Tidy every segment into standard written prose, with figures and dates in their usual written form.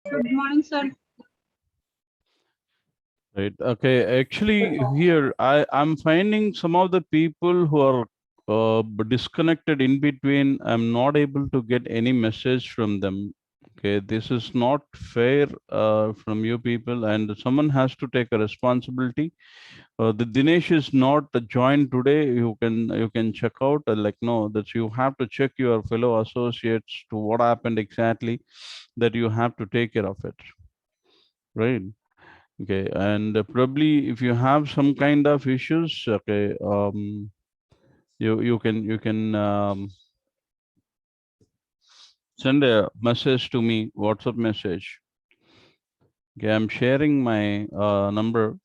Good morning, sir. Right. Okay. Actually, here I'm finding some of the people who are disconnected in between. I'm not able to get any message from them. Okay, this is not fair from you people, and someone has to take a responsibility. The Dinesh is not joined today. You can check out like no that you have to check your fellow associates to what happened exactly, that you have to take care of it. Right. Okay, and probably if you have some kind of issues, okay, you can send a message to me, WhatsApp message. Okay, I'm sharing my number.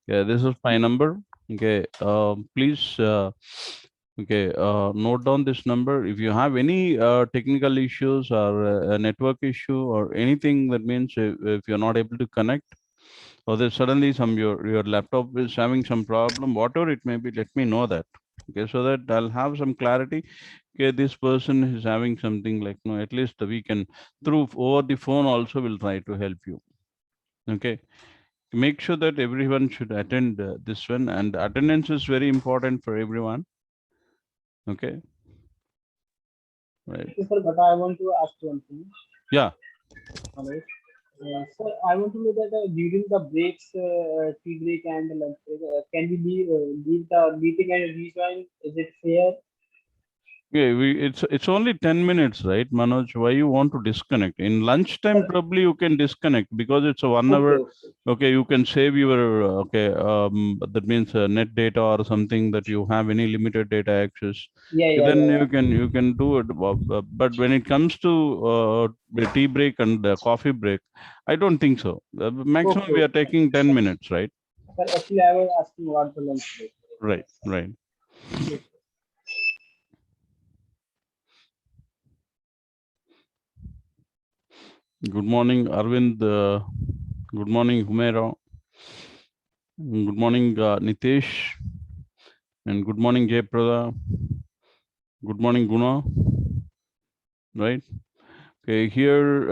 Yeah, this is my number. Okay, please, okay, note down this number. If you have any technical issues or a network issue or anything, that means if you're not able to connect, or there's suddenly your laptop is having some problem, whatever it may be, let me know that. Okay, so that I'll have some clarity. Okay, this person is having something like no, at least we can through over the phone also will try to help you. Okay, make sure that everyone should attend this one, and attendance is very important for everyone. Okay, right. Okay, sir, but I want to ask one thing. Yeah. Alright. Sir, I want to know that during the breaks, tea break and lunch break, can we leave the meeting and rejoin? Is it fair? Yeah, it's only 10 minutes, right, Manoj? Why you want to disconnect? In lunchtime, Sir, probably you can disconnect because it's a 1 hour. okay, okay. Okay, you can save your that means net data or something that you have any limited data access. Yeah, yeah, Then yeah, you can do it. But when it comes to the tea break and coffee break, I don't think so. yeah. Maximum Okay, we are okay. taking 10 minutes, right? Sir, actually, I was asking about the lunch break. Right, right. Yes, Good morning, Arvind. Good morning, Humera. Good morning, Nitesh. And good morning, Jayprada. Good morning, Guna. Right. Okay. Here,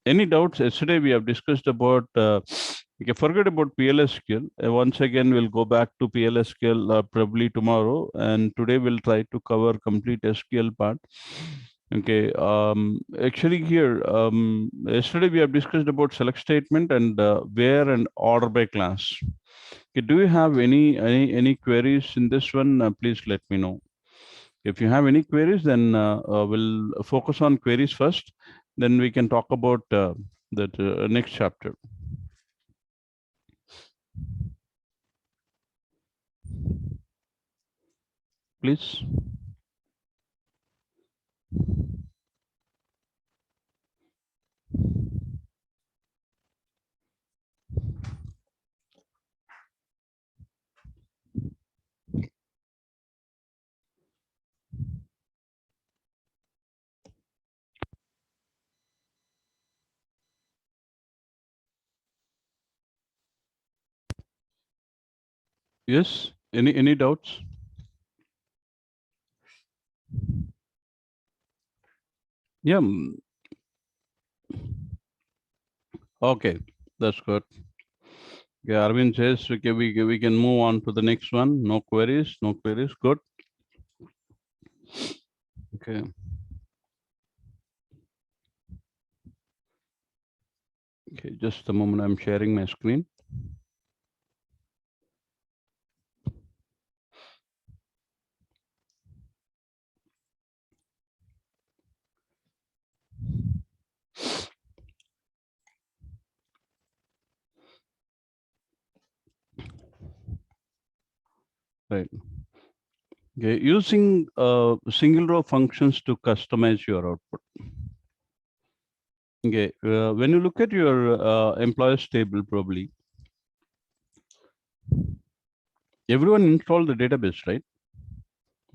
any doubts? Yesterday we have discussed about. Okay, forget about PLSQL. Once again, we'll go back to PLSQL probably tomorrow, and today we'll try to cover complete SQL part. Okay. Actually, here, yesterday we have discussed about select statement and where and order by class. Okay, do you have any queries in this one? Please let me know. If you have any queries, then we'll focus on queries first. Then we can talk about that next chapter. Please. Yes. Any doubts? Yeah. Okay. That's good. Yeah, Arvind says okay, we can move on to the next one. No queries. No queries. Good. Okay. Okay. Just a moment. I'm sharing my screen. Right. Okay. Using single row functions to customize your output. Okay. When you look at your employees table, probably everyone installed the database, right?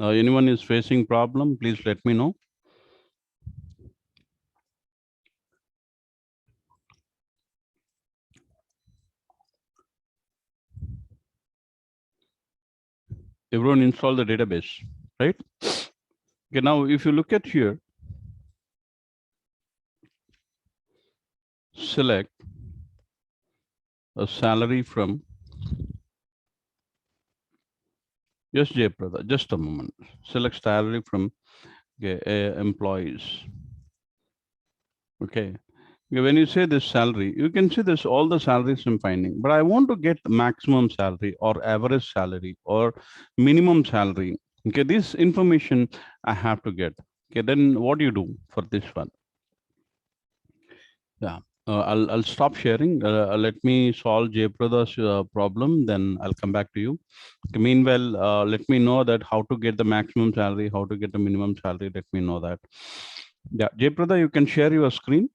Anyone is facing problem, please let me know. Everyone install the database, right? Okay, now if you look at here, select a salary from, yes, Jayaprada, just a moment. Select salary from employees. Okay. When you say this salary, you can see this all the salaries I'm finding, but I want to get maximum salary or average salary or minimum salary. Okay, this information I have to get. Okay, then what do you do for this one? Yeah, I'll stop sharing. Let me solve Jayaprada's problem, then I'll come back to you. Okay, meanwhile, let me know that how to get the maximum salary, how to get the minimum salary. Let me know that. Yeah, Jayaprada, you can share your screen.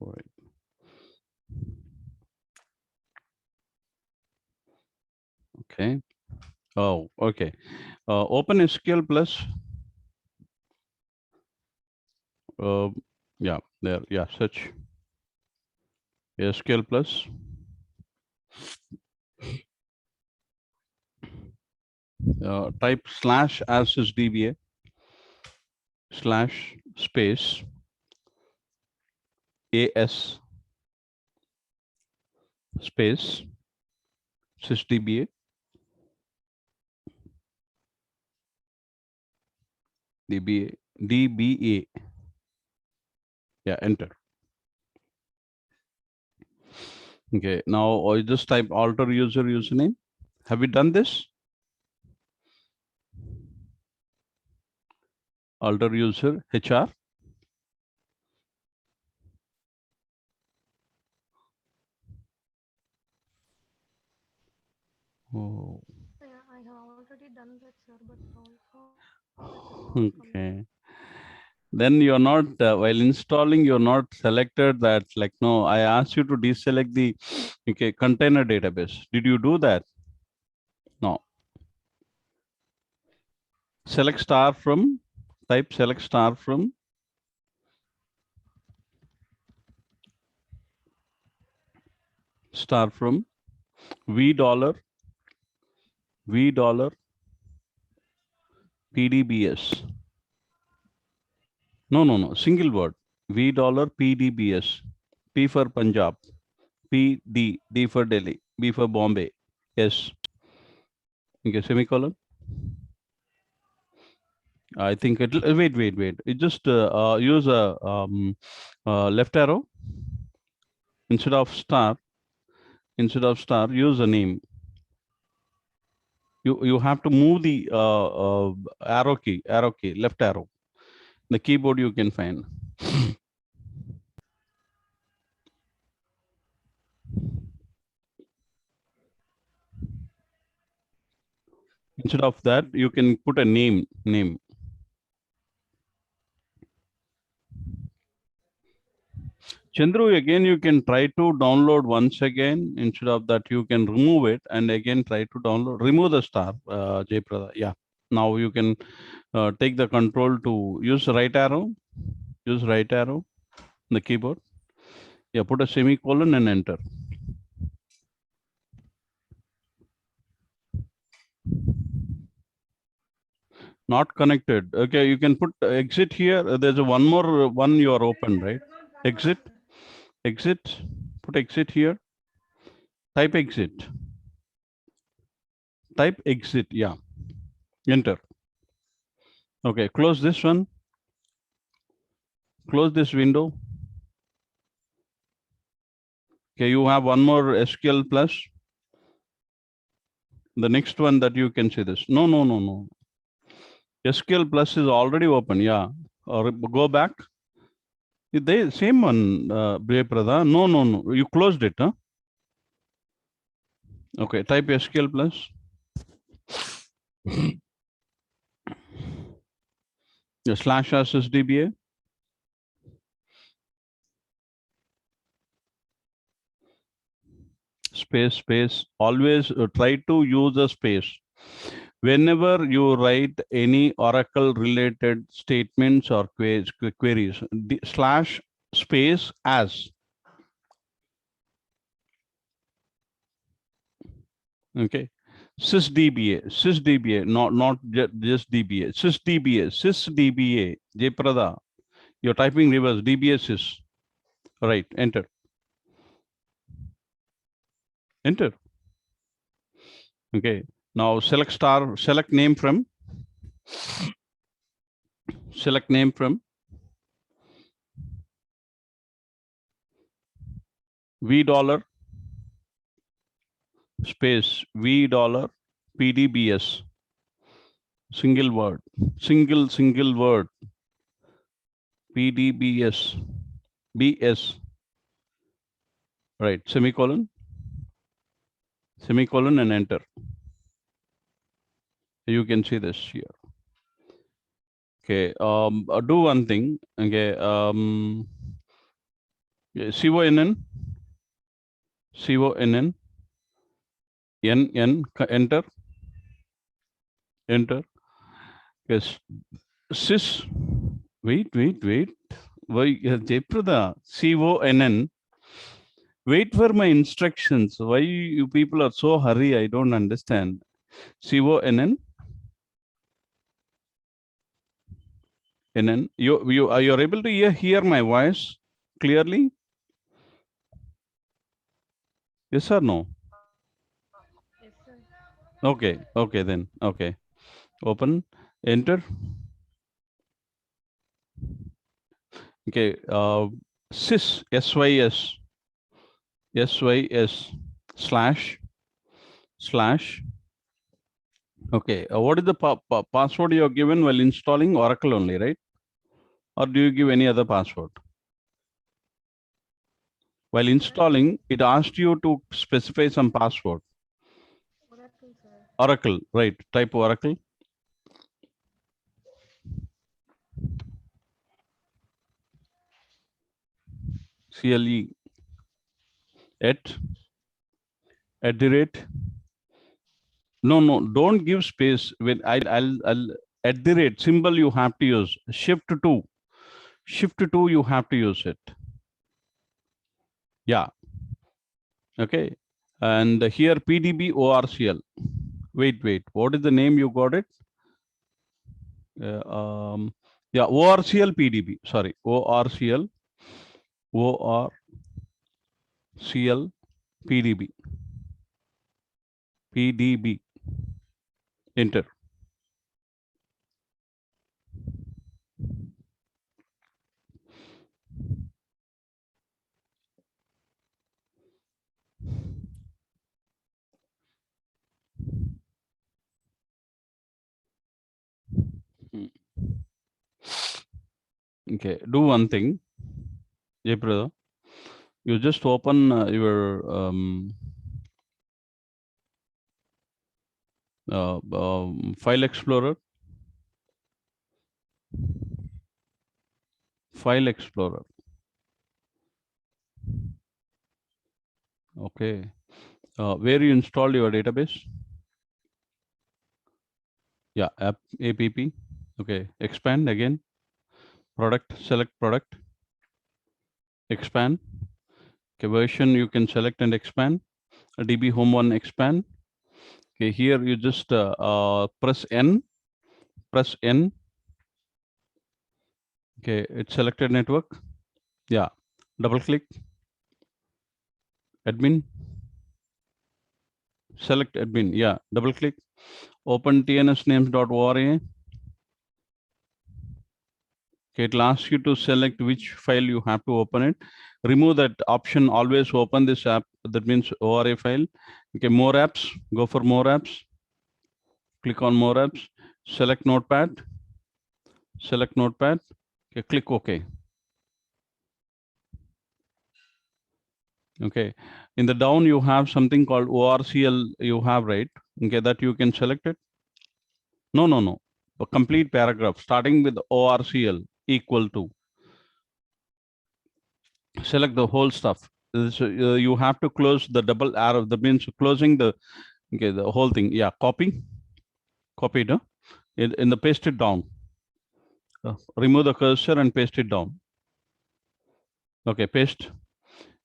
All right. Okay. Oh, okay. Open SQL plus. Yeah, there. Yeah, search SQL plus. Type slash access DBA slash space AS space sysdba DBA. Yeah, enter. Okay, now I just type alter user username. Have you done this? Alter user HR. Oh, Yeah, I have already done that, sir, but also it is not coming. okay. Then you're not, while installing, you're not selected that, like, no, I asked you to deselect the okay, container database. Did you do that? No. Select star from, type select star from V dollar PDBS. No, single word. V dollar PDBS. P for Punjab. D for Delhi. B for Bombay. Yes. Okay, semicolon. I think it'll wait. It just use a left arrow instead of star. Use a name. You have to move the arrow key, left arrow. The keyboard you can find. Instead of that, you can put a name. Chandru, again, you can try to download once again. Instead of that, you can remove it and again try to download. Remove the star, Jayprada. Yeah. Now you can take the control to use right arrow. Use right arrow, the keyboard. Yeah, put a semicolon and enter. Not connected. Okay, you can put exit here. There's a one more one you are open, right? Exit. Put exit here. Type exit. Yeah. Enter. Okay, close this one. Close this window. Okay, you have one more SQL plus. The next one that you can see this. No. SQL plus is already open. Yeah. Or go back. They same one, Prada. No. You closed it, huh? Okay, type SQL plus. The slash access DBA. space. Always try to use a space. Whenever you write any Oracle related statements or queries, slash space as. Okay. sysdba, not just DBA, sysdba, Jayprada, you're typing reverse, DBA sys, right, enter. Okay, now select name from V dollar space V dollar PDBS, single word PDBS BS, right, semicolon and enter. You can see this here. Okay, do one thing. Okay, CONN NN, enter. Yes, sys. Wait. Why, Jayprada? CONN. Wait for my instructions. Why you people are so hurry? I don't understand. CONN. NN. You are able to hear my voice clearly? Yes or no? Yes, sir. Okay then. Okay. Open, enter. Okay. Sys sys slash. Okay. What is the password you are given while installing Oracle only, right? Or do you give any other password? While installing, it asked you to specify some password. Oracle, sir. Oracle, right? Type Oracle. CLE at the rate. No, don't give space. When I'll at the rate symbol you have to use. Shift 2 you have to use it. Yeah. Okay. And here PDB ORCL. Wait. What is the name you got it? Yeah, ORCL PDB. Sorry, ORCL PDB. Enter. Okay, do one thing, Jayprada. You just open your file explorer. Okay. Where you installed your database? Yeah, app. Okay, expand again. Product, select product. Expand. Okay, version you can select and expand. DB home 1 expand. Okay, here you just press N. Okay, it's selected network. Yeah, double click. Admin. Select admin. Yeah, double click. Open tnsnames.org. Okay, it'll ask you to select which file you have to open it. Remove that option, always open this app. That means ORA file. Okay, more apps. Go for more apps. Click on more apps. Select notepad. Okay, click OK. Okay, in the down you have something called ORCL. You have, right? Okay, that you can select it. No. A complete paragraph starting with ORCL equal to. Select the whole stuff. So you have to close the double arrow. That means closing the the whole thing. Yeah, copy it. In the paste it down. Remove the cursor and paste it down. Okay, paste.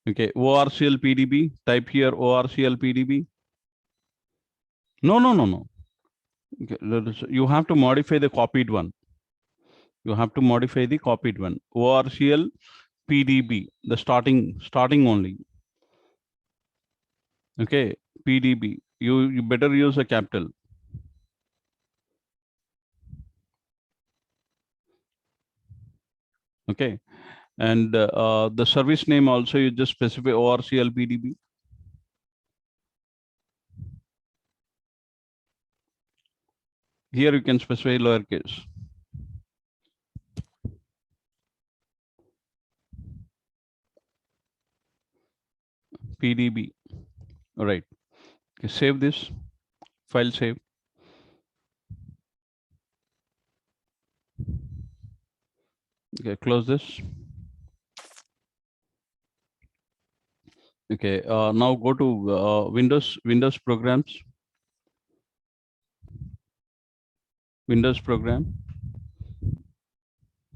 Okay, ORCL PDB. Type here ORCL PDB. No. Okay, you have to modify the copied one. You have to modify the copied one. ORCL PDB. The starting only. Okay, PDB. You better use a capital. Okay, and the service name also you just specify ORCL PDB. Here you can specify lowercase. PDB. All right. Okay, save this. File save. Okay, close this. Okay, now go to Windows programs. Windows program.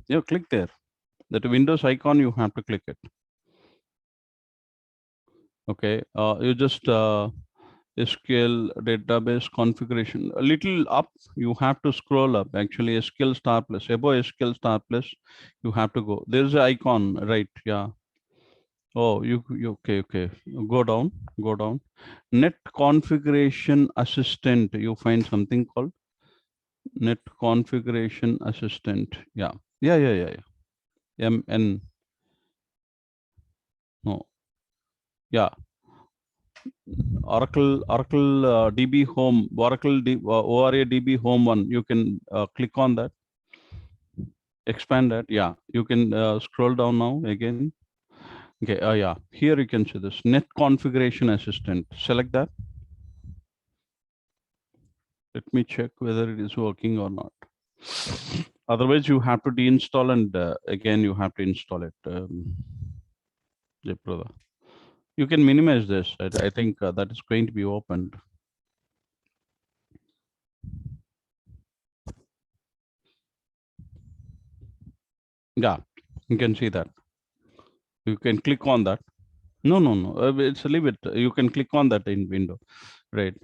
You click there. That Windows icon, you have to click it. Okay, you just SQL database configuration. A little up, you have to scroll up. Actually, SQL star plus, above SQL star plus, you have to go. There's an icon, right? Yeah. Oh, you okay. Go down. Net configuration assistant. You find something called net configuration assistant. Yeah. MN. No. Yeah. Oracle DB home, ORA DB home one. You can click on that, expand that. Yeah, you can scroll down now again. Okay, yeah, here you can see this net configuration assistant. Select that. Let me check whether it is working or not. Otherwise, you have to deinstall and again you have to install it. Jayprada. You can minimize this. I think that is going to be opened. Yeah, you can see that. You can click on that. No. It's leave it. You can click on that in window, right?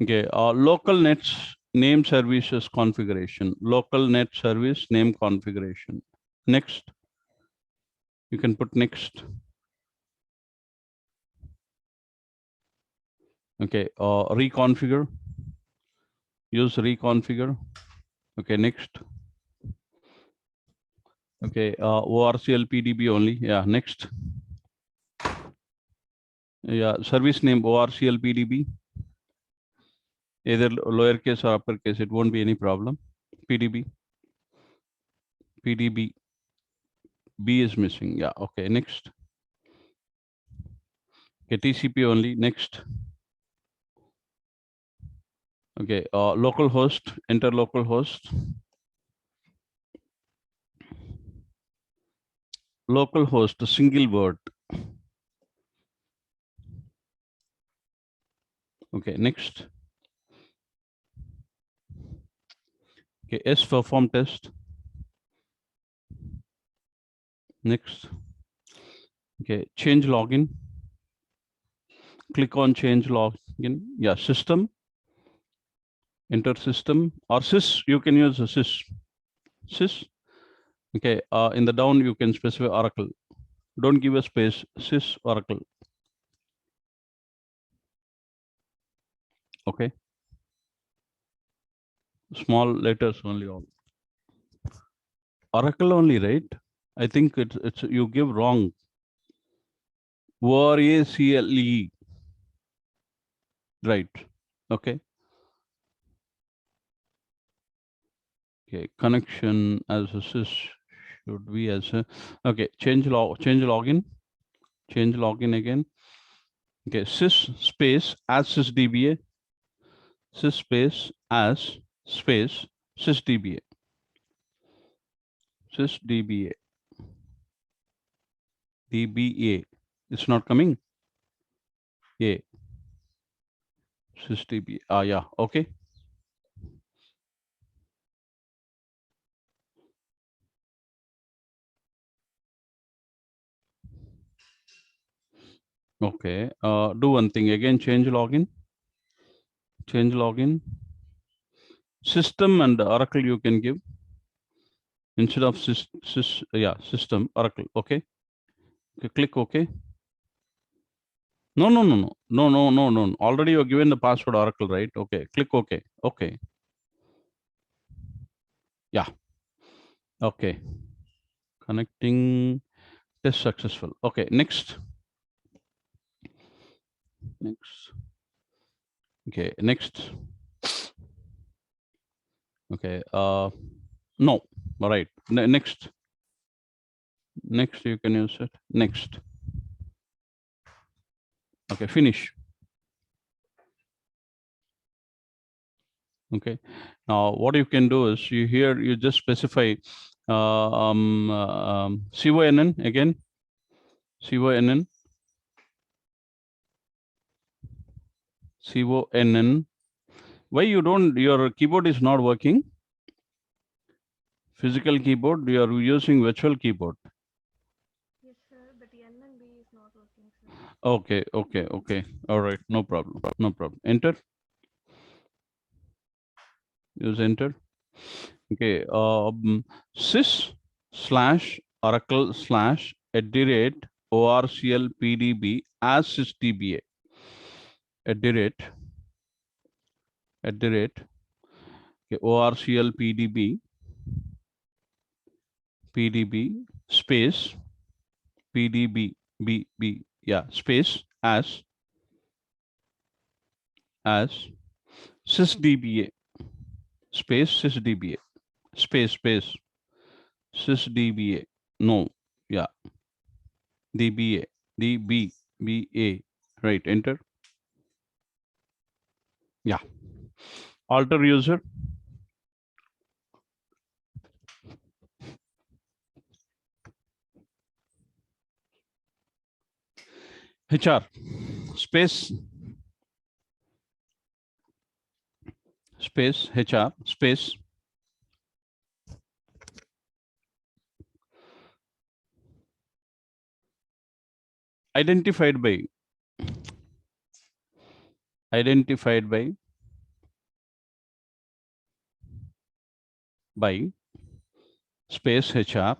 Okay. Local nets name services configuration. Local net service name configuration. Next. You can put next. Okay. Reconfigure. Use reconfigure. Okay. Next. Okay. ORCL PDB only. Yeah. Next. Yeah. Service name ORCL PDB. Either lowercase or uppercase. It won't be any problem. PDB. PDB. B is missing. Yeah. Okay. Next. Okay. TCP only. Next. Okay. Local host. Enter local host. Local host. Single word. Okay. Next. Okay. S perform test. Next. Okay. Change login. Click on change login. Yeah. System. Enter system or sys. You can use a sys. Sys. Okay. In the down, you can specify Oracle. Don't give a space. Sys Oracle. Okay. Small letters only. All. Oracle only, right? I think it's you give wrong. ORACLE. Right. Okay. Okay. Connection as a sys should be as a okay. Change login. Change login again. Okay. Sys space as sysdba. Sys space as space sysdba. Sysdba. DBA. It's not coming. A. SysDB. Yeah. Okay. Okay. Do one thing again. Change login. Change login. System and Oracle you can give instead of system Oracle. Okay. Click OK. No. Already you are given the password Oracle, right? Okay. Click OK. Okay. Yeah. Okay. Connecting. Test successful. Okay. Next. Okay. Next. Okay. No. All right. Next. Next. You can use it. Next. Okay. Finish. Okay. Now what you can do is you just specify CONN again. CONN. Why you don't? Your keyboard is not working. Physical keyboard. You are using virtual keyboard. Yes, sir, but N and B is not working, sir. Okay. All right. No problem. Enter. Use enter. Okay. sys/oracle/@orclpdb as sysdba @ orclpdb space pdb space as sysdba space sysdba space sysdba dba right. Enter. Yeah. Alter user. HR space HR space identified by space HR.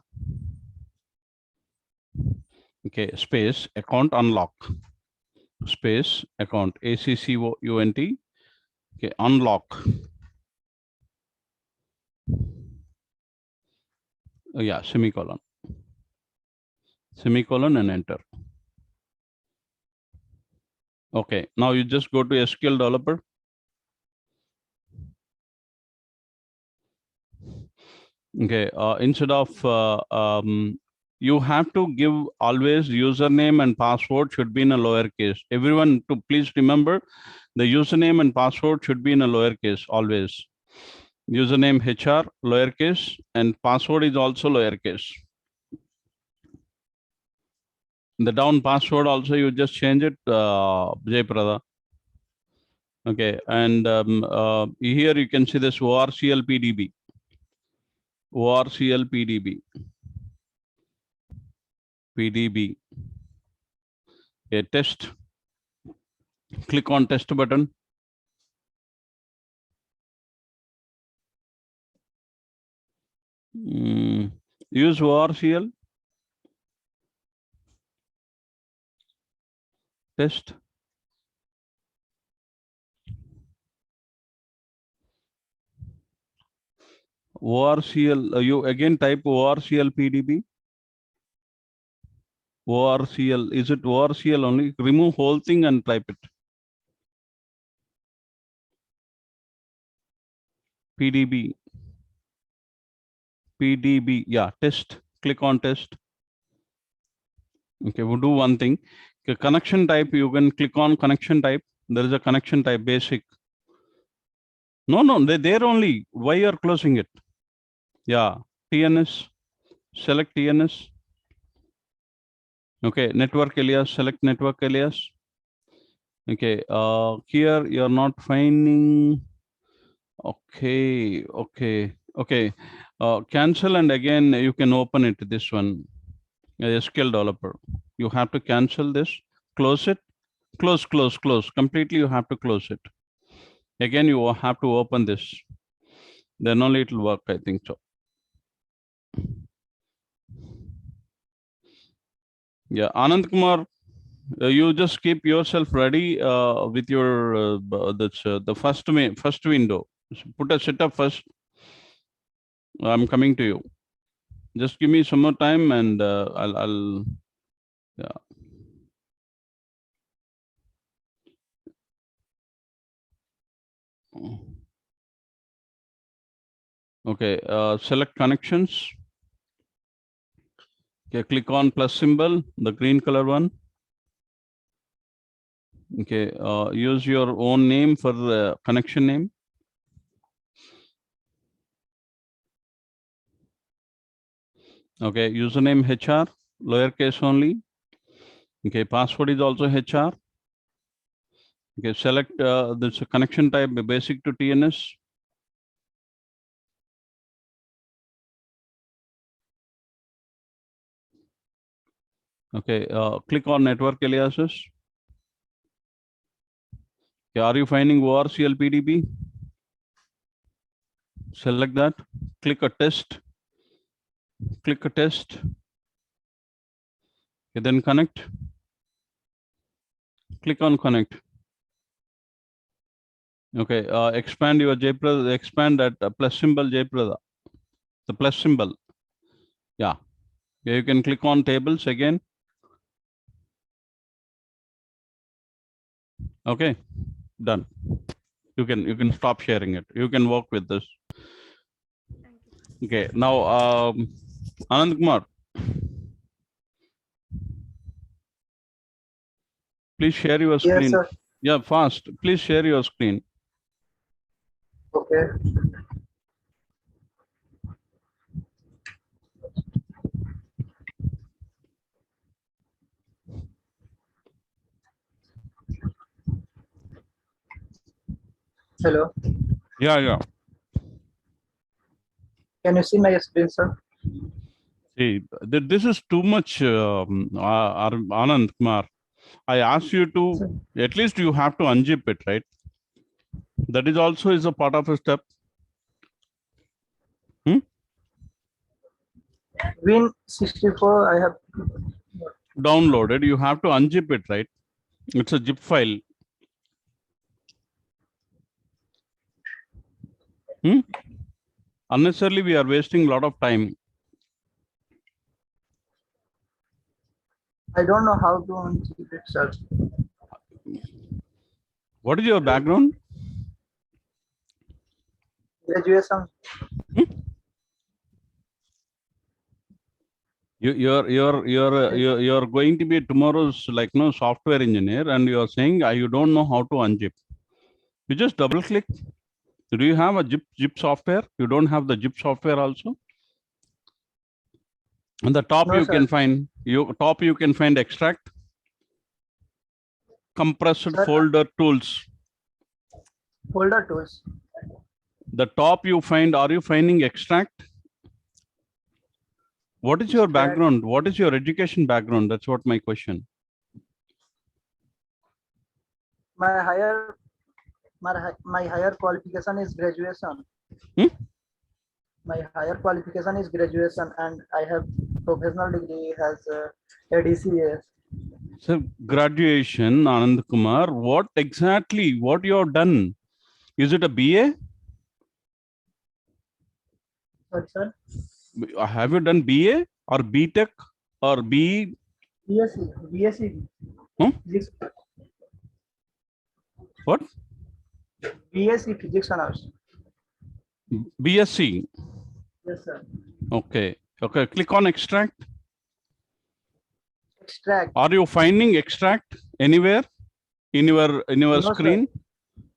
Okay. Space account unlock space account ACCOUNT. Okay. Unlock. Yeah. Semicolon and enter. Okay. Now you just go to SQL developer. Okay. Instead of you have to give always username and password should be in a lowercase. Everyone to please remember the username and password should be in a lowercase always. Username HR lowercase and password is also lowercase. The down password also you just change it, Jayprada. Okay, and here you can see this ORCLPDB. PDB. Okay, test. Click on test button. Use ORCL. Test. ORCL, you again type ORCL PDB. ORCL, is it ORCL only? Remove whole thing and type it. PDB, yeah, test. Click on test. Okay, we'll do one thing. Okay, connection type, you can click on connection type. There is a connection type, basic. No, they're there only. Why you are closing it? Yeah, TNS, select TNS. Okay, network alias, select network alias. Okay, here you're not finding. Okay, okay. Cancel, and again you can open it, this one, SQL developer. You have to cancel this, close it, close, completely you have to close it. Again, you have to open this. Then only it will work, I think so. Yeah, Anand Kumar, you just keep yourself ready with your that's the first window. Put a setup first. I'm coming to you. Just give me some more time, and I'll yeah. Okay, select connections. Okay, click on plus symbol, the green color one. Okay, use your own name for the connection name. Okay, username HR, lowercase only. Okay, password is also HR. Okay, select this connection type, basic to TNS. Okay, click on network aliases. Okay, are you finding ORCLPDB? Select that. Click a test. Click a test. Okay, then connect. Click on connect. Okay, expand your JPrada. Expand that plus symbol JPrada. The plus symbol. Yeah. Okay, you can click on tables again. Okay, done. You can stop sharing it. You can work with this. Thank you. Okay, now Anand Kumar, please share your Yes, screen. sir. Yeah, fast. Please share your screen. Okay. Hello. Yeah. Can you see my screen, sir? See, this is too much, Anand Kumar. I asked you to, at least you have to unzip it, right? That is also is a part of a step. Win 64. I have Downloaded, you have to unzip it, right? It's a zip file. Unnecessarily, we are wasting a lot of time. I don't know how to unzip it, sir. What is your background? Graduation. You're going to be tomorrow's software engineer, and you are saying you don't know how to unzip. You just double click. Do you have a zip software? You don't have the zip software also? On the top, No, you sir. can find extract, compressed Sir, folder tools. folder tools. The top you find, are you finding extract? What is your Extract. background? What is your education background? That's what my question. My higher qualification is graduation. My higher qualification is graduation, and I have professional degree as ADCA. So graduation, Anand Kumar, what you have done? Is it a BA? Sorry, sir. Have you done BA or BTech or BE? BSc. Hmm? Physics. What? BSc Physics Honors. BSc. Yes, sir. Okay. Click on extract. Extract. Are you finding extract anywhere in your No, screen? sir.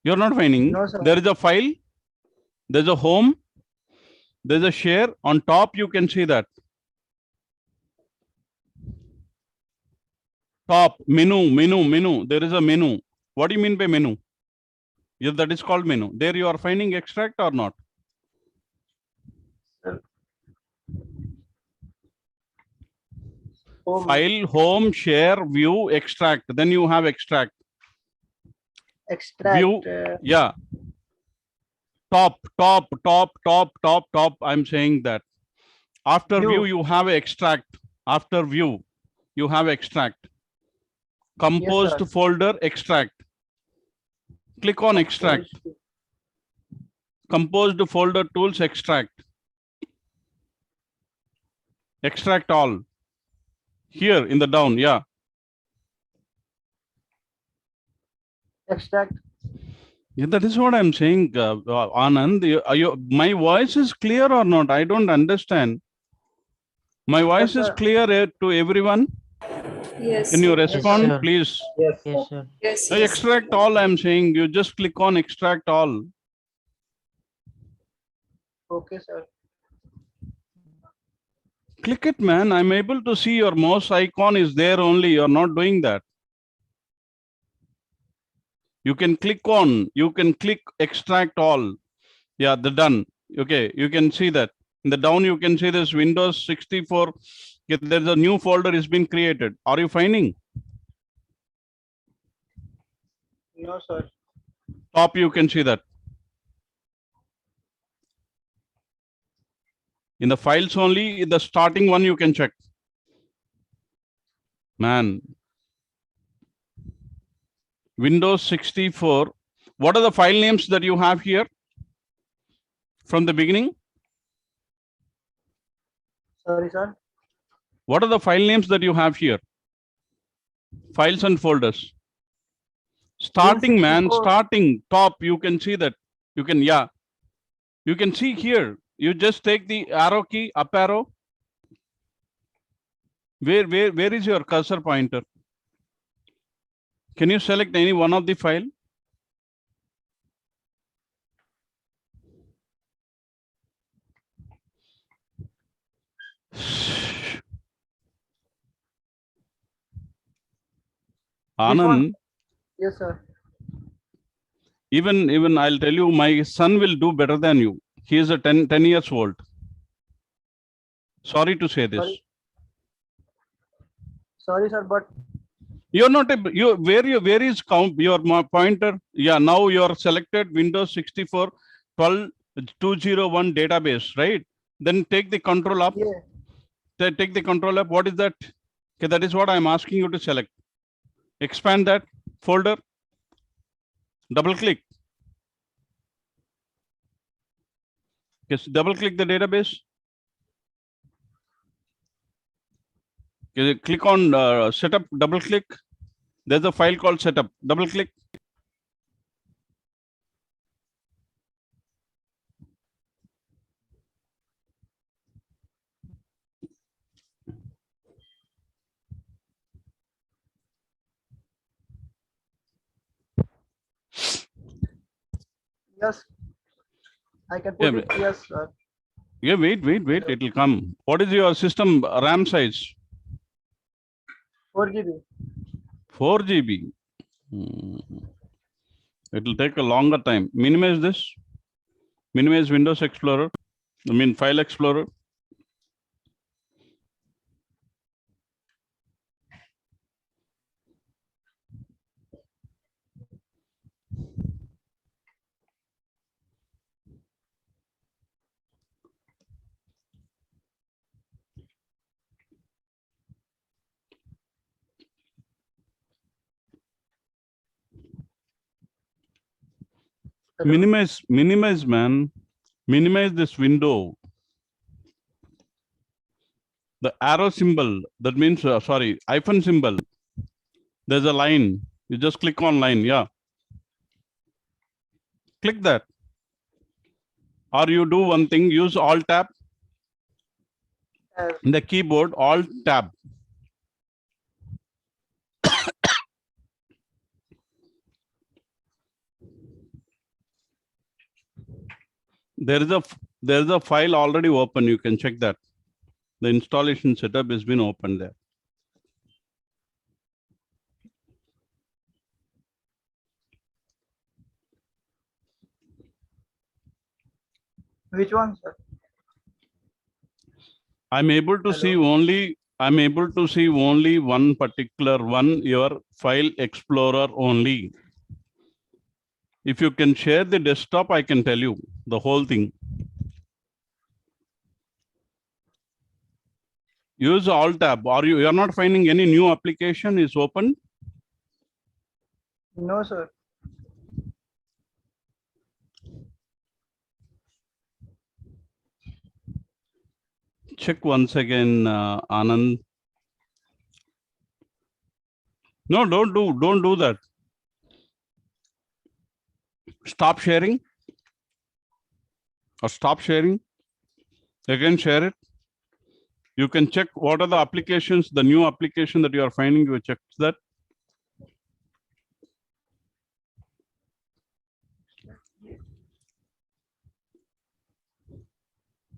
You're not finding. No, sir. There is a file. There's a home. There's a share. On top, you can see that. Top, menu. There is a menu. What do you mean by menu? Yes, that is called menu. There you are finding extract or not? Home. File, home, share, view, extract. Then you have extract. Extract. View, yeah. Top. I'm saying that. After view, you have extract. After view, you have extract. Composed Yes, folder, extract. Click on extract. Composed folder tools, extract. Extract all. Here in the down, yeah. Extract. Yeah, that is what I'm saying, Anand. My voice is clear or not? I don't understand. My voice is clear to everyone. Yes. Can you Sir. respond, sir. please? Yes. Yes, sir. Yes. No, Yes. extract all, I'm saying. You just click on extract all. Okay, sir. Click it, man. I'm able to see your mouse icon is there only. You're not doing that. You can click extract all. Yeah, the done. Okay, you can see that. In the down, you can see this Windows 64. Okay, there's a new folder is been created. Are you finding? No, sir. Top, you can see that. In the files only, the starting one you can check. Man. Windows 64. What are the file names that you have here from the beginning? Sorry, sir. What are the file names that you have here? Files and folders. Starting, man, 64. starting, top, you can see that. You can, yeah. You can see here. You just take the arrow key, up arrow. Where is your cursor pointer? Can you select any one of the file? Anand, Yes, sir. even I'll tell you, my son will do better than you. He is a 10 years old. Sorry to say this. Sorry, sir, but You're not where is count your pointer? Yeah, now you are selected Windows 64 12.201 database, right? Then take the control up. yeah. Take the control up. What is that? Okay, that is what I'm asking you to select. Expand that folder. Double click. Yes, double click the database. Okay, click on setup. Double click. There's a file called setup. Double click. Yes. I can put Yeah, it. Yes, sir. yeah, wait. It will come. What is your system RAM size? 4 GB. 4 GB. It will take a longer time. Minimize this. Minimize Windows Explorer. I mean, File Explorer. Hello. Minimize, man. Minimize this window. The arrow symbol, that means, sorry, hyphen symbol. There's a line. You just click on line, yeah. Click that. Or you do one thing, use Alt Tab. In the keyboard, Alt Tab. There is a file already open. You can check that. The installation setup has been opened there. Which one, sir? I'm able to see Hello? only one particular one, your file explorer only. If you can share the desktop, I can tell you the whole thing. Use Alt tab. You are not finding any new application is open? No, sir. Check once again, Anand. No, don't do that. Stop sharing or stop sharing. Again, share it. You can check what are the applications, the new application that you are finding. You check that.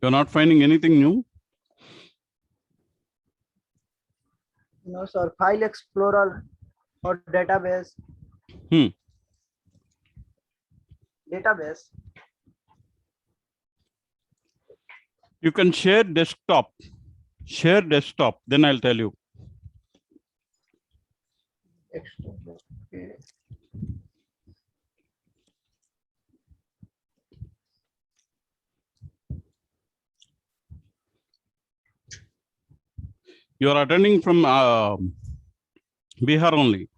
You're not finding anything new. No, sir. File Explorer or database. Database. You can share desktop. Share desktop. Then I'll tell you. Okay. You are attending from Bihar only.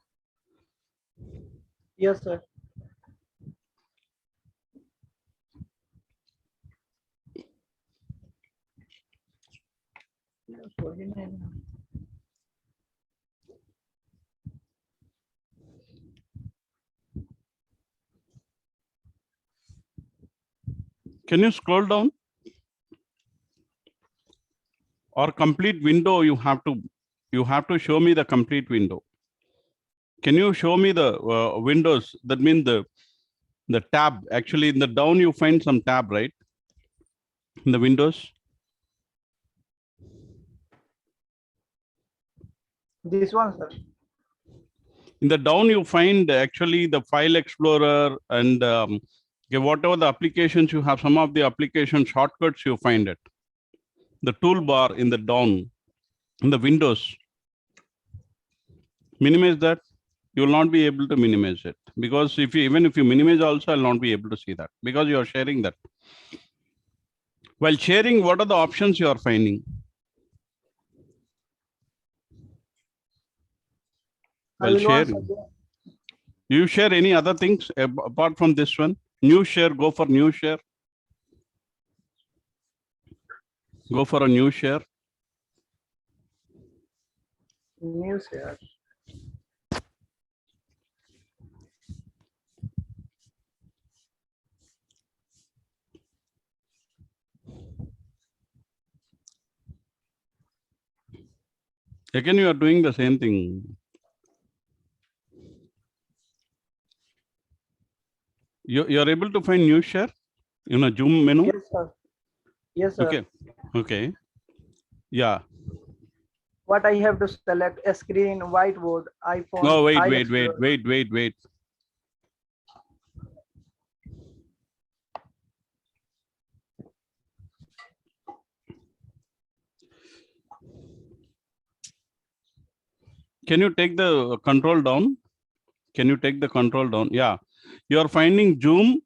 Yes, sir. Yes, 49. Can you scroll down? Or complete window, you have to show me the complete window. Can you show me the windows? That means the tab. Actually, in the down you find some tab, right? In the windows. This one, sir. In the down you find actually the file explorer and whatever the applications you have, some of the application shortcuts you find it. The toolbar in the down, in the windows. Minimize that. You will not be able to minimize it, because even if you minimize also, I'll not be able to see that because you are sharing that. While sharing, what are the options you are finding? While sharing, you share any other things apart from this one? New share, go for new share. Go for a new share. New share. Again, you are doing the same thing. You are able to find new share in a Zoom menu? Yes, sir. Yes, sir. Okay. Okay. Yeah. What I have to select? A screen, whiteboard, iPhone. No, wait. Can you take the control down? Can you take the control down? Yeah. You are finding Zoom,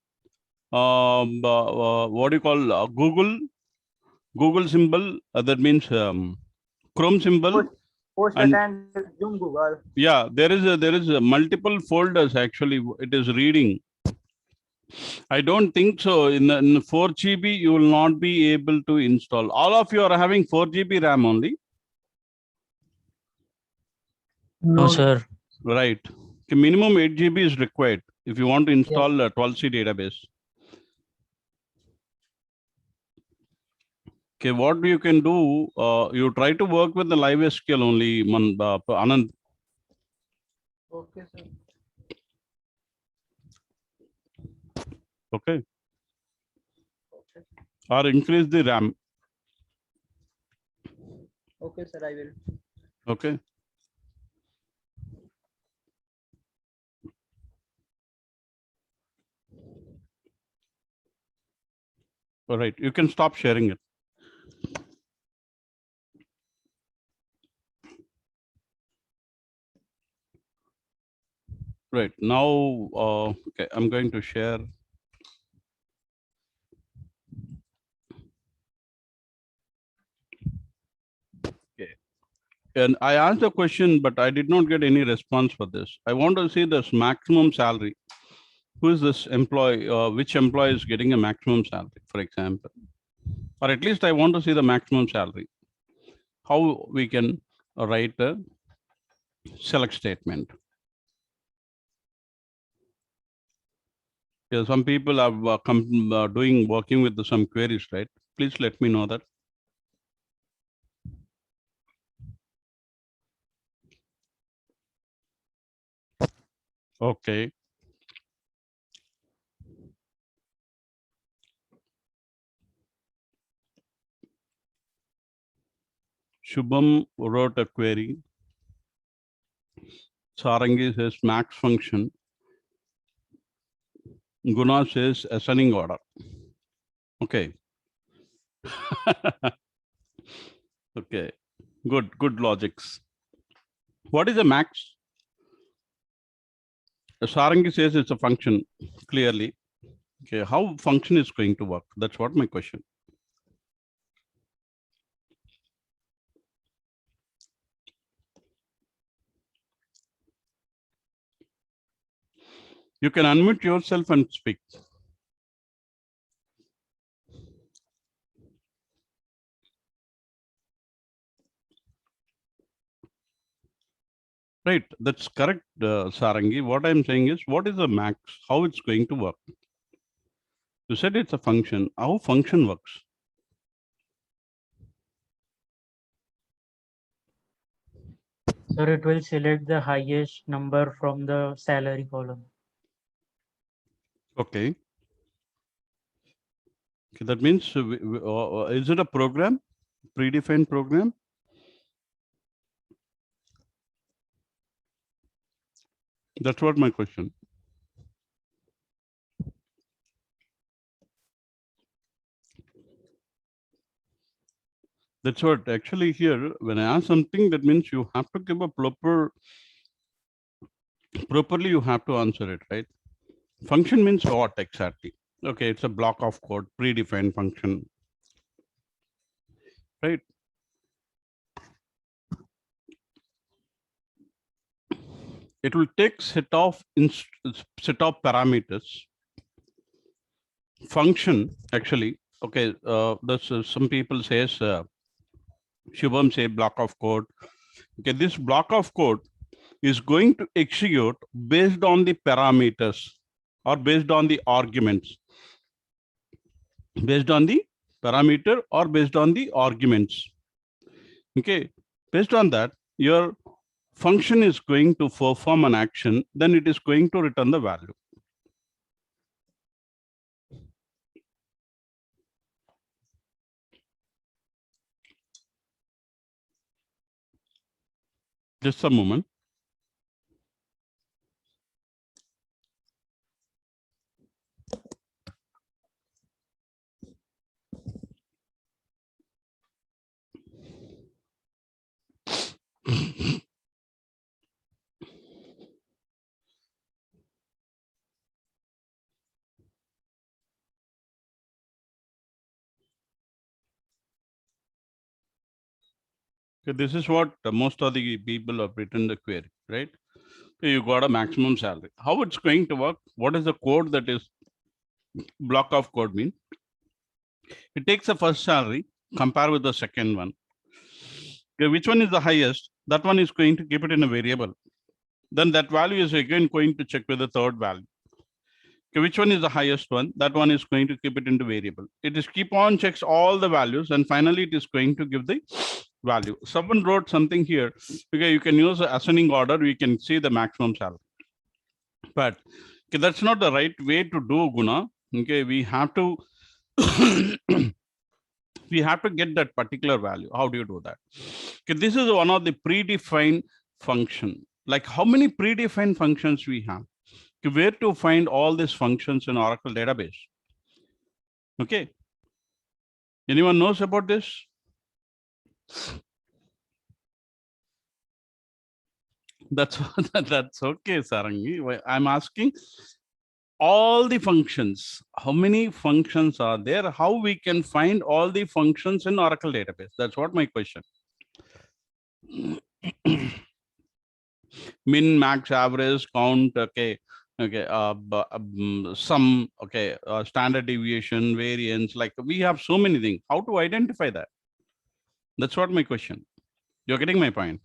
what do you call Google symbol, that means Chrome symbol. Post And and Zoom Google. yeah, there is a multiple folders actually. It is reading. I don't think so. In 4 GB, you will not be able to install. All of you are having 4 GB RAM only. No, sir. Right. Okay, minimum 8 GB is required if you want to install a 12C database. Okay, what you can do, you try to work with the live SQL only, Anand. Okay, sir. Okay. Or increase the RAM. Okay, sir, I will. Okay. All right, you can stop sharing it. Right now, okay, I'm going to share. Okay, and I asked a question, but I did not get any response for this. I want to see this maximum salary. Who is this employee? Which employee is getting a maximum salary, for example? Or at least I want to see the maximum salary. How we can write a select statement. Yeah, some people are working with some queries, right? Please let me know that. Okay. Shubham wrote a query. Sarangi says max function. Guna says ascending order. Okay. Okay. Good logics. What is a max? Sarangi says it's a function, clearly. Okay, how function is going to work? That's what my question. You can unmute yourself and speak. Right, that's correct, Sarangi. What I'm saying is, what is the max? How it's going to work? You said it's a function. How function works? Sir, it will select the highest number from the salary column. Okay. Okay, that means, is it a program? Predefined program? That's what my question. That's what actually here, when I ask something, that means you have to give a properly you have to answer it, right? Function means what exactly? Okay, it's a block of code, predefined function, right? It will take set of parameters. Function actually, okay, that's some people says, Shubham say block of code. Okay, this block of code is going to execute based on the parameters or based on the arguments. Based on the parameter or based on the arguments. Okay, based on that, your function is going to perform an action, then it is going to return the value. Just a moment. Okay, this is what most of the people have written the query, right? Okay, you got a maximum salary. How it's going to work? What is the code that is block of code mean? It takes the first salary, compare with the second one. Okay, which one is the highest? That one is going to keep it in a variable. Then that value is again going to check with the third value. Okay, which one is the highest one? That one is going to keep it into variable. It is keep on checks all the values and finally it is going to give the value. Someone wrote something here. Okay, you can use the ascending order. We can see the maximum salary. But okay, that's not the right way to do, Guna. Okay, we have to we have to get that particular value. How do you do that? Okay, this is one of the predefined function. Like how many predefined functions we have? Okay, where to find all these functions in Oracle database? Okay, Anyone knows about this? That's that's okay, Sarangi. I'm asking all the functions. How many functions are there? How we can find all the functions in Oracle database? That's what my question. Min, max, average, count. Okay. Okay, sum, okay, standard deviation, variance, like we have so many things. How to identify that? That's what my question. You're getting my point,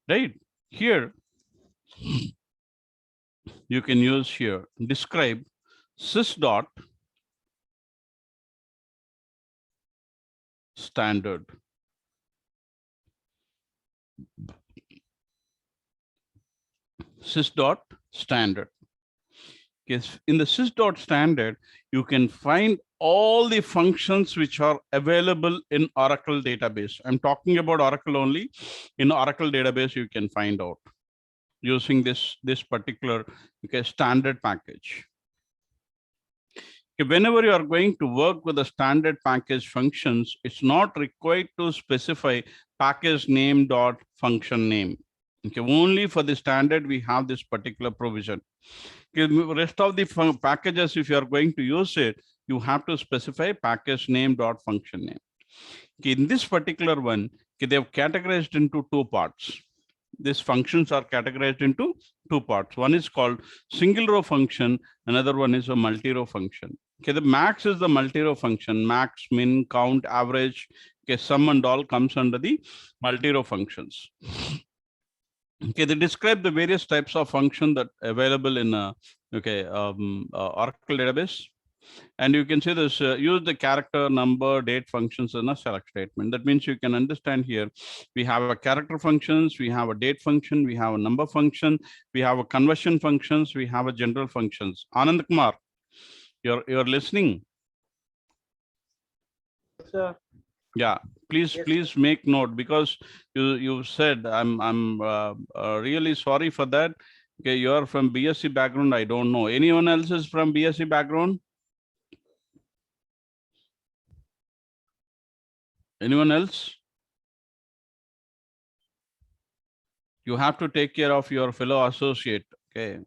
right? Here, you can use here, describe sys dot standard. Sys dot standard. Yes, in the sys dot standard, you can find all the functions which are available in Oracle database. I'm talking about Oracle only. In Oracle database, you can find out using this particular standard package. Okay, whenever you are going to work with the standard package functions, it's not required to specify package name dot function name. Okay, only for the standard we have this particular provision. Rest of the packages, if you are going to use it, you have to specify package name dot function name. Okay, in this particular one, okay, they have categorized into two parts. These functions are categorized into two parts. One is called single row function, another one is a multi-row function. Okay, the max is the multi-row function, max, min, count, average, okay, sum and all comes under the multi-row functions. Okay, they describe the various types of function that available in Oracle database, and you can see this use the character, number, date functions in a select statement. That means you can understand here we have a character functions, we have a date function, we have a number function, we have a conversion functions, we have a general functions. Anand Kumar, you're listening? Sir. Yeah, please, Yes, please make note, because you said I'm really sorry for that. Okay, you're from BSc background. I don't know. Anyone else is from BSc background? Anyone else? You have to take care of your fellow associate. Okay.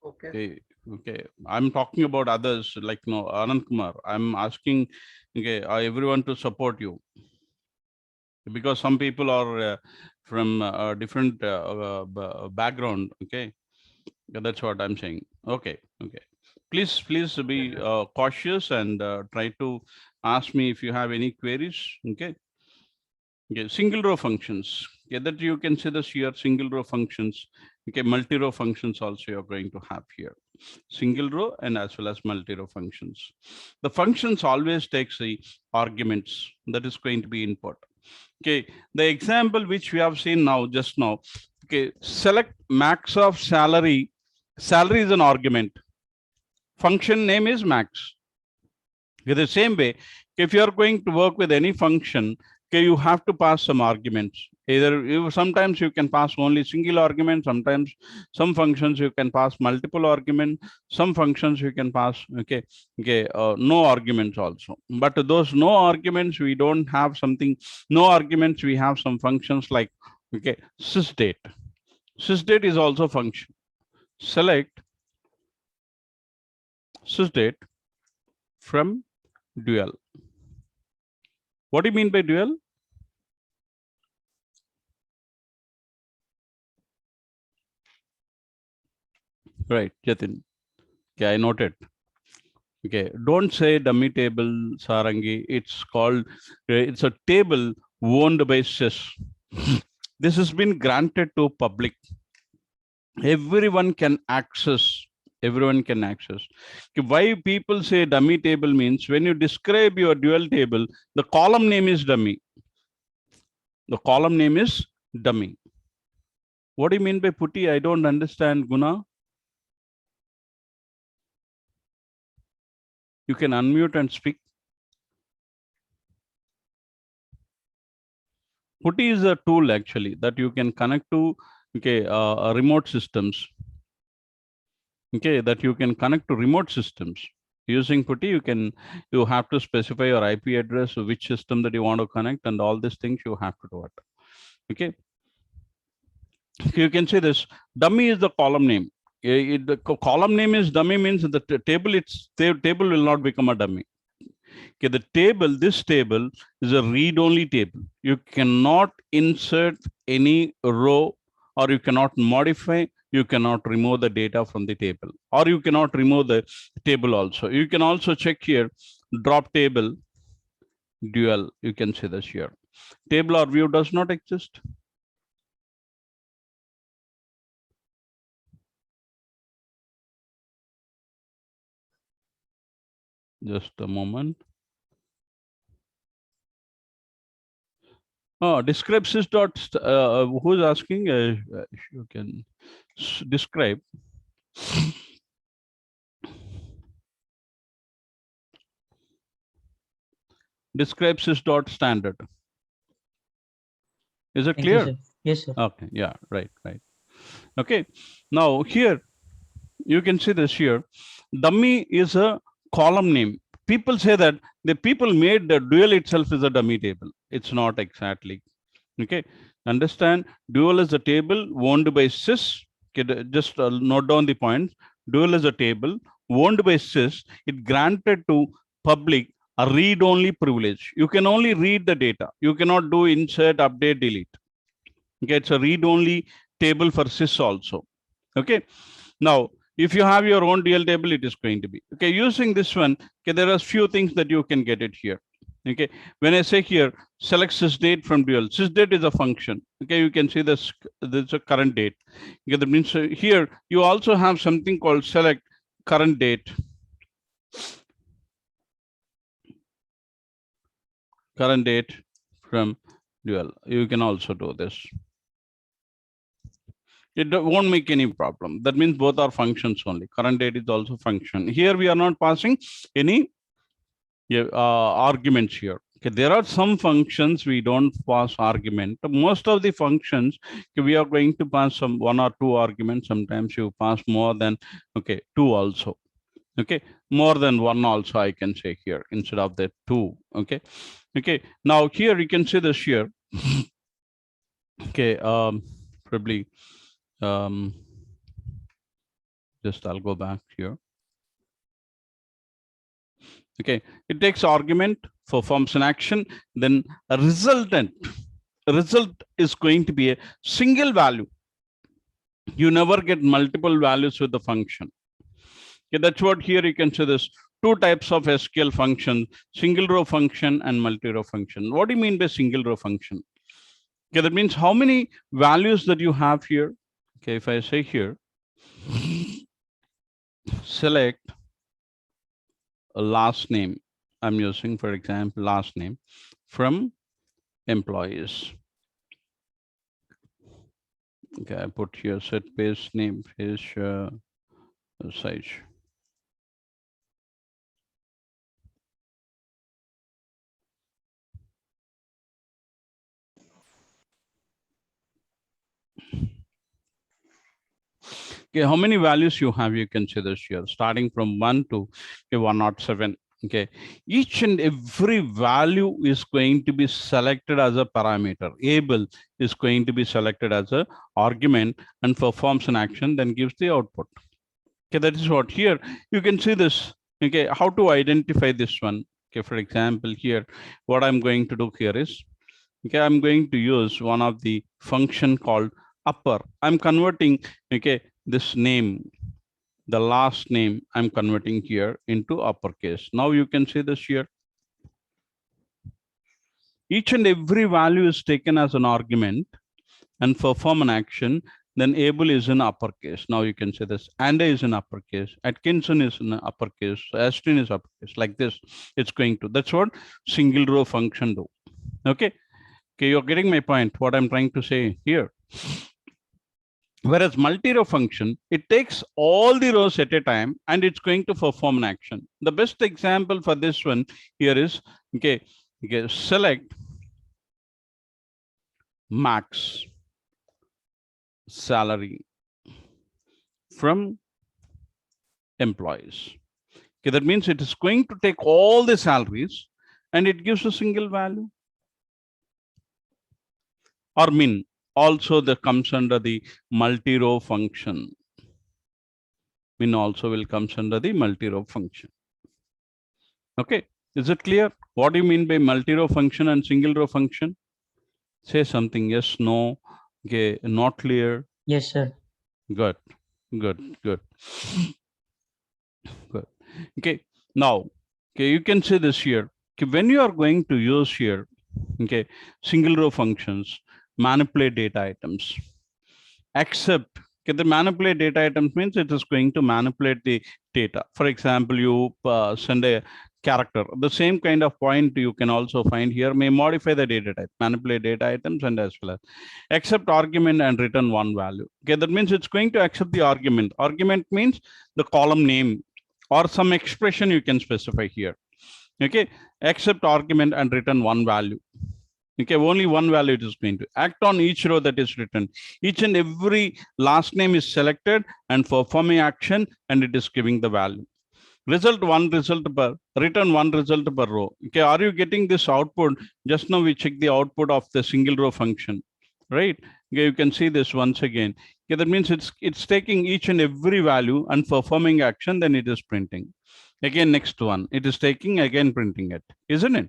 Okay. Okay. Okay. I'm talking about others like no Anand Kumar. I'm asking everyone to support you, because some people are from different background. Okay, that's what I'm saying. Okay, okay. Please be cautious and try to ask me if you have any queries. Okay. Okay, single row functions. Okay, that you can see this here, single row functions. Okay, multi-row functions also you're going to have here. Single row and as well as multi-row functions. The functions always takes the arguments that is going to be input. Okay, the example which we have seen now, just now, okay, select max of salary. Salary is an argument. Function name is max. Okay, the same way, if you are going to work with any function, okay, you have to pass some arguments. Either sometimes you can pass only single argument, sometimes some functions you can pass multiple argument, some functions you can pass no arguments also. But those no arguments, we don't have something, no arguments, we have some functions like sysdate. Sysdate is also function. Select sysdate from dual. What do you mean by dual? Right, Jatin. Okay, I noted. Okay, don't say dummy table, Sarangi. It's called, it's a table owned by sys. This has been granted to public. Everyone can access. Everyone can access. Okay, why people say dummy table means when you describe your dual table, the column name is dummy. The column name is dummy. What do you mean by putty? I don't understand, Guna. You can unmute and speak. Putty is a tool actually that you can connect to remote systems. Okay, that you can connect to remote systems. Using putty, you have to specify your IP address, which system that you want to connect, and all these things you have to do it. Okay. You can see this dummy is the column name. The column name is dummy means the table will not become a dummy. Okay, this table is a read-only table. You cannot insert any row, or you cannot modify, you cannot remove the data from the table, or you cannot remove the table also. You can also check here, drop table, dual, you can see this here. Table or view does not exist. Just a moment. Oh, describe sys dot, who's asking? You can describe. Describe sys dot standard. Is it Thank you, clear? sir. Yes, sir. Okay, yeah, right. Okay, now here you can see this here. Dummy is a column name. People say that the people made the dual itself is a dummy table. It's not exactly. Okay, understand, dual is a table owned by sys. Okay, just note down the points. Dual is a table owned by sys. It granted to public a read-only privilege. You can only read the data. You cannot do insert, update, delete. Okay, it's a read-only table for sys also. Okay, now if you have your own DL table, it is going to be okay. Using this one, okay, there are few things that you can get it here. Okay, when I say here, select sysdate from dual. Sysdate is a function. Okay, you can see this. This is a current date. Okay, that means here you also have something called select current date. Current date from dual. You can also do this. It won't make any problem. That means both are functions only. Current date is also function. Here we are not passing any arguments here. Okay, there are some functions we don't pass argument. Most of the functions, okay, we are going to pass some 1 or 2 arguments. Sometimes you pass more than 2 also. Okay, more than 1 also I can say here instead of the 2. Okay. Now here you can see this here. Okay, probably just I'll go back here. Okay, it takes argument, performs an action, then a result is going to be a single value. You never get multiple values with the function. Okay, that's what here you can see this 2 types of SQL functions, single row function and multi-row function. What do you mean by single row function? Okay, that means how many values that you have here. Okay, if I say here, select a last name, I'm using, for example, last name from employees. Okay, I put here set base name is size. Okay, how many values you have? You can see this here, starting from 1 to 107. Okay, each and every value is going to be selected as a parameter. Able is going to be selected as a argument and performs an action, then gives the output. Okay, that is what here you can see this. Okay, how to identify this one? Okay, for example, here what I'm going to do here is, okay, I'm going to use one of the function called upper. I'm converting, okay, this name, the last name, I'm converting here into uppercase. Now you can see this here. Each and every value is taken as an argument and perform an action. Then able is in uppercase. Now you can say this. And is in uppercase. Atkinson is in uppercase. Aston is uppercase. Like this, it's going to. That's what single row function do. Okay. Okay, you're getting my point. What I'm trying to say here. Whereas multi-row function, it takes all the rows at a time and it's going to perform an action. The best example for this one here is, okay, select max salary from employees. Okay, that means it is going to take all the salaries and it gives a single value. Or min also that comes under the multi-row function. Min also will comes under the multi-row function. Okay, is it clear? What do you mean by multi-row function and single row function? Say something, yes, no, okay, not clear. Yes, sir. Good, good, good, good. Okay, now, okay, you can say this here. Okay, when you are going to use here, okay, single row functions, manipulate data items, except, okay, the manipulate data items means it is going to manipulate the data. For example, you send a character, the same kind of point you can also find here, may modify the data type, manipulate data items, and as well as accept argument and return one value. Okay, that means it's going to accept the argument. Argument means the column name or some expression you can specify here. Okay, accept argument and return one value. Okay, only one value it is going to act on each row that is written. Each and every last name is selected and performing action, and it is giving the value. Result one result per, return one result per row. Okay, are you getting this output? Just now we check the output of the single row function, right? Okay, you can see this once again. Okay, that means it's taking each and every value and performing action, then it is printing. Again, next one, it is taking, again printing it, isn't it?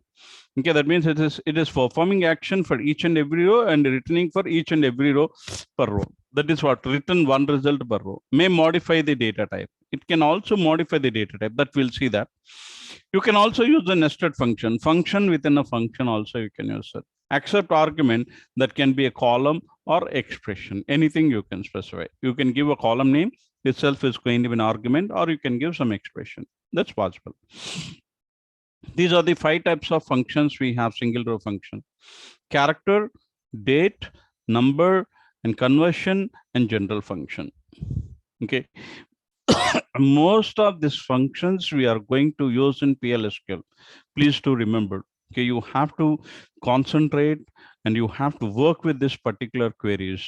Okay, that means it is performing action for each and every row and returning for each and every row per row. That is what return one result per row. May modify the data type. It can also modify the data type, that we'll see that. You can also use the nested function. Function within a function also you can use it. Accept argument that can be a column or expression. Anything you can specify. You can give a column name itself is going to be an argument, or you can give some expression. That's possible. These are the 5 types of functions we have single row function: character, date, number, and conversion, and general function. Okay. Most of these functions we are going to use in PLSQL. Please do remember, okay, you have to concentrate and you have to work with this particular queries.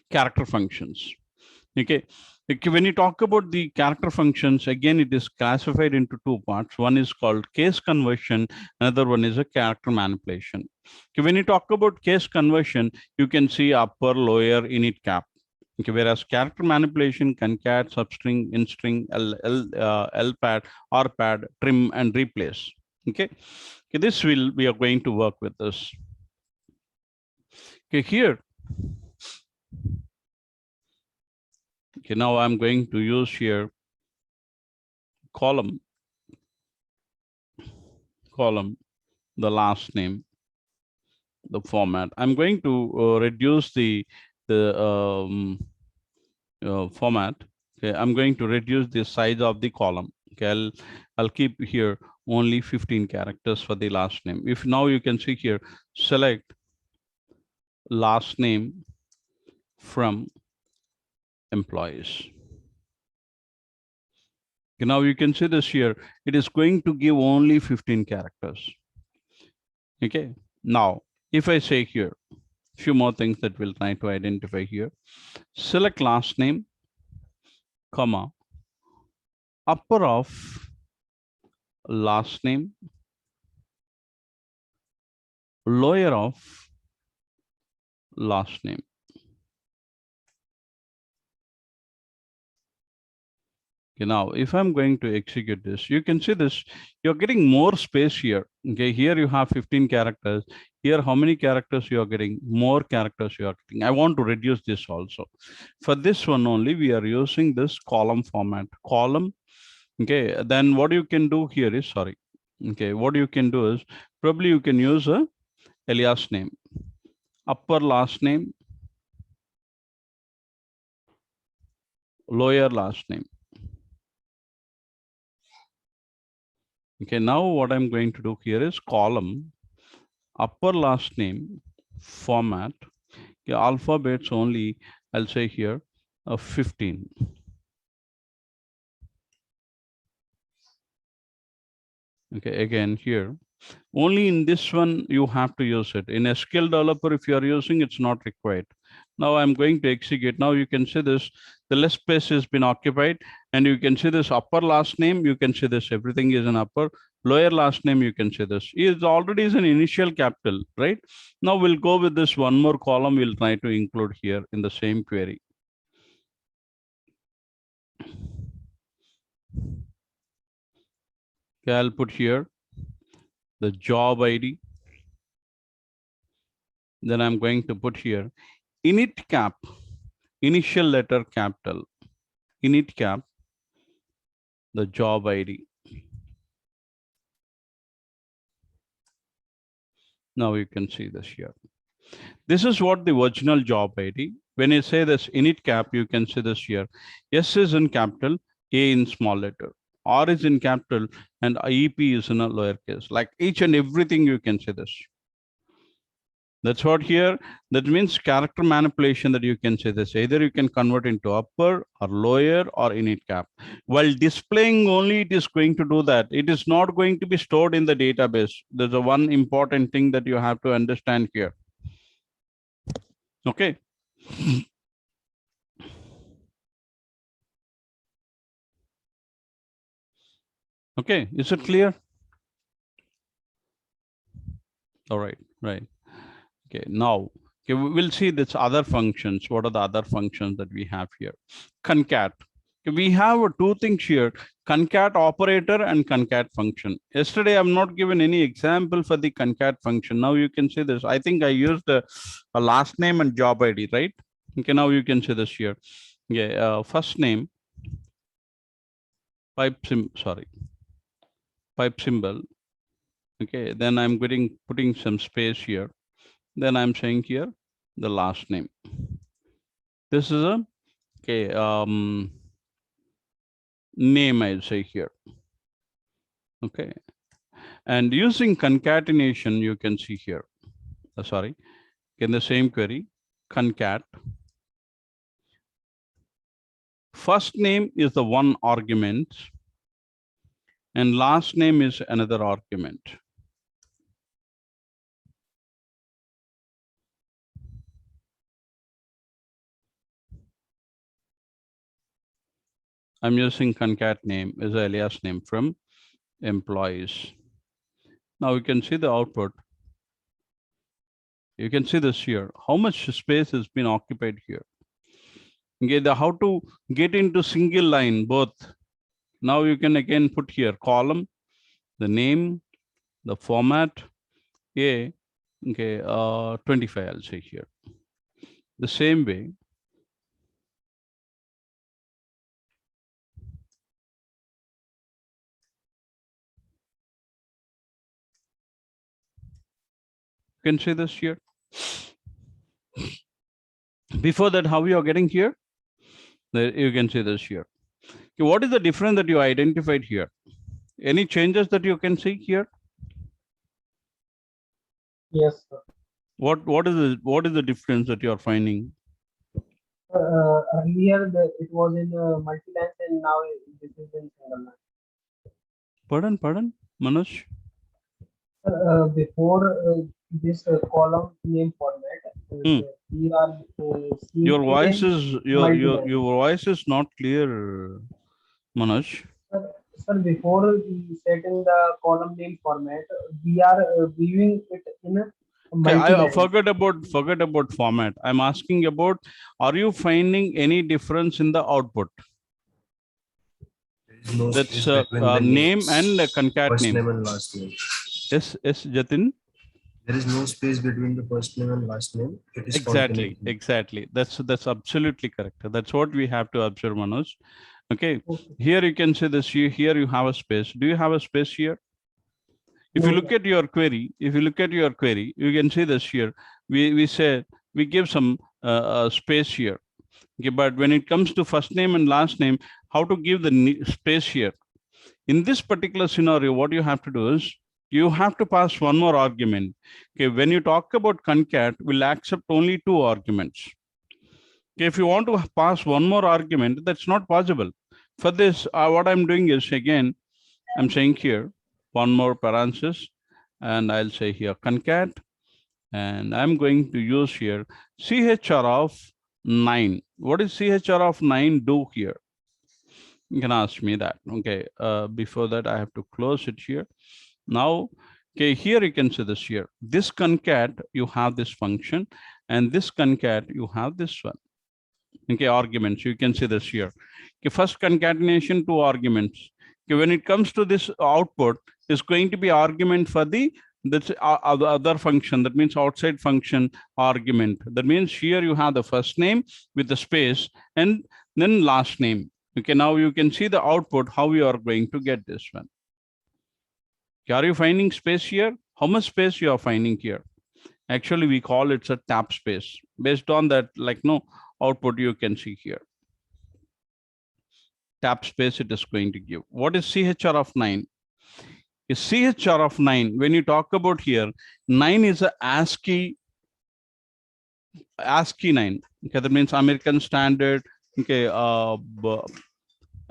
Character functions. Okay. When you talk about the character functions, again, it is classified into 2 parts. One is called case conversion, another one is a character manipulation. Okay, when you talk about case conversion, you can see upper, lower, init, cap. Okay, whereas character manipulation, concat, substring, instring, lpad, rpad, trim, and replace. Okay, okay, this we are going to work with this. Okay, here. Okay, now I'm going to use here column, the last name, the format. I'm going to reduce the format. Okay, I'm going to reduce the size of the column. Okay, I'll keep here only 15 characters for the last name. If now you can see here, select last name from employees. Okay, now you can see this here, it is going to give only 15 characters. Okay, now if I say here, few more things that we'll try to identify here. Select last name, comma, upper of last name, lower of last name. Okay, now if I'm going to execute this, you can see this, you're getting more space here. Okay, here you have 15 characters. Here, how many characters you are getting? More characters you are getting. I want to reduce this also. For this one only, we are using this column format. Column. Okay, then what you can do here is, sorry. Okay, what you can do is, probably you can use a alias name. Upper last name, lower last name. Okay, now what I'm going to do here is column, upper last name, format, okay, alphabets only, I'll say here, 15. Okay, again here, only in this one you have to use it. In SQL developer, if you are using, it's not required. Now I'm going to execute. Now you can see this, the left space has been occupied, and you can see this upper last name, you can see this, everything is an upper, lower last name, you can see this. Is already is an initial capital, right? Now we'll go with this one more column, we'll try to include here in the same query. Okay, I'll put here the job ID. Then I'm going to put here init cap, initial letter capital, init cap, the job ID. Now you can see this here. This is what the original job ID. When you say this init cap, you can see this here. S is in capital, A in small letter, R is in capital, and EP is in a lowercase. Like each and everything you can see this. That's what here, that means character manipulation that you can say this. Either you can convert into upper or lower or init cap. While displaying only, it is going to do that. It is not going to be stored in the database. There's a one important thing that you have to understand here. Okay. Okay, is it clear? All right, right. Okay, now okay, we'll see this other functions. What are the other functions that we have here? Concat. Okay, we have two things here, concat operator and concat function. Yesterday, I'm not given any example for the concat function. Now you can see this. I think I used a last name and job ID, right? Okay, now you can see this here. Yeah, first name, pipe symbol. Okay, then I'm putting some space here. Then I'm saying here the last name. This is a name, I'll say here. Okay, and using concatenation, you can see here. Sorry, in the same query, concat. First name is the one argument, and last name is another argument. I'm using concat name as an alias name from employees. Now you can see the output. You can see this here. How much space has been occupied here? Okay, how to get into single line both. Now you can again put here column, the name, the format, okay, 25, I'll say here. The same way. You can see this here. Before that, how you are getting here? There you can see this here. Okay, what is the difference that you identified here? Any changes that you can see here? Yes, sir. What is the difference that you are finding? Earlier it was in multi-lines and now this is in single line. Pardon, Manoj? Before this column name format, we are seeing Your it voice in is multi-line. your voice is not clear, Manoj. Sir, before setting the column name format, we are viewing it in a Okay, I multi-line. forget about format. I'm asking about, are you finding any difference in the output? No That's space between the name names, and concat first name. name and last name. Yes, Jatin. There is no space between the first name and last name. It is Exactly. That's absolutely correct. That's what we have to observe, Manoj. Okay. Here you can see this. Here you have a space. Do you have a space here? If you look at your query, you can see this here. We say we give some space here. Okay, but when it comes to first name and last name, how to give the space here? In this particular scenario, what you have to do is you have to pass one more argument. Okay, when you talk about concat, we'll accept only two arguments. Okay, if you want to pass one more argument, that's not possible. For this, what I'm doing is, again, I'm saying here one more parenthesis, and I'll say here concat, And I'm going to use here CHR of 9. What is CHR of 9 do here? You can ask me that. Okay, before that I have to close it here. Now, okay, here you can see this here. This concat, you have this function, and this concat, you have this one. Okay, arguments, you can see this here. Okay, first concatenation, 2 arguments. Okay, when it comes to this output, is going to be argument for the that's other function. That means outside function argument. That means here you have the first name with the space and then last name. Okay, now you can see the output, how you are going to get this one. Are you finding space here? How much space you are finding here? Actually, we call it a tab space. Based on that, like no output you can see here. Tab space it is going to give. What is CHR of 9? Is CHR of 9, when you talk about here, 9 is a ASCII 9. Okay, that means American Standard. Okay,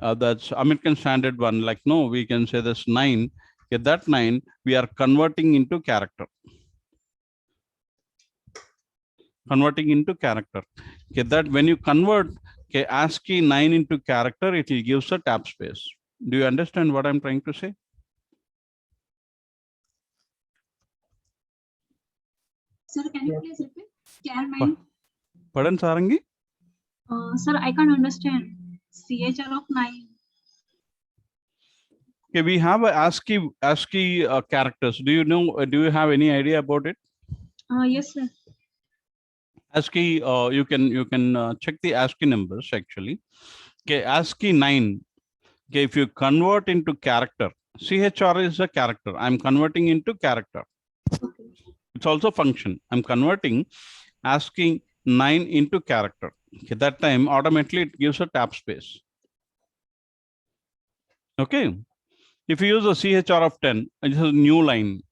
that's American Standard one. Like no, we can say this 9. Okay, that 9 we are converting into character. Converting into character. Okay, that when you convert okay ASCII 9 into character, it will give a tab space. Do you understand what I'm trying to say? Sir, can you please repeat? Chairman. Pardon, Sarangi? Sir, I can't understand. CHR of 9. Okay, we have a ASCII characters. Do you know? Do you have any idea about it? Yes, sir. ASCII, you can check the ASCII numbers actually. Okay, ASCII 9. Okay, if you convert into character, CHR is a character. I'm converting into character. Okay. It's also function. I'm converting ASCII 9 into character. Okay, that time automatically it gives a tab space. Okay. If you use a CHR of 10, it's a new line.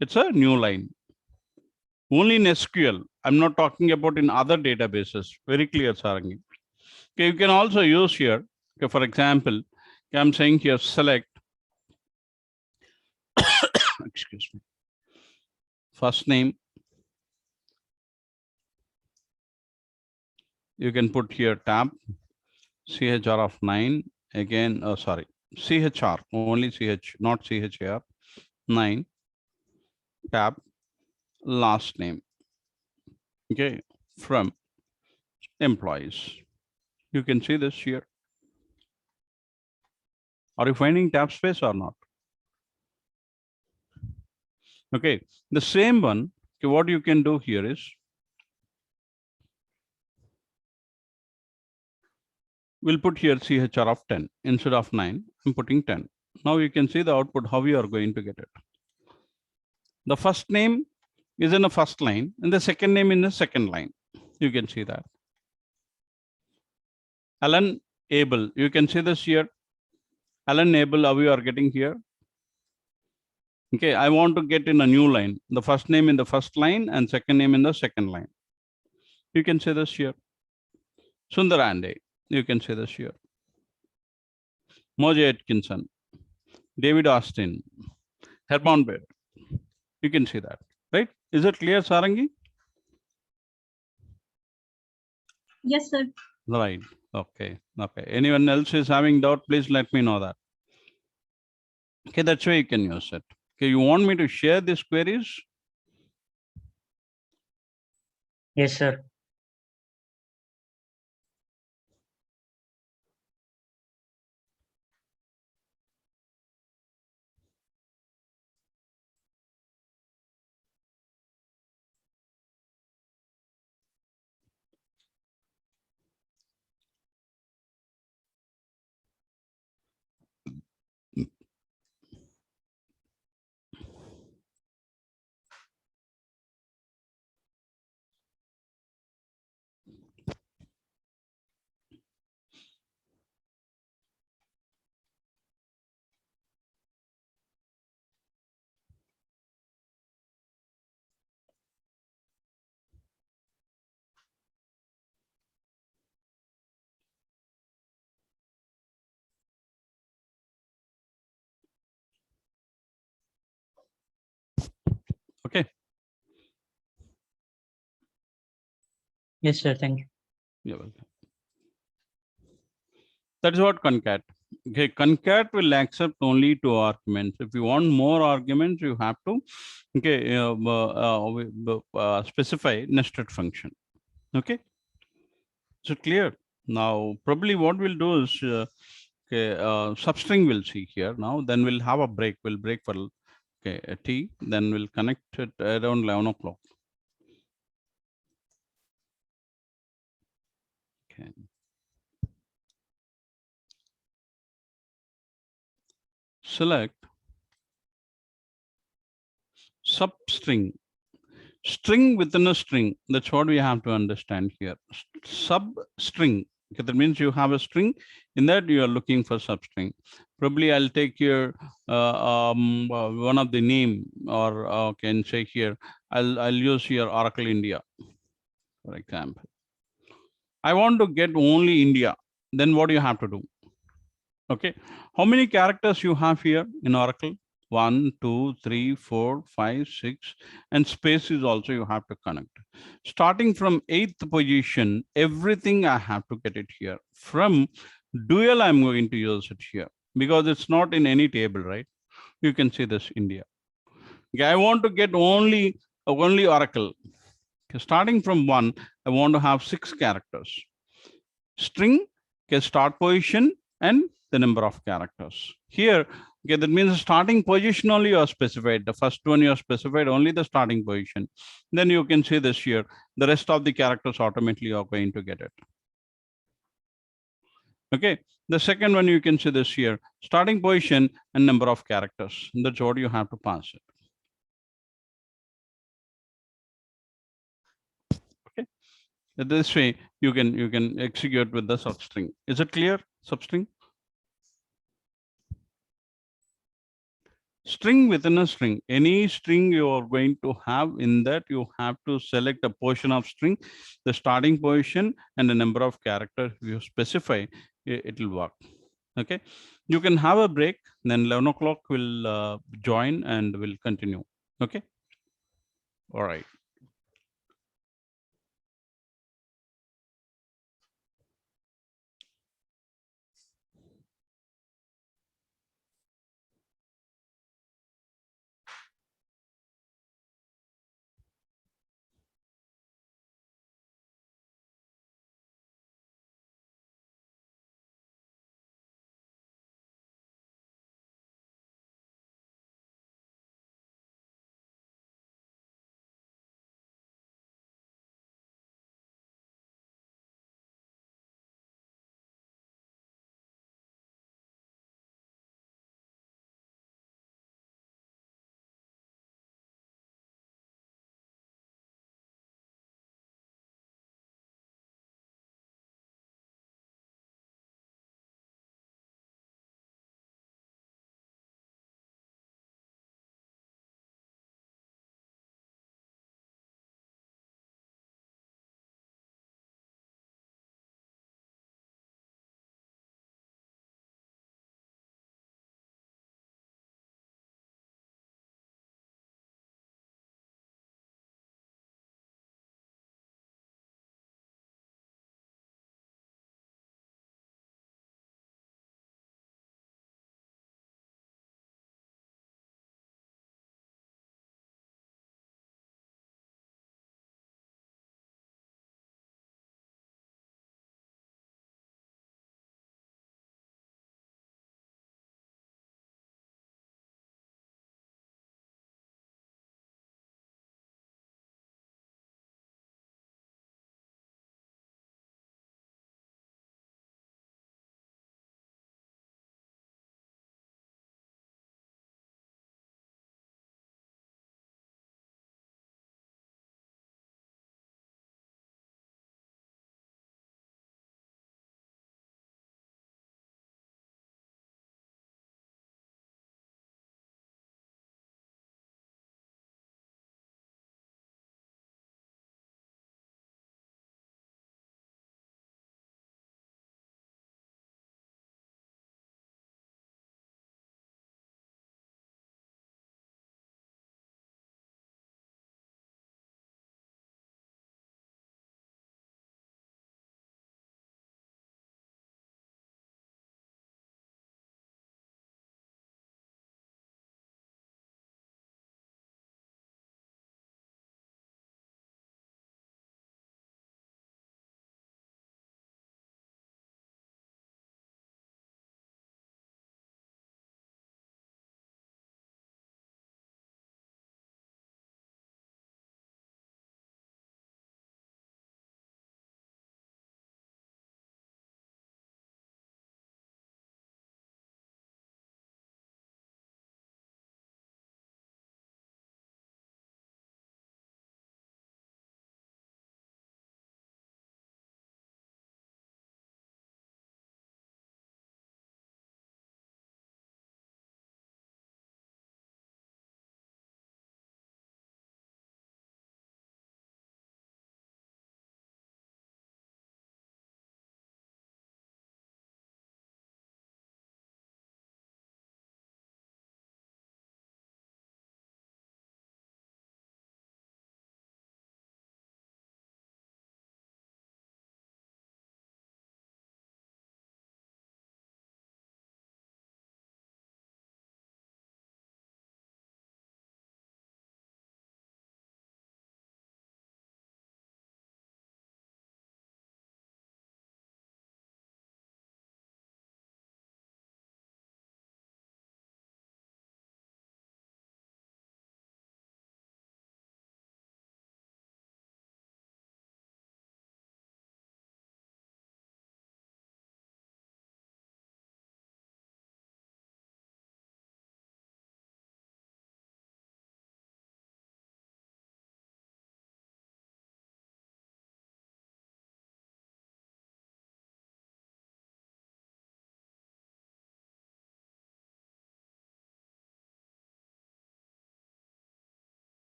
It's a new line. Only in SQL. I'm not talking about in other databases. Very clear, Sarangi. Okay, you can also use here. Okay, for example, I'm saying here select. Excuse me. First name. You can put here tab. CHR of 9. Again, sorry. CHR. Only CH, not CHR. 9. Tab. Last name. Okay, from employees. You can see this here. Are you finding tab space or not? Okay, the same one, okay, what you can do here is, we'll put here CHR of 10 instead of 9, I'm putting 10. Now you can see the output, how you are going to get it. The first name is in the first line and the second name in the second line. You can see that. Alan Abel, you can see this here. Alan Abel, how you are getting here. Okay, I want to get in a new line. The first name in the first line and second name in the second line. You can see this here. Sundar Ande, you can see this here. Mojay Atkinson, David Austin, Herman Baird. You can see that, right? Is it clear, Sarangi? Yes, sir. Right. Okay. Okay. Anyone else is having doubt, please let me know that. Okay, that's why you can use it. Okay, you want me to share these queries? Yes, sir. Yes, sir. Thank you. You're welcome. That is what concat. Okay, concat will accept only 2 arguments. If you want more arguments, you have to specify nested function. Okay, so clear. Now, probably what we'll do is substring we'll see here now. Then we'll have a break. We'll break for a T. Then we'll connect it around 11 o'clock. Okay. Select substring. String within a string. That's what we have to understand here. Substring. Okay, that means you have a string. In that you are looking for substring. Probably I'll take your one of the name, or can say here. I'll use here Oracle India, for example. I want to get only India. Then what do you have to do? Okay. How many characters you have here in Oracle? 1, 2, 3, 4, 5, 6, and spaces also you have to connect. Starting from 8th position, everything I have to get it here. From dual, I'm going to use it here because it's not in any table, right? You can see this India. Okay, I want to get only Oracle. Okay, starting from 1, I want to have 6 characters. String, okay, start position and the number of characters. Here, okay, that means the starting position only you are specified. The first one you are specified only the starting position. Then you can see this here. The rest of the characters automatically are going to get it. Okay. The second one you can see this here. Starting position and number of characters. That's what you have to pass it. Okay. This way you can execute with the substring. Is it clear? Substring? String within a string, any string you are going to have, in that you have to select a portion of string, the starting position and the number of characters you specify, it will work. Okay, you can have a break, then 11 o'clock will join and will continue. Okay, all right.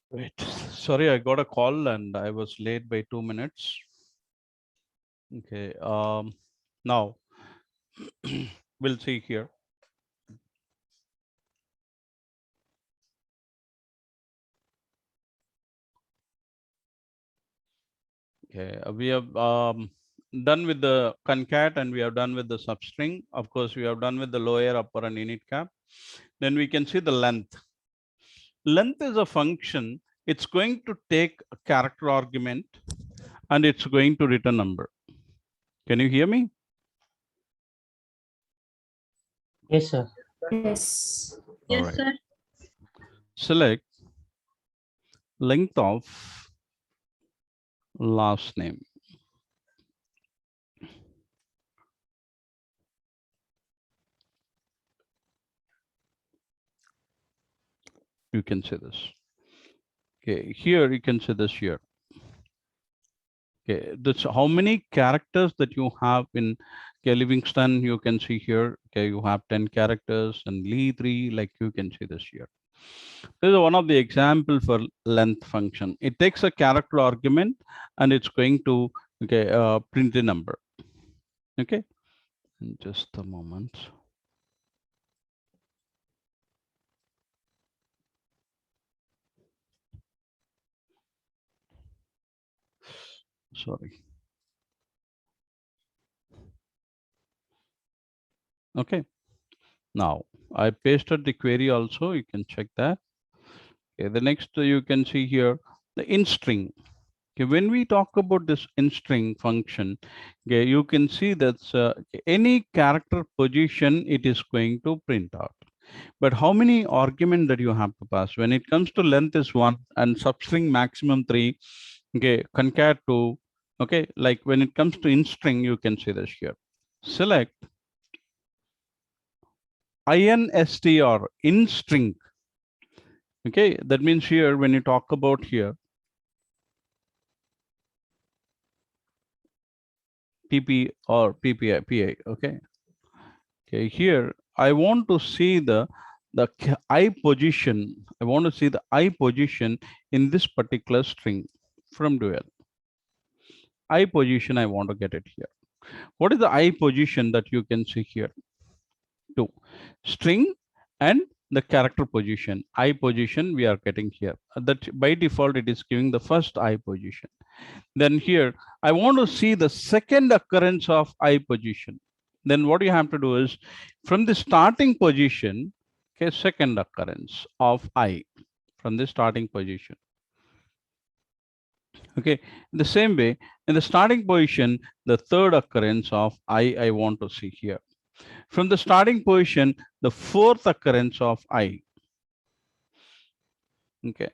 Wait, sorry, I got a call and I was late by 2 minutes. Okay, now we'll see here. Okay, we have done with the concat and we have done with the substring. Of course, we have done with the lower, upper, and init cap. Then we can see the length. Length is a function. It's going to take a character argument and it's going to return number. Can you hear me? Yes, sir. Yes. Yes, Alright. sir. Select length of last name. You can say this. Okay, here you can say this here. Okay, that's how many characters that you have in Livingston. You can see here. Okay, you have 10 characters and Lee 3, like you can see this here. This is one of the example for length function. It takes a character argument and it's going to print the number. Okay, just a moment. Sorry. Okay, now I pasted the query also. You can check that. Okay, the next you can see here the in string. Okay, when we talk about this in string function, okay, you can see that any character position it is going to print out. But how many argument that you have to pass? When it comes to length is 1 and substring maximum 3. Okay, concat 2. Okay, like when it comes to in string, you can see this here. Select instr in string. Okay, that means here when you talk about here pp or ppi pa. Okay, here I want to see the I position. I want to see the I position in this particular string from dual. I position, I want to get it here. What is the I position that you can see here? 2 string and the character position. I position we are getting here. That by default it is giving the first I position. Then here I want to see the second occurrence of I position. Then what you have to do is from the starting position, okay, second occurrence of I from the starting position. Okay, in the same way, in the starting position, the third occurrence of I want to see here. From the starting position, the fourth occurrence of I. Okay,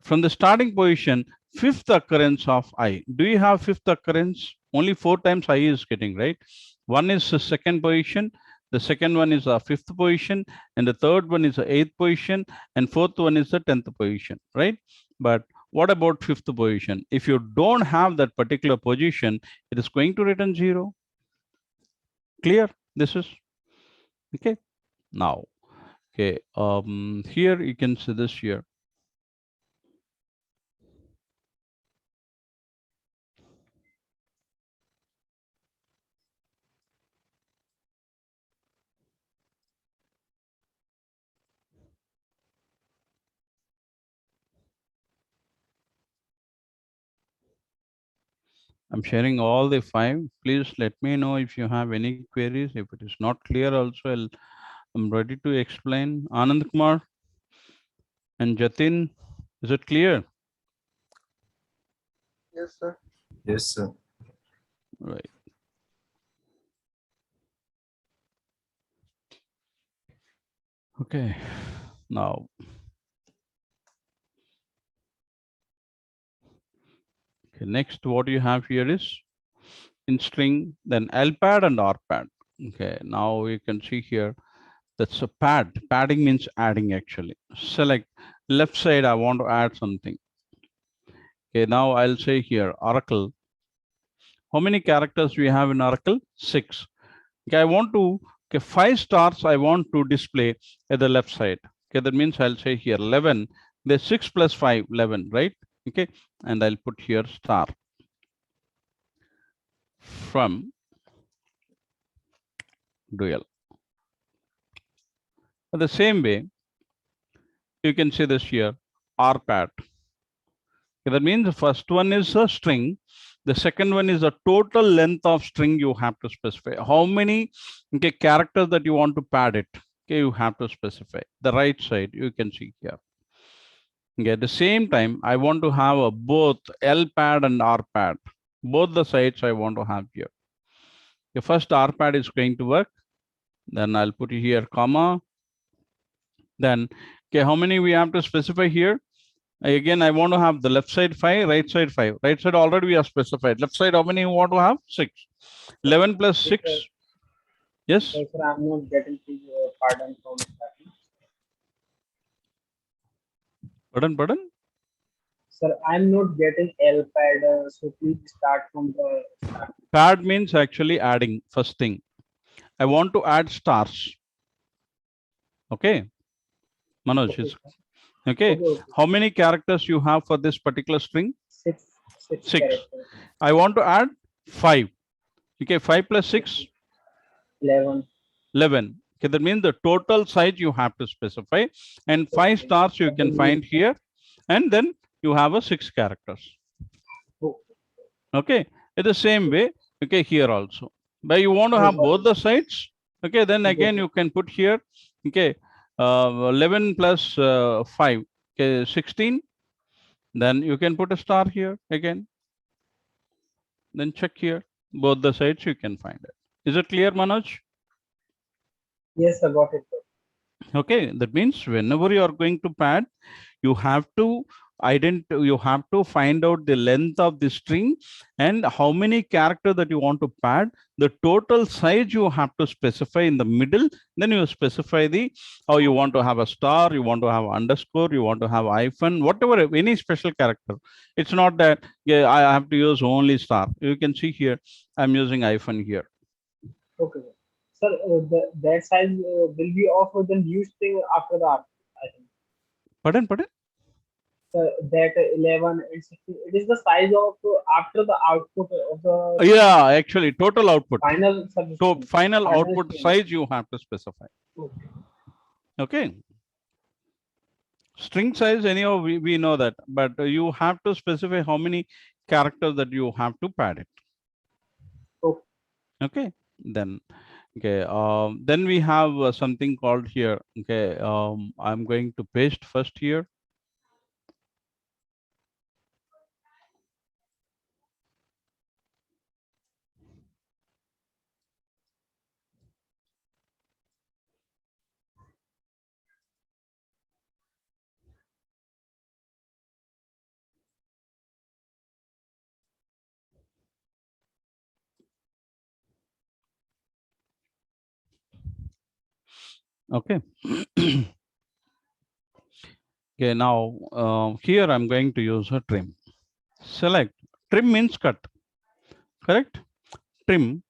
from the starting position, fifth occurrence of I. Do you have fifth occurrence? Only 4 times I is getting, right? One is the second position, the second one is a fifth position, and the third one is the 8th position, and fourth one is the 10th position, right? But what about fifth position? If you don't have that particular position, it is going to return 0. Clear? This is okay. Now, okay, here you can see this here. I'm sharing all the 5. Please let me know if you have any queries. If it is not clear also, I'm ready to explain. Anand Kumar and Jatin, is it clear? Yes, sir. Yes, sir. Right. Okay, now. Okay, next what you have here is in string, then lpad and rpad. Okay, now you can see here that's a pad. Padding means adding actually. Select left side, I want to add something. Okay, now I'll say here Oracle. How many characters we have in Oracle? 6. Okay, I want to, okay, 5 stars I want to display at the left side. Okay, that means I'll say here 11. The 6 plus 5, 11, right? Okay, and I'll put here star from dual. The same way, you can see this here, rpat. Okay, that means the first one is a string. The second one is the total length of string you have to specify. How many characters that you want to pad it? Okay, you have to specify. The right side, you can see here. Okay, at the same time, I want to have a both lpad and rpad. Both the sides I want to have here. The first rpad is going to work. Then I'll put it here, comma. Then, okay, how many we have to specify here? Again, I want to have the left side 5, right side 5. Right side already we have specified. Left side, how many you want to have? 6. 11 plus 6. Yes? Sir, I'm not getting the pardon from starting. Pardon? Sir, I'm not getting LPAD, so please start from the start. Pad means actually adding, first thing. I want to add stars. Okay. Manoj, Okay, is sir. okay. Okay. How many characters you have for this particular string? 6 6. characters. I want to add 5. Okay, 5 plus 6? 11. 11. Okay, that means the total size you have to specify, and 5 Okay. stars you can find here, and then you have a 6 characters. Okay, in the same way, okay, here also. But you want to have both the sides, okay, then again you can put here, okay, 11 plus 5, okay, 16. Then you can put a star here again. Then check here, both the sides you can find it. Is it clear, Manoj? Yes, I got it. Okay, that means whenever you are going to pad, you have to find out the length of the string and how many characters that you want to pad. The total size you have to specify in the middle. Then you specify the how you want to have a star, you want to have underscore, you want to have hyphen, whatever, any special character. It's not that I have to use only star. You can see here I'm using hyphen here. Okay. Sir, that size will be off with the new string after the output, I think. Pardon? That 11 and 16, it is the size of after the output of the Yeah, actually total output. final So final output string. size you have to specify. Okay. Okay. String size, anyhow, we know that, but you have to specify how many characters that you have to pad it. Okay. Okay. Then, okay. Then we have something called here. Okay. I'm going to paste first here. Okay. Okay. Now, here I'm going to use a trim. Select. Trim means cut. Correct? Trim.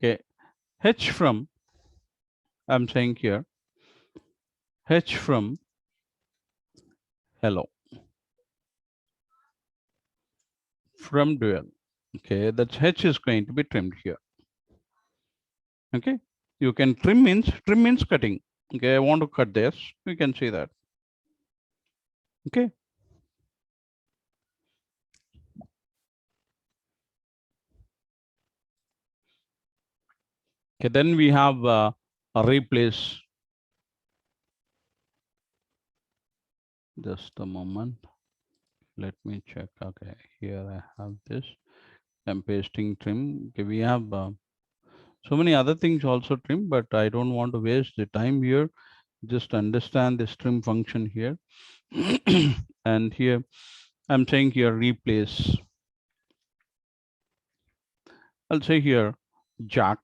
Okay. H from, I'm saying here, H from hello. From dual. Okay, that H is going to be trimmed here. Okay, you can trim means cutting. Okay, I want to cut this. You can see that. Okay. Okay, then we have a replace. Just a moment. Let me check. Okay, here I have this. I'm pasting trim. Okay, we have so many other things also trim, but I don't want to waste the time here. Just understand this trim function here. And here I'm saying here replace. I'll say here Jack.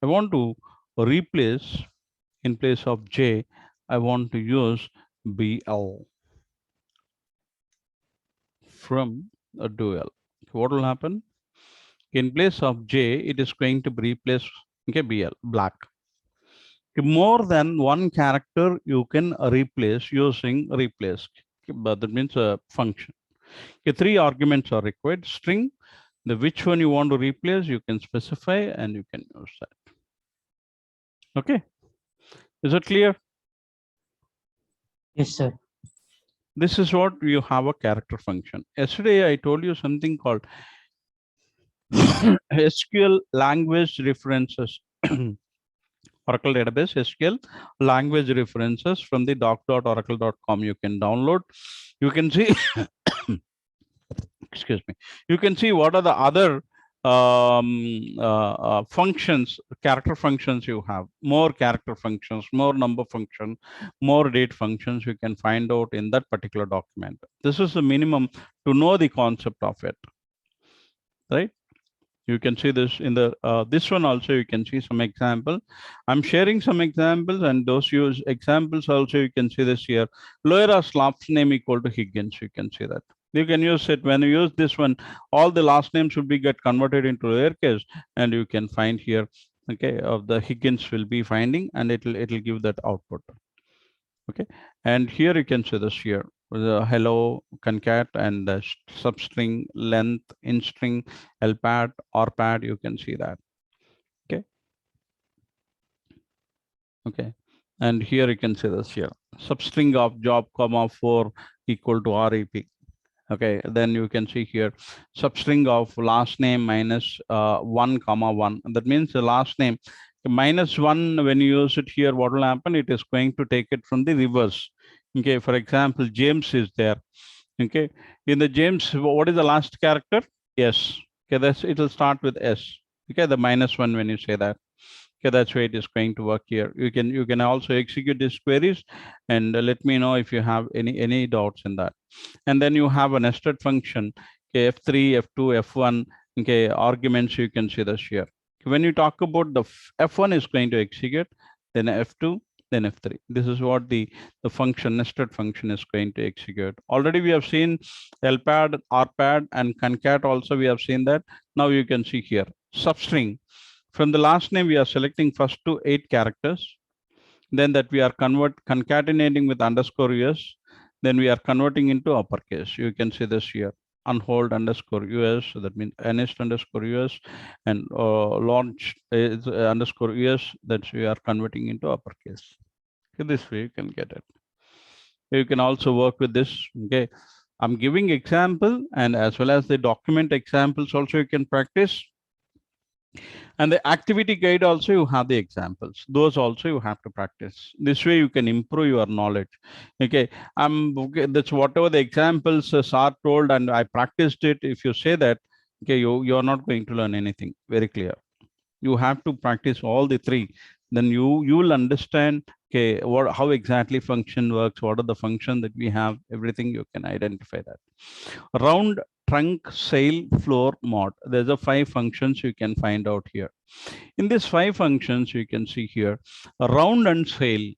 I want to replace, in place of J, I want to use BL from a dual. What will happen? In place of J, it is going to be replaced, okay, BL, black. More than one character you can replace using replace, but that means a function. Okay, 3 arguments are required. String, the which one you want to replace, you can specify and you can use that. Okay, is it clear? Yes, sir. This is what you have a character function. Yesterday I told you something called SQL language references. Oracle database SQL language references from the doc.oracle.com. You can download. You can see excuse me, you can see what are the other functions, character functions you have. More character functions, more number function, more date functions you can find out in that particular document. This is the minimum to know the concept of it, right? You can see this in the this one also. You can see some example. I'm sharing some examples, and those use examples also. You can see this here. Loera's last name equal to Higgins. You can see that. You can use it when you use this one. All the last names should be get converted into lowercase, and you can find here. Okay, of the Higgins will be finding, and it'll give that output. Okay, and here you can see this here. The hello, concat, and the substring, length, in string, lpad, rpad, you can see that. Okay. Okay. And here you can see this here. Substring of job, comma 4 equal to REP. Okay, then you can see here substring of last name minus 1 comma 1. That means the last name minus 1, when you use it here, what will happen? It is going to take it from the reverse. Okay, for example, James is there. Okay, in the James, what is the last character? S. Okay, that's, it will start with S. Okay, the minus 1 when you say that. Okay, that's why it is going to work here. You can also execute these queries and let me know if you have any doubts in that. And then you have a nested function. Okay, F3, F2, F1. Okay, arguments, you can see this here. When you talk about the F1 is going to execute, then F2, then F3. This is what the function, nested function, is going to execute. Already we have seen lpad, rpad, and concat also we have seen that. Now you can see here substring. From the last name, we are selecting first to 8 characters. Then that we are concatenating with underscore US. Then we are converting into uppercase. You can see this here. Unhold underscore US. So that means nist underscore US, and launch is underscore US. That we are converting into uppercase. Okay, this way you can get it. You can also work with this. Okay, I'm giving example, and as well as the document examples also you can practice. And the activity guide also, you have the examples. Those also you have to practice. This way you can improve your knowledge. Okay, okay, that's whatever the examples are told and I practiced it. If you say that, okay, you're not going to learn anything. Very clear. You have to practice all the 3. Then you will understand, okay, how exactly function works, what are the functions that we have, everything you can identify that. Round, trunk, sail, floor, mod. There's a 5 functions you can find out here. In these 5 functions, you can see here round and sail.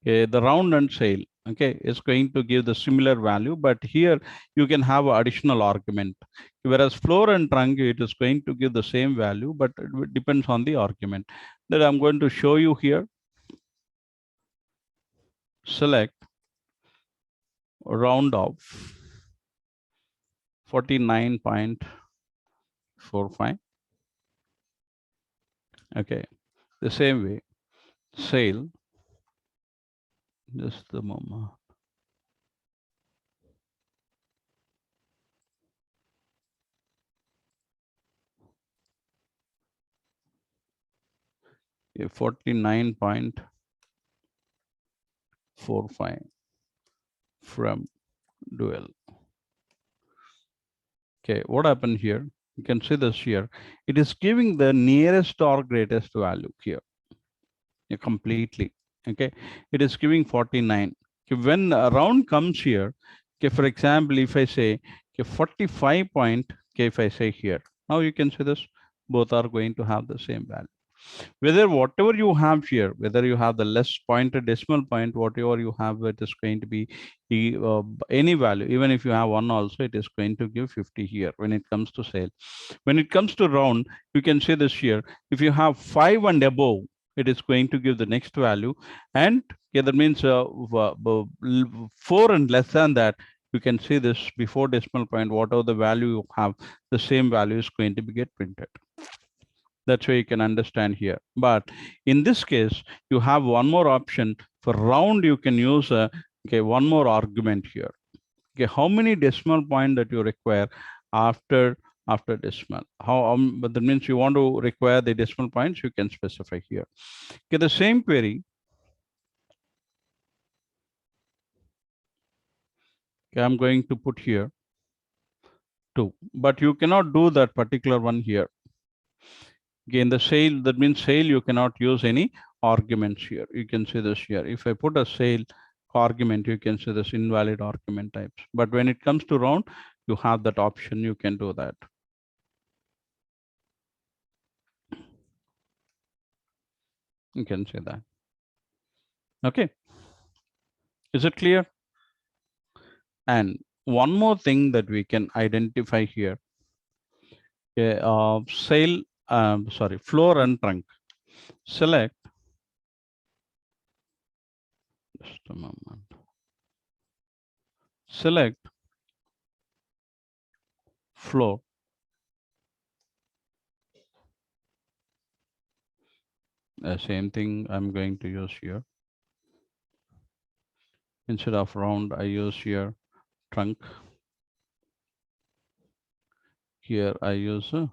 Okay, the round and sail, okay, is going to give the similar value, but here you can have an additional argument. Whereas floor and trunk, it is going to give the same value, but it depends on the argument that I'm going to show you here. Select round of 49.45. Okay, the same way, sail, just the moment. Okay, 49.45 from dual. Okay, what happened here? You can see this here. It is giving the nearest or greatest value here. Completely. Okay, it is giving 49. Okay, when a round comes here, okay, for example, if I say okay, 45 point, okay, if I say here, now you can see this, both are going to have the same value. Whether whatever you have here, whether you have the less pointed decimal point, whatever you have, it is going to be any value. Even if you have 1 also, it is going to give 50 here when it comes to sale. When it comes to round, you can see this here. If you have 5 and above, it is going to give the next value, and yeah, that means 4 and less than that, you can see this before decimal point, whatever the value you have, the same value is going to be get printed. That's why you can understand here. But in this case, you have one more option for round. You can use one more argument here. Okay, how many decimal point that you require after decimal? How but that means you want to require the decimal points, you can specify here. Okay, the same query. Okay, I'm going to put here 2, but you cannot do that particular one here. Again, the sale, that means sale, you cannot use any arguments here. You can see this here. If I put a sale argument, you can see this invalid argument types. But when it comes to round, you have that option, you can do that. You can say that. Okay. Is it clear? And one more thing that we can identify here. Okay, floor and trunk. Select. Just a moment. Select floor. Same thing I'm going to use here. Instead of round, I use here trunk. Here I use a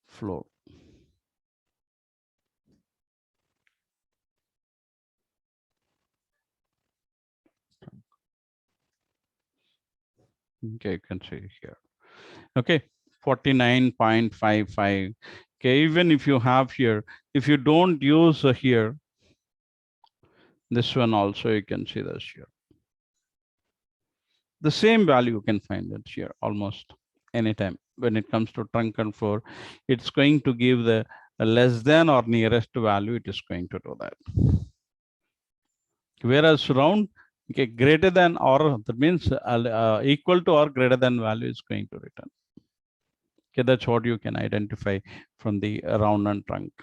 floor. Okay, you can see here. Okay, 49.55. Okay, even if you have here, if you don't use here, this one also you can see this here. The same value you can find it here almost anytime. When it comes to trunk and floor, it's going to give the less than or nearest value, it is going to do that. Whereas round, okay, greater than or that means equal to or greater than value is going to return. Okay, that's what you can identify from the round and trunk.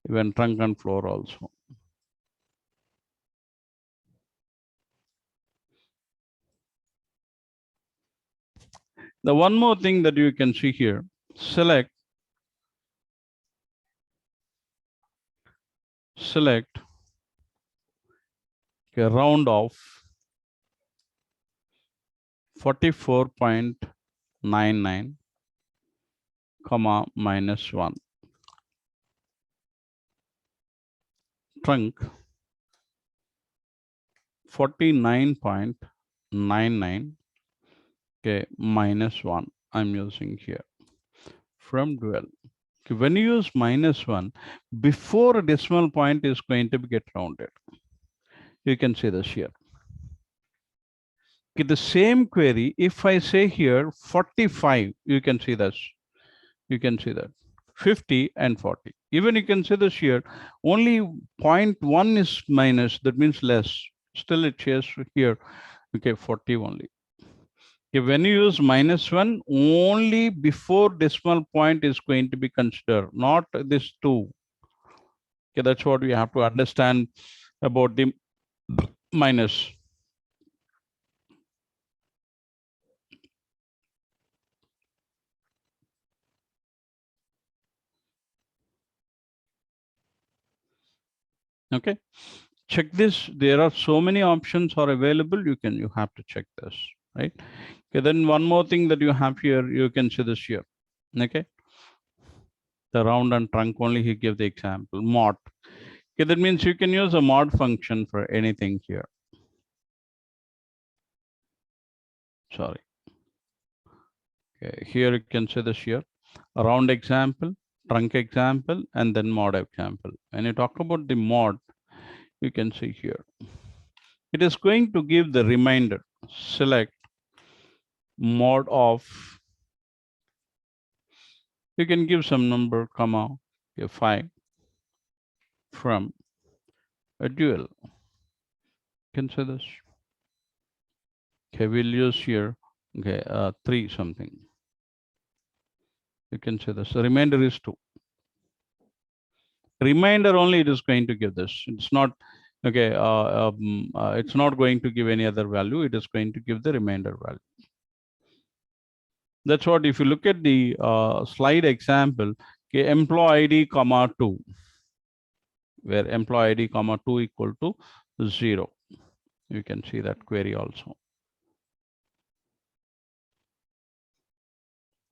Even trunk and floor also. The one more thing that you can see here, select a round of 44.99 comma -1. Trunk 49.99, okay, -1 I'm using here from 12. Okay, when you use -1, before a decimal point is going to get rounded. You can see this here. Okay, the same query, if I say here 45, you can see this. You can see that 50 and 40. Even you can see this here, only 0.1 is minus, that means less. Still it shares here, okay, 40 only. Okay, when you use -1, only before decimal point is going to be considered, not this 2. Okay, that's what we have to understand about the minus. Okay, check this. There are so many options are available. You have to check this, right? Okay, then one more thing that you have here, you can see this here. Okay, the round and trunk only he gave the example mod. Okay, that means you can use a mod function for anything here. Sorry. Okay, here you can see this here, a round example, trunk example, and then mod example. When you talk about the mod, you can see here. It is going to give the reminder, select mod of, you can give some number, comma, 5 from a dual. Consider this. Okay, we'll use here Okay, 3 something. You can say this. The remainder is 2. Remainder only it is going to give this. It's not okay. It's not going to give any other value. It is going to give the remainder value. That's what, if you look at the slide example, okay, employee ID comma 2, where employee ID comma 2 equal to 0. You can see that query also.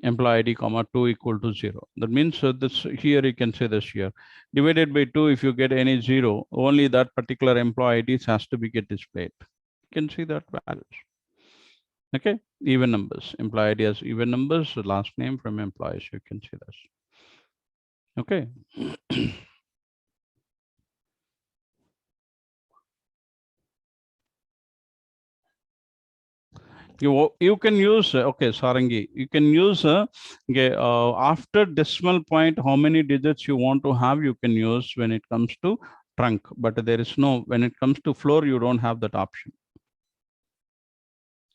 Employee ID comma 2 equal to 0. That means this here you can say this here. Divided by 2, if you get any 0, only that particular employee ID has to be get displayed. You can see that values. Okay, even numbers. Employee ID has even numbers, last name from employees. You can see this. Okay. You can use okay, Sarangi, you can use okay, after decimal point, how many digits you want to have, you can use when it comes to trunk, but there is no, when it comes to floor, you don't have that option.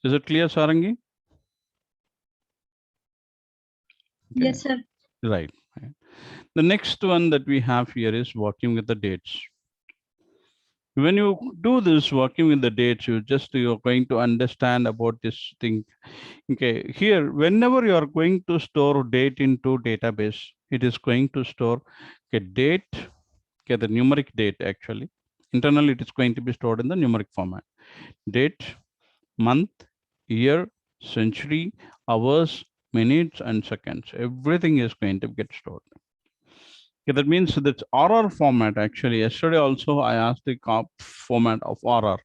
Is it clear, Sarangi? Okay. Yes, sir. Right. The next one that we have here is working with the dates. When you do this working with the dates, you're going to understand about this thing. Okay, here, whenever you are going to store date into database, it is going to store a date, okay, the numeric date actually. Internally, it is going to be stored in the numeric format. Date, month, year, century, hours, minutes, and seconds. Everything is going to get stored. Okay, that means that RR format actually. Yesterday also I asked the format of RR.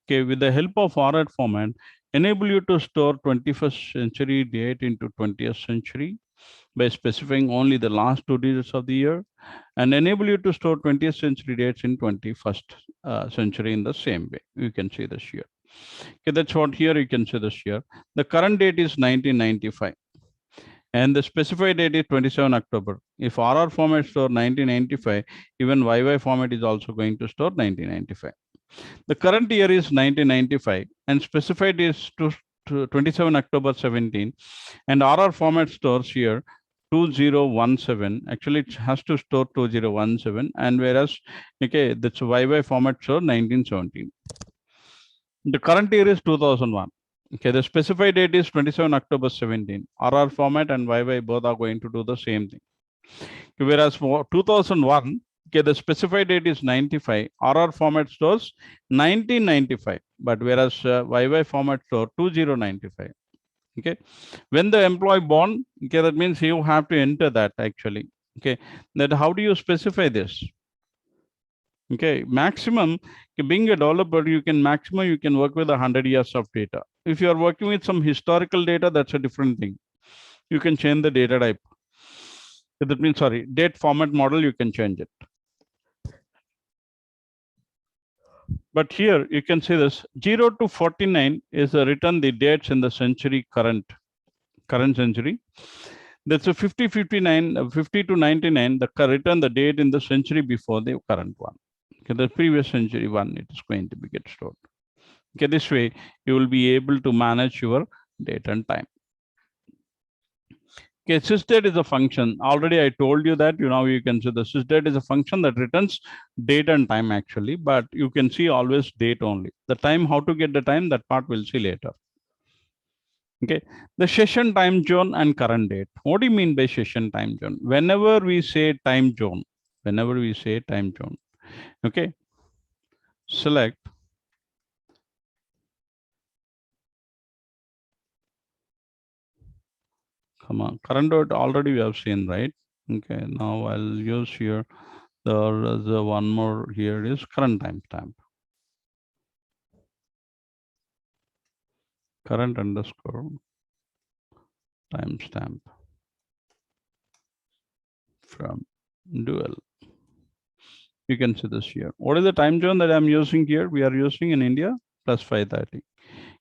Okay, with the help of RR format, enable you to store 21st century date into 20th century by specifying only the last 2 digits of the year, and enable you to store 20th century dates in 21st century in the same way. You can see this here. Okay, that's what here you can see this here. The current date is 1995. And the specified date is 27 October. If RR format store 1995, even YY format is also going to store 1995. The current year is 1995 and specified is to 27 October 17, and RR format stores here 2017. Actually, it has to store 2017, and whereas okay, that's YY format store 1917. The current year is 2001. Okay, the specified date is 27 October 17. RR format and YY both are going to do the same thing. Whereas for 2001, okay, the specified date is 95. RR format stores 1995, but whereas YY format store 2095. Okay, when the employee born, okay, that means you have to enter that actually. Okay, that how do you specify this? Okay, maximum, being a developer, you can work with 100 years of data. If you are working with some historical data, that's a different thing. You can change the data type. That means, sorry, date format model, you can change it. But here you can see this 0 to 49 is written the dates in the century current century. That's a 50 to 99, the return the date in the century before the current one. Okay, the previous century one, it is going to be get stored. Okay, this way you will be able to manage your date and time. Okay, sysdate is a function. Already I told you that, you can see the sysdate is a function that returns date and time actually, but you can see always date only. The time, how to get the time, that part we'll see later. Okay, the session time zone and current date. What do you mean by session time zone? Whenever we say time zone, okay, select current date. Already we have seen, right? Okay, now I'll use here the one more here is current timestamp. Current underscore timestamp from dual. You can see this here. What is the time zone that I'm using here? We are using in India plus 530.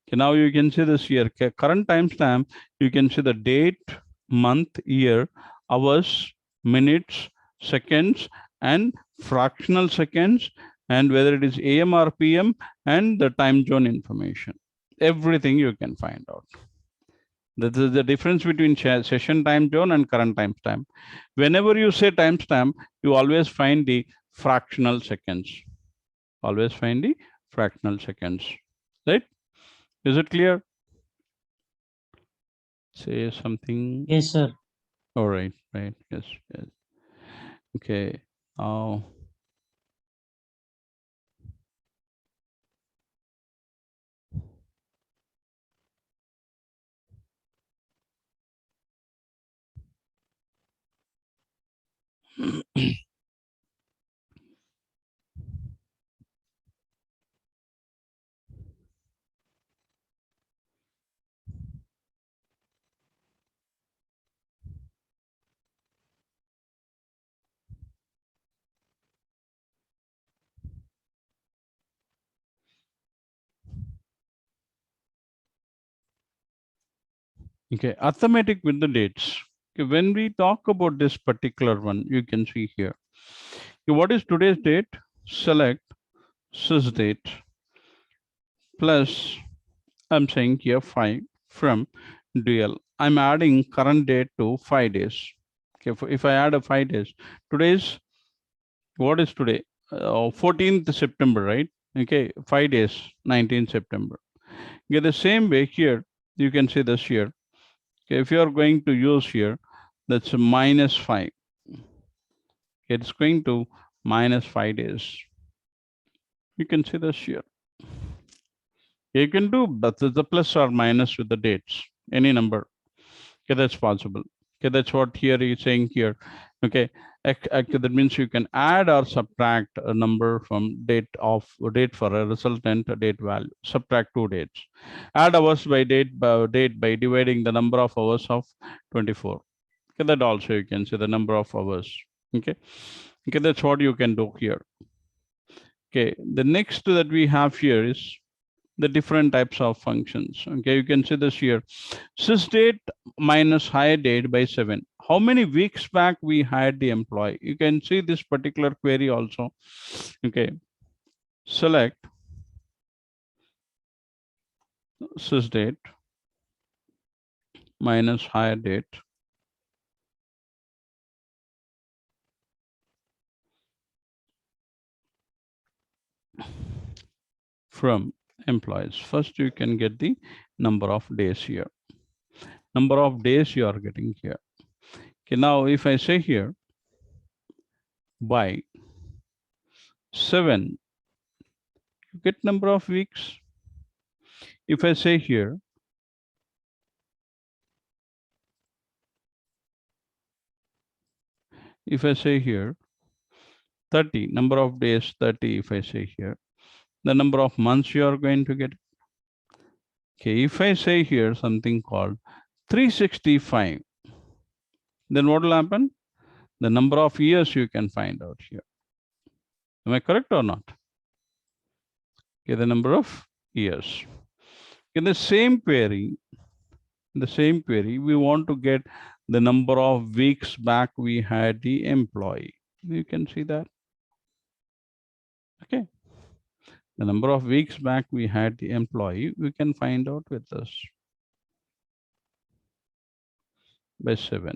Okay, now you can see this here. Current timestamp, you can see the date, month, year, hours, minutes, seconds, and fractional seconds, and whether it is AM or PM, and the time zone information. Everything you can find out. That is the difference between session time zone and current timestamp. Whenever you say timestamp, you always find the fractional seconds. Always find the fractional seconds. Right? Is it clear? Say something. Yes, sir. All right. Right. Yes. Yes. Okay. Okay, arithmetic with the dates. Okay, when we talk about this particular one, you can see here. Okay, what is today's date? Select sys date plus, I'm saying here 5 from dual. I'm adding current date to 5 days. Okay, if I add a 5 days, today's, what is today? 14th September, right? Okay, 5 days, 19th September. Okay, the same way here, you can see this here. Okay, if you are going to use here, that's a minus 5. It's going to minus 5 days. You can see this here. You can do but the plus or minus with the dates, any number. Okay, that's possible. Okay, that's what here he's saying here. Okay, that means you can add or subtract a number from date for a resultant date value. Subtract 2 dates. Add hours by date by dividing the number of hours of 24. Okay, that also you can see the number of hours. Okay, okay, that's what you can do here. Okay, the next that we have here is the different types of functions. Okay, you can see this here. Sysdate minus hire date by 7. How many weeks back we hired the employee? You can see this particular query also. Okay, select sysdate minus hire date from employees. First, you can get the number of days here. Number of days you are getting here. Okay, now if I say here by 7, you get number of weeks. If I say here if I say here 30, number of days 30, if I say here, the number of months you are going to get. Okay, if I say here something called 365, then what will happen? The number of years you can find out here. Am I correct or not? Okay, the number of years. In the same query, we want to get the number of weeks back we had the employee. You can see that. Okay. The number of weeks back we had the employee, we can find out with this by 7.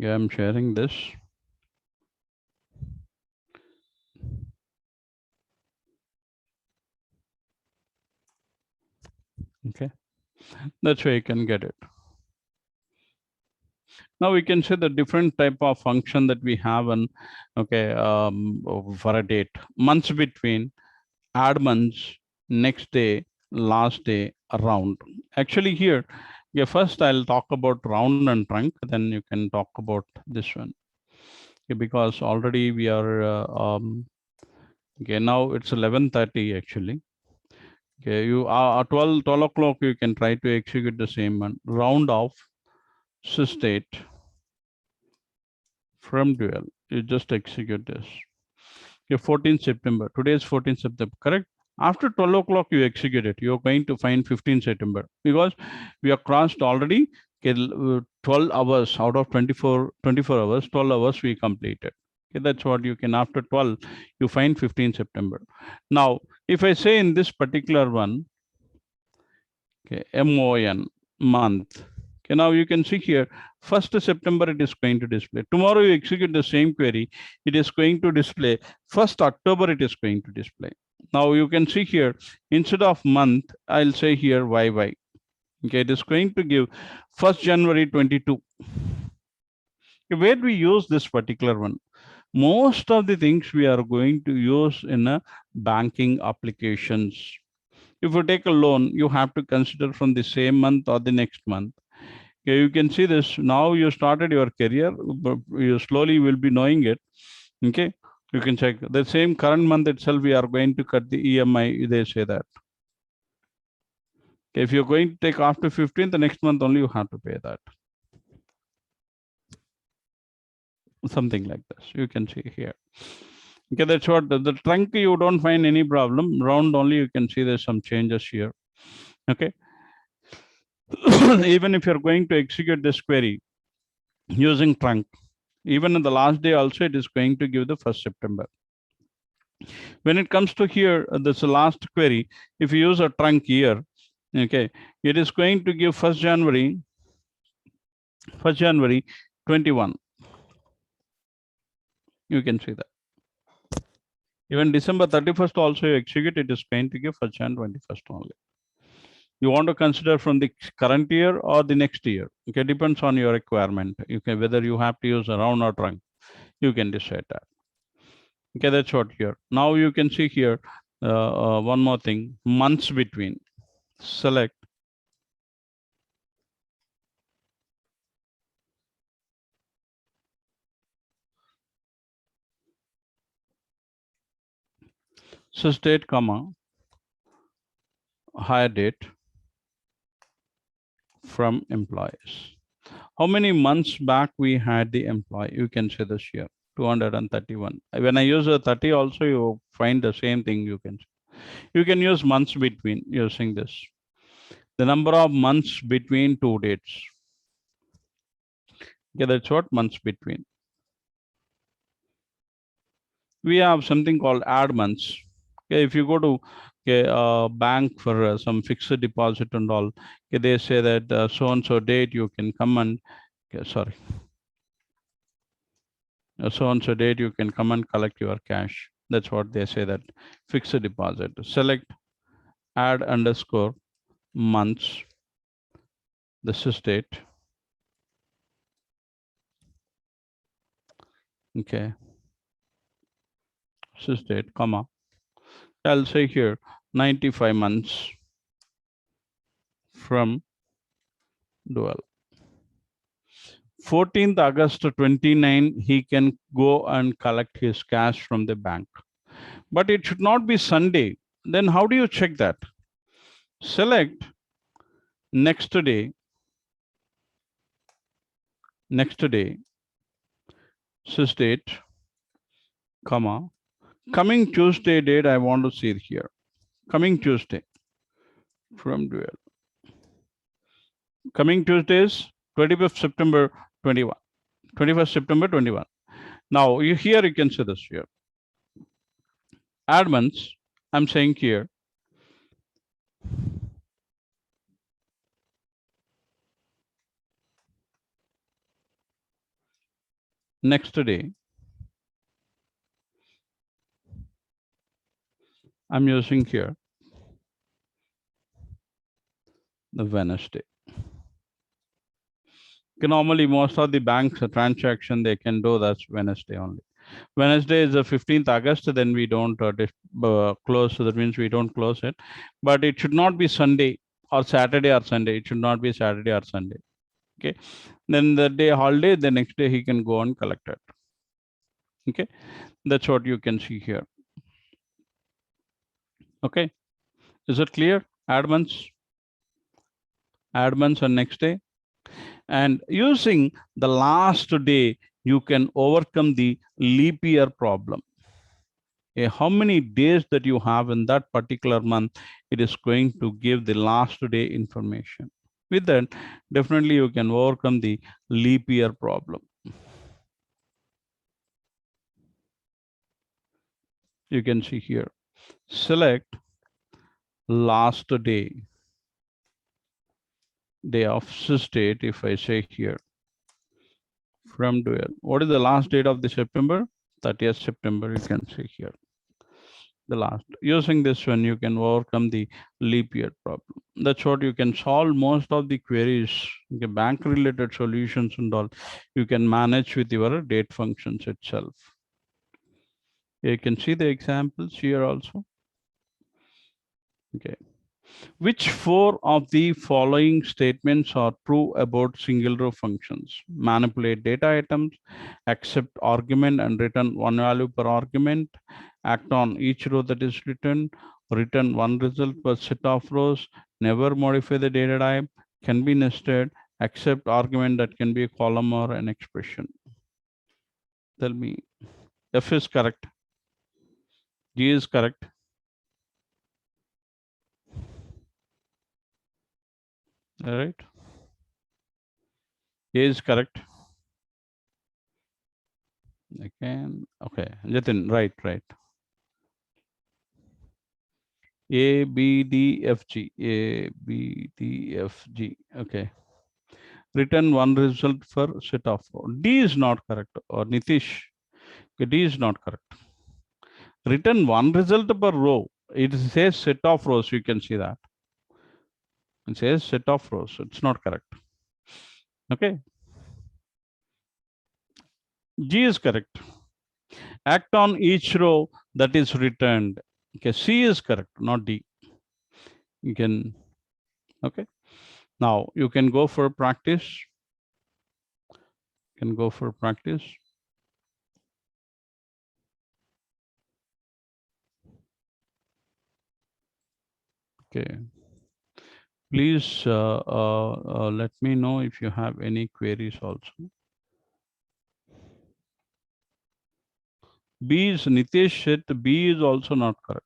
Yeah, I'm sharing this. Okay, that's where you can get it. Now we can see the different type of function that we have on, okay, for a date. Months between, add months, next day, last day, round. Actually here, yeah, first I'll talk about round and trunk, then you can talk about this one. Okay, because already we are, okay, now it's 11:30 actually. Okay, you are 12 o'clock, you can try to execute the same one. Round off sysdate from dual. You just execute this. Okay, 14th September. Today is 14th September, correct? After 12 o'clock, you execute it. You're going to find 15th September because we have crossed already 12 hours out of 24 hours, 12 hours we completed. Okay, that's what you can, after 12, you find 15th September. Now, if I say in this particular one, okay, MON, month. Okay, now you can see here, 1st September it is going to display. Tomorrow you execute the same query, it is going to display 1st October it is going to display. Now you can see here, instead of month, I'll say here YY. Okay, it is going to give 1st January 22. Okay, where do we use this particular one? Most of the things we are going to use in a banking applications. If you take a loan, you have to consider from the same month or the next month. Okay, you can see this. Now you started your career, but you slowly will be knowing it. Okay, you can check the same current month itself. We are going to cut the EMI. They say that. Okay, if you're going to take after 15th, the next month only you have to pay that. Something like this. You can see here. Okay, that's what the trunk, you don't find any problem. Round only you can see there's some changes here. Okay. Even if you're going to execute this query using trunk, even in the last day also it is going to give the 1st September. When it comes to here, this last query, if you use a trunk here, okay, it is going to give 1st January 21. You can see that. Even December 31st also you execute, it is going to give 1st January 21st only. You want to consider from the current year or the next year. Okay, depends on your requirement. You can, whether you have to use a round or trunk, you can decide that. Okay, that's what here. Now you can see here one more thing, months between. Select sys date, comma, hire date from employees. How many months back we had the employee? You can say this here, 231. When I use a 30 also, you find the same thing. You can use months between using this. The number of months between two dates. Okay, that's what months between. We have something called add months. Okay, if you go to bank for some fixed deposit and all, okay, they say that so and so date you can come and so and so date you can come and collect your cash. That's what they say, that fixed deposit. Select add underscore months, the sys date. Okay, sys date, comma, I'll say here 95 months from dual. 14th August 29, he can go and collect his cash from the bank. But it should not be Sunday. Then how do you check that? Select next day, sys date, comma, coming Tuesday date, I want to see it here. Coming Tuesday from dual. Coming Tuesday is 21st September 21. 21st September 21. Now you here you can see this here. Add months, I'm saying here. Next day, I'm using here the Wednesday. Normally, most of the banks transaction they can do that's Wednesday only. Wednesday is the 15th August, then we don't close. So that means we don't close it. But it should not be Sunday or Saturday or Sunday. It should not be Saturday or Sunday. Okay. Then the day holiday, the next day he can go and collect it. Okay. That's what you can see here. Okay. Is it clear? Add months on next day. And using the last day, you can overcome the leap year problem. how many days that you have in that particular month, it is going to give the last day information. With that, definitely you can overcome the leap year problem. You can see here, select last day of sysdate. If I say here, from dual, what is the last date of the September? 30th September, you can see here. The last, using this one, you can overcome the leap year problem. That's what you can solve most of the queries, okay, bank related solutions and all, you can manage with your date functions itself. You can see the examples here also. Okay. Which four of the following statements are true about single row functions? Manipulate data items, accept argument and return one value per argument, act on each row that is written, return one result per set of rows, never modify the data type, can be nested, accept argument that can be a column or an expression. Tell me, F is correct, G is correct. All right. A is correct. Again, okay, Jatin, right. A, B, D, F, G. A, B, D, F, G. Okay. Return one result for set of row. D is not correct. Or Nitish, okay, D is not correct. Return one result per row. It says set of rows. You can see that. It says set of rows. It's not correct. Okay. G is correct. Act on each row that is returned. Okay. C is correct, not D. You can, okay. Now you can go for practice. Can go for practice. Okay. Please let me know if you have any queries also. B is Nitish said B is also not correct.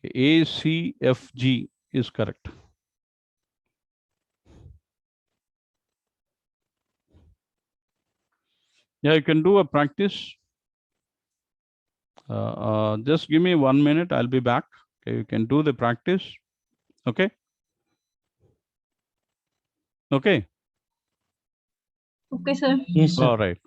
Okay. A, C, F, G is correct. Yeah, you can do a practice. Just give me 1 minute. I'll be back. Okay, you can do the practice. Okay. Okay. Okay, sir. Yes, sir. All right.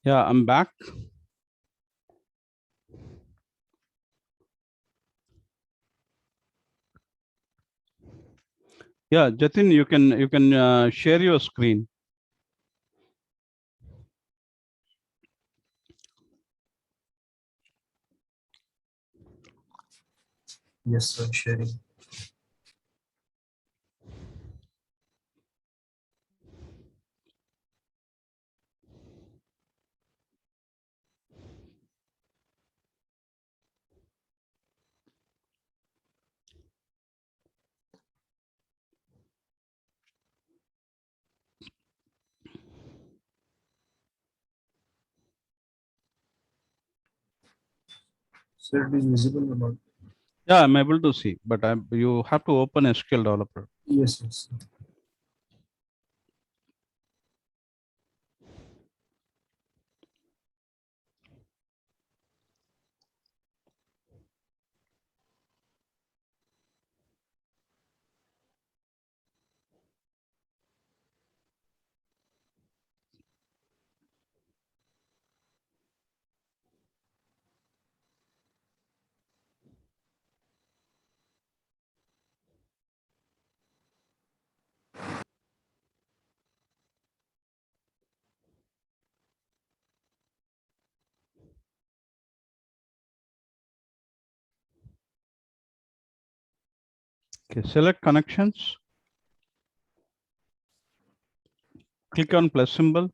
Yeah, I'm back. Yeah, Jatin, you can share your screen. Yes, sir. Sharing. Sir, it is visible or not? Yeah, I'm able to see, but you have to open SQL Developer. Yes, yes. Okay, select connections. Click on plus symbol.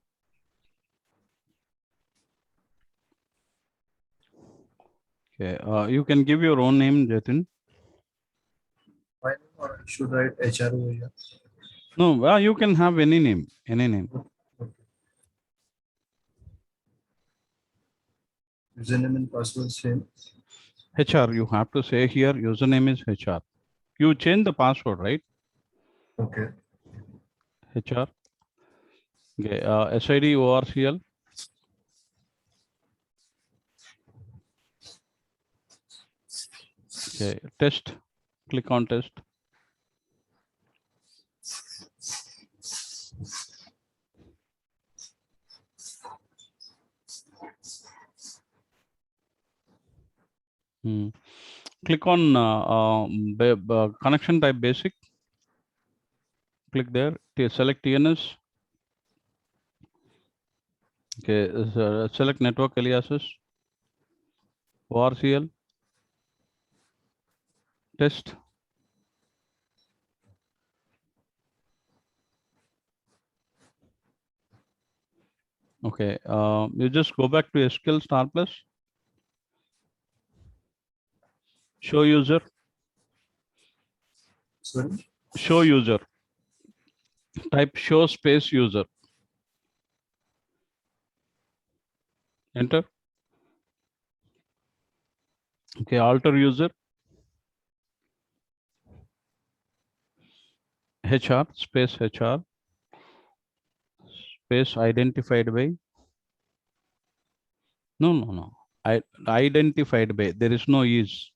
Okay, you can give your own name, Jatin. My name, or I should write HR over here? No, you can have any name, any name. Okay. Username and password same. HR, you have to say here username is HR. You change the password, right? Okay. HR. Okay, SID ORCL. Okay, test. Click on test. Click on connection type basic. Click there. Select TNS. Okay, select network aliases. ORCL. Test. Okay, you just go back to SQL star plus. Show user. Sorry. Show user. Type show space user. Enter. Okay, alter user. HR space HR space identified by. No. Identified by. There is no is.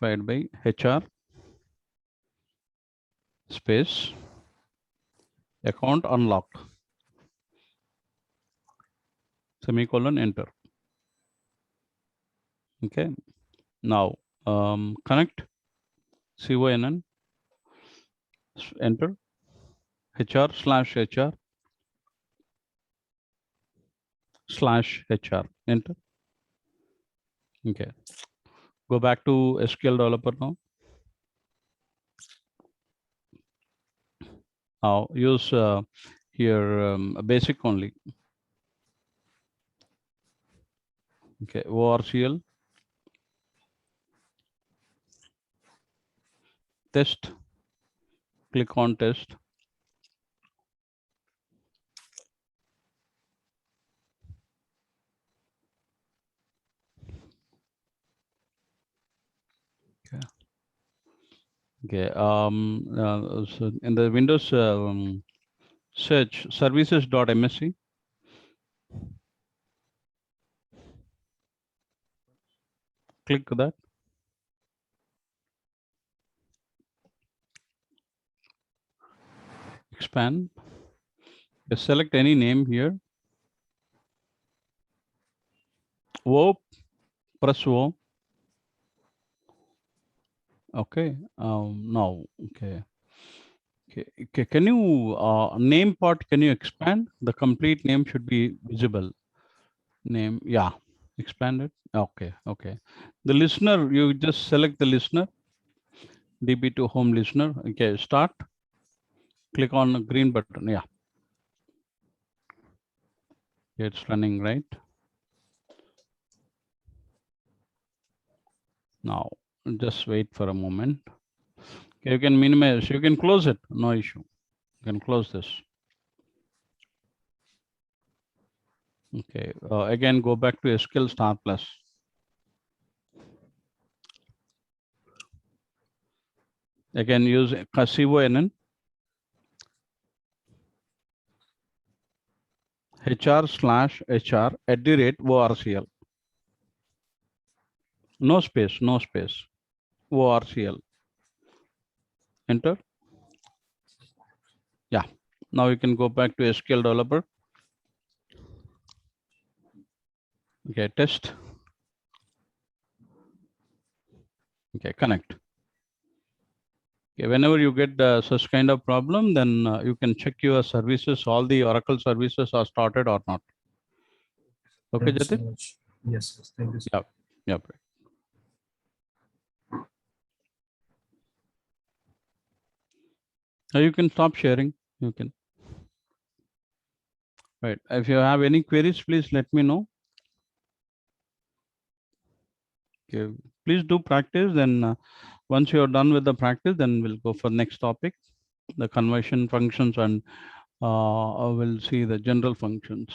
Identified by HR space account unlocked. Semicolon enter. Okay. Now connect CONN enter HR/HR /HR enter. Okay. Go back to SQL developer now. Now use here basic only. Okay, ORCL test. Click on test. Okay. Okay. So in the Windows search services.msc. Click that. Expand. select any name here. O, press O. Okay. Now, okay. Okay. Can you name part? Can you expand? The complete name should be visible. Name, yeah. Expand it. Okay. The listener, you just select the listener. DB to home listener. Okay. Start. Click on the green button. Yeah. It's running, right? Now, just wait for a moment. Okay, you can minimize, you can close it, no issue. You can close this. Okay, again, go back to SQL Star Plus. Again, use CONN HR/HR @ORCL. No space, ORCL. Enter. Yeah. Now you can go back to SQL Developer. Okay, test. Okay, connect. Okay, whenever you get such kind of problem, then you can check your services, all the Oracle services are started or not. Okay, Thank you so Jatin? much. Yes, thank you. Sir. Yeah. Yep. You can stop sharing. You can. Right. If you have any queries, please let me know. Okay. Please do practice. Then once you are done with the practice, then we'll go for next topic, the conversion functions, and we'll see the general functions.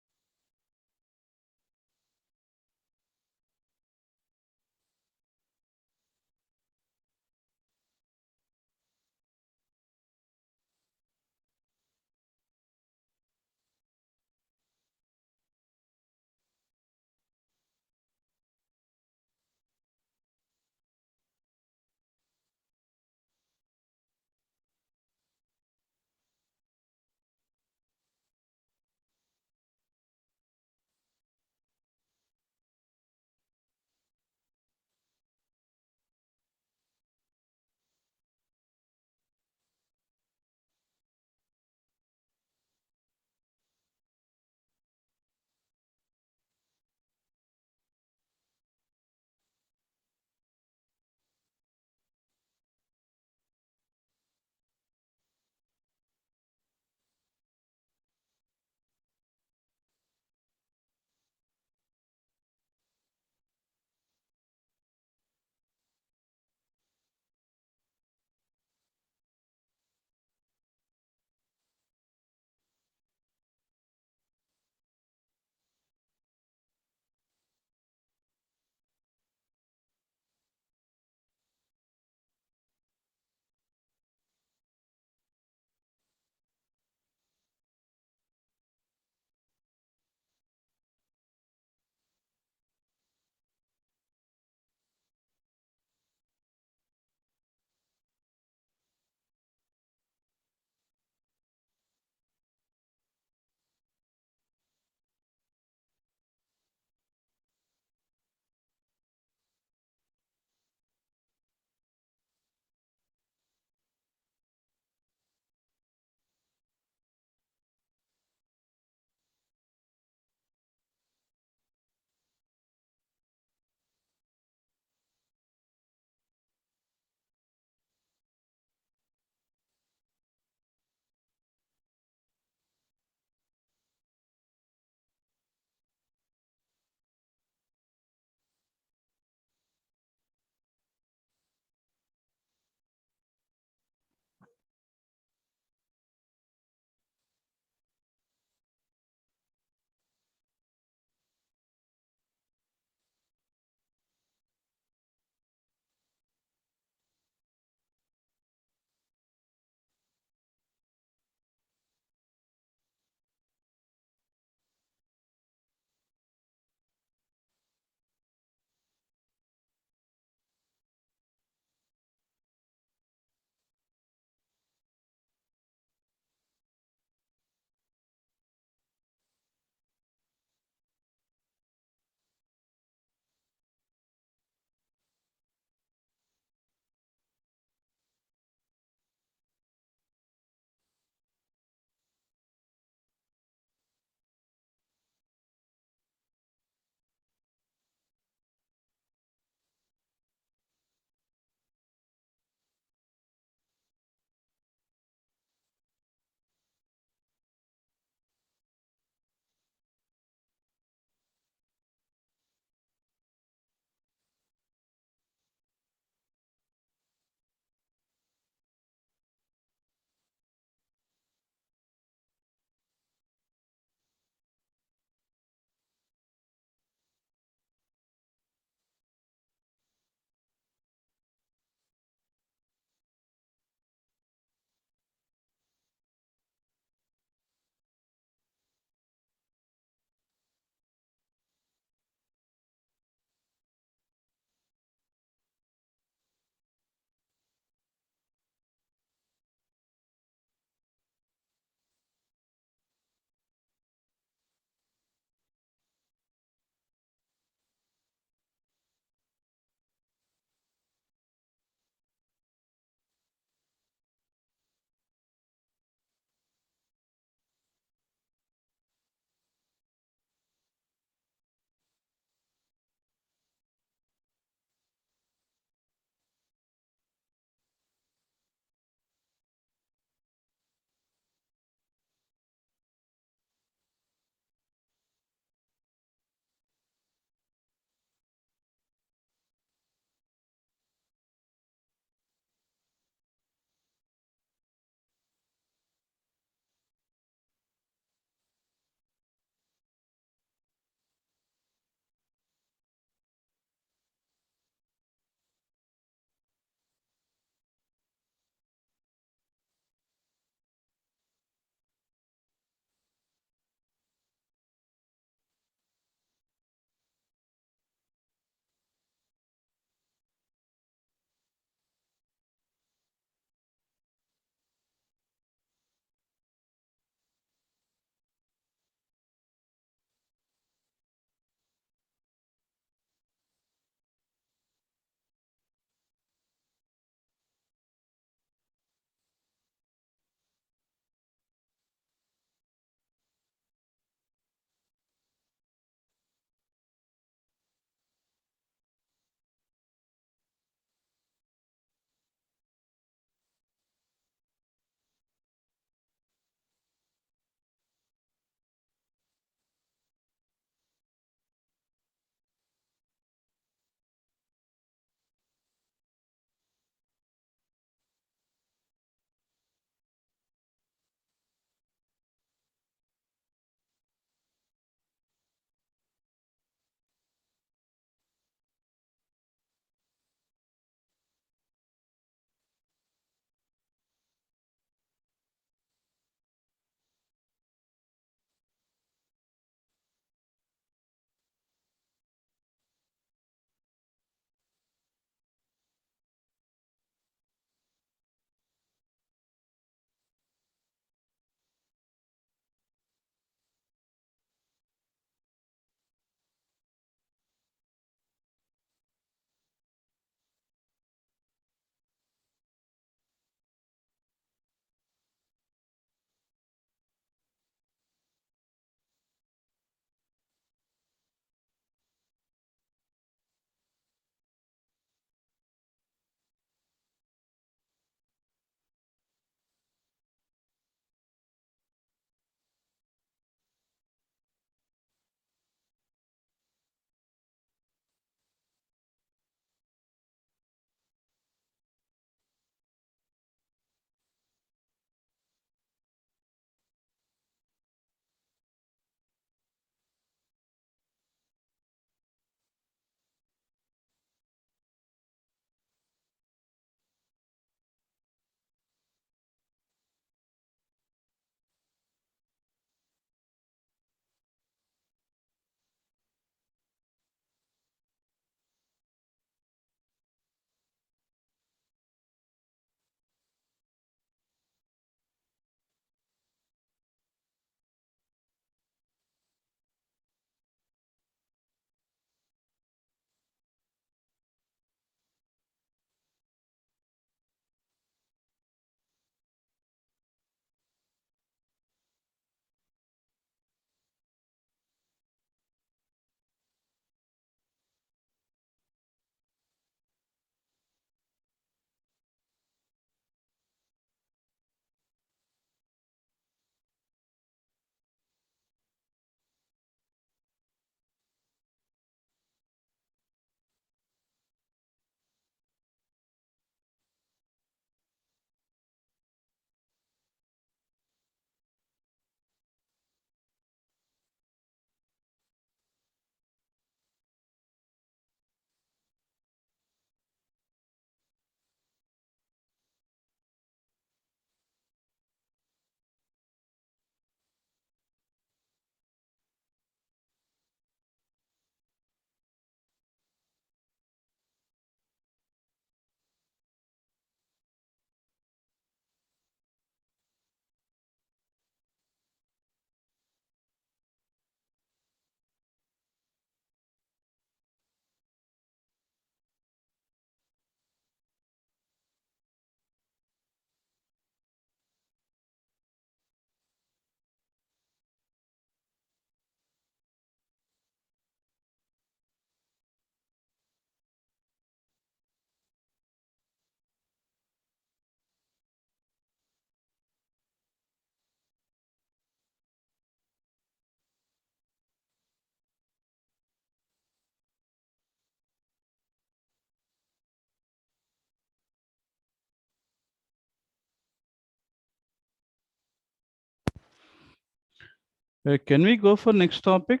Can we go for next topic,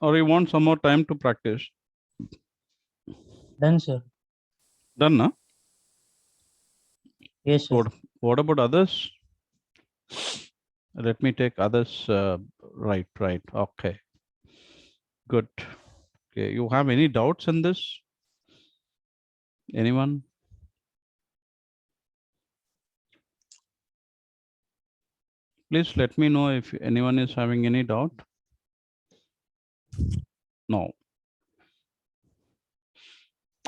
or you want some more time to practice? Done, sir. Done, huh? Yes, sir. What about others? Let me take others. Right. Okay. Good. Okay. You have any doubts in this? Anyone? Please let me know if anyone is having any doubt. No.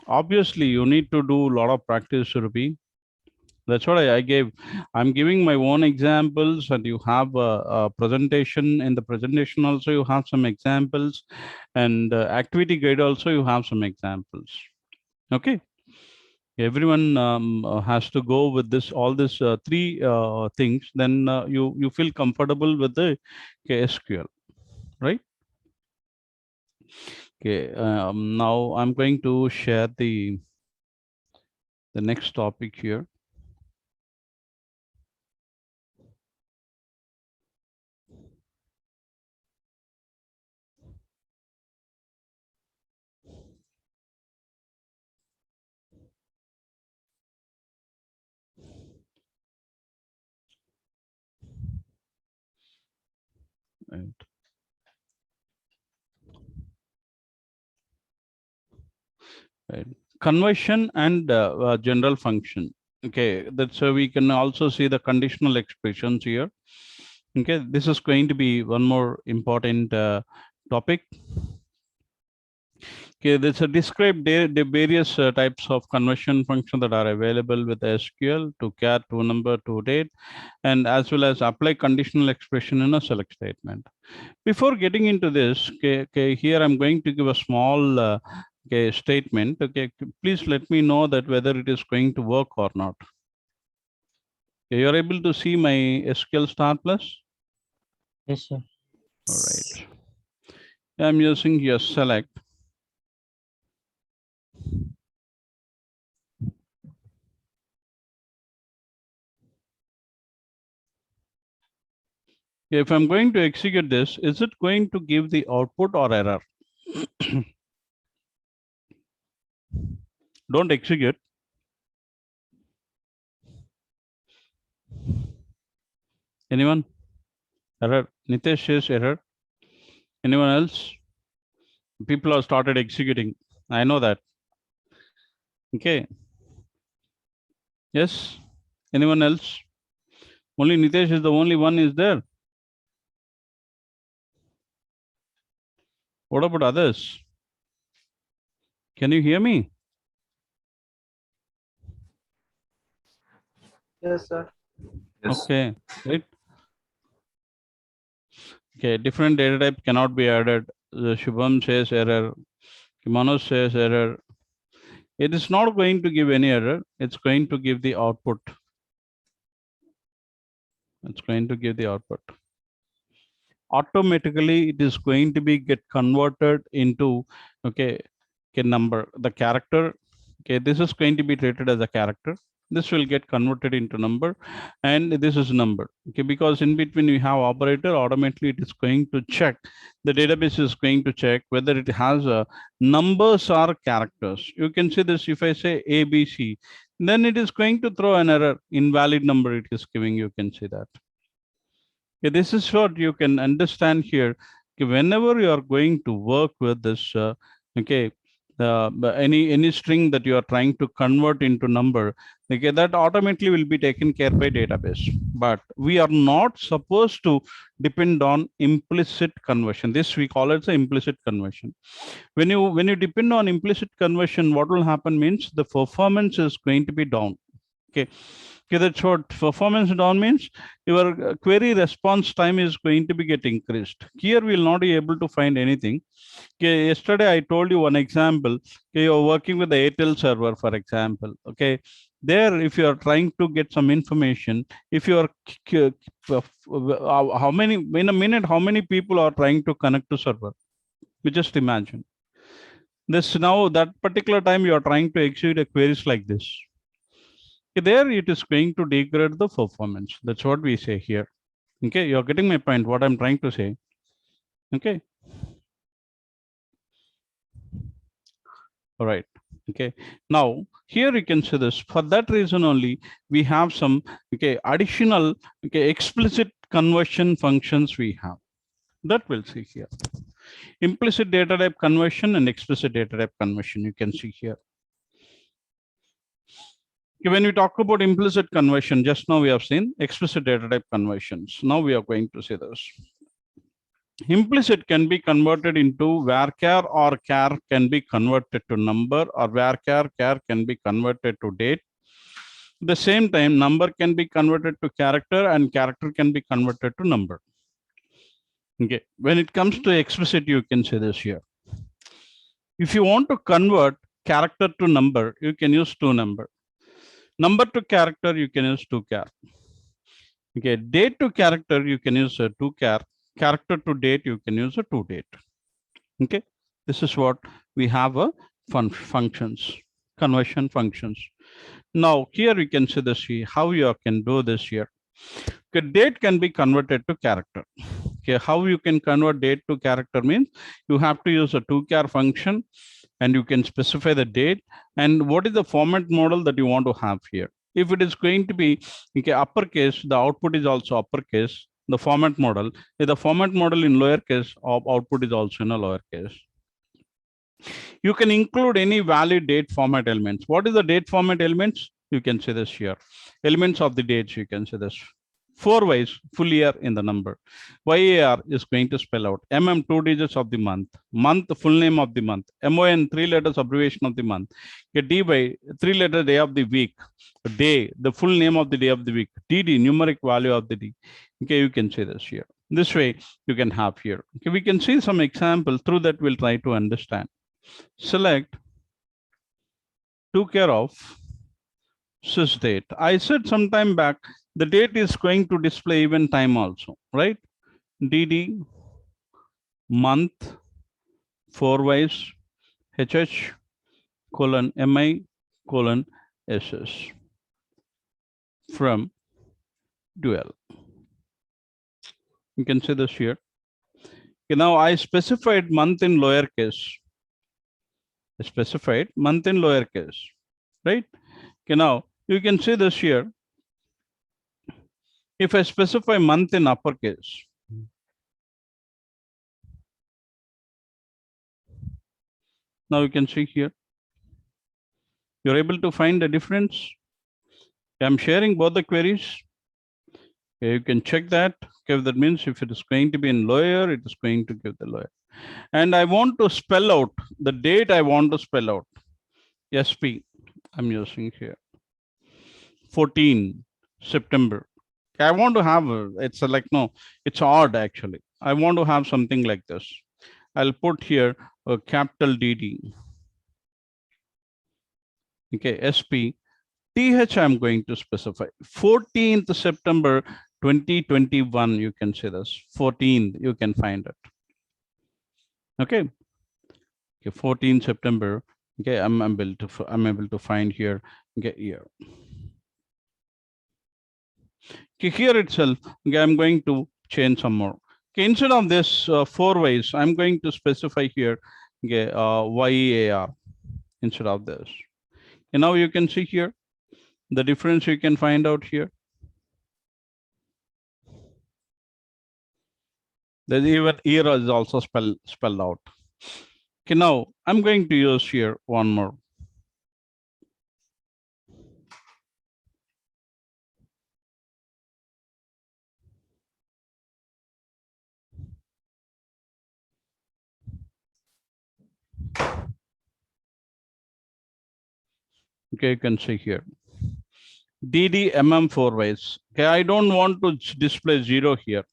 Obviously, you need to do a lot of practice, Ruby. That's what I gave. I'm giving my own examples, and you have a presentation. In the presentation also, you have some examples, and activity guide also, you have some examples. Okay. Everyone has to go with this, all these three things. Then you feel comfortable with the SQL, right? Okay. Now I'm going to share the next topic here. Right. Right. Conversion and general function. Okay, that's we can also see the conditional expressions here. Okay, this is going to be one more important topic. Okay, there's a describe the various types of conversion function that are available with SQL to char, to number, to date, and as well as apply conditional expression in a select statement. Before getting into this, here I'm going to give a small statement. Okay, please let me know that whether it is going to work or not. Okay, you're able to see my SQL Star Plus? Yes, sir. All right. I'm using your select. If I'm going to execute this, is it going to give the output or error? Don't execute. Anyone? Error. Nitesh says error. Anyone else? People have started executing. I know that. Okay. Yes. Anyone else? Only Nitesh is the only one is there. What about others? Can you hear me? Yes, sir. Yes. Okay. Right. Okay. Different data type cannot be added. The Shubham says error. Manoj says error. It is not going to give any error. It's going to give the output. It's going to give the output. Automatically, it is going to be get converted into number. The character. Okay, this is going to be treated as a character. This will get converted into number, and this is number. Okay, because in between we have operator. Automatically, it is going to check. The database is going to check whether it has numbers or characters. You can see this. If I say ABC, then it is going to throw an error. Invalid number it is giving. You can see that. Okay, this is what you can understand here. Okay, whenever you are going to work with this, any string that you are trying to convert into number, okay, that automatically will be taken care by database. But we are not supposed to depend on implicit conversion. This we call it the implicit conversion. When you depend on implicit conversion, what will happen means the performance is going to be down. Okay. Okay, that's what performance down means. Your query response time is going to be get increased. Here we will not be able to find anything. Okay, yesterday I told you one example. Okay, you're working with the Airtel server, for example. Okay, there if you are trying to get some information, if you are how many in a minute, how many people are trying to connect to server? You just imagine. This now that particular time you are trying to execute a queries like this. There it is going to degrade the performance. That's what we say here. Okay, you're getting my point, what I'm trying to say. Okay. All right. Okay. Now here you can see this. For that reason only, we have some additional explicit conversion functions we have. That we'll see here. Implicit data type conversion and explicit data type conversion. You can see here. Okay, when we talk about implicit conversion, just now we have seen explicit data type conversions. Now we are going to see this. Implicit can be converted into varchar, or char can be converted to number, or varchar char can be converted to date. At the same time, number can be converted to character and character can be converted to number. Okay, when it comes to explicit, you can say this here. If you want to convert character to number, you can use two number. Number to character, you can use two char. Okay, date to character, you can use a two char. Character to date, you can use a two date. Okay, this is what we have a functions, conversion functions. Now here we can see this here, how you can do this here. Okay, date can be converted to character. Okay, how you can convert date to character means you have to use a two char function and you can specify the date and what is the format model that you want to have here. If it is going to be uppercase, the output is also uppercase, the format model. If the format model in lowercase, output is also in a lowercase. You can include any valid date format elements. What is the date format elements? You can say this here. Elements of the dates, you can say this. 4 ways, full year in the number. YAR is going to spell out. MM, 2 digits of the month. Month, full name of the month. MON, 3 letters abbreviation of the month. DY, 3 letter day of the week. Day, the full name of the day of the week. DD, numeric value of the day. Okay, you can say this here. This way you can have here. Okay, we can see some example. Through that we'll try to understand. Select took care of sys date. I said some time back, the date is going to display even time also, right? DD, month, 4 ways, HH, colon, MI, colon, SS from dual. You can see this here. Okay, now I specified month in lowercase. I specified month in lowercase, right? Okay, now you can see this here. If I specify month in uppercase, now you can see here, you're able to find the difference. I'm sharing both the queries. Okay, you can check that. Okay, that means if it is going to be in lower, it is going to give the lower. And I want to spell out the date. I want to spell out SP. I'm using here 14 September. I want to have it's like no, it's odd actually. I want to have something like this. I'll put here a capital DD. Okay, SP. TH I'm going to specify 14th September 2021. You can say this 14th. You can find it. Okay. Okay, 14 September. Okay, I'm able to find here. Okay, year. Okay, here itself. Okay, I'm going to change some more. Okay, instead of this 4 ways, I'm going to specify here. Okay, YAR instead of this. And now you can see here the difference you can find out here. There's even year is also spelled out. Okay, now I'm going to use here one more. Okay, you can see here. DD 4 ways. Okay, I don't want to display 0 here.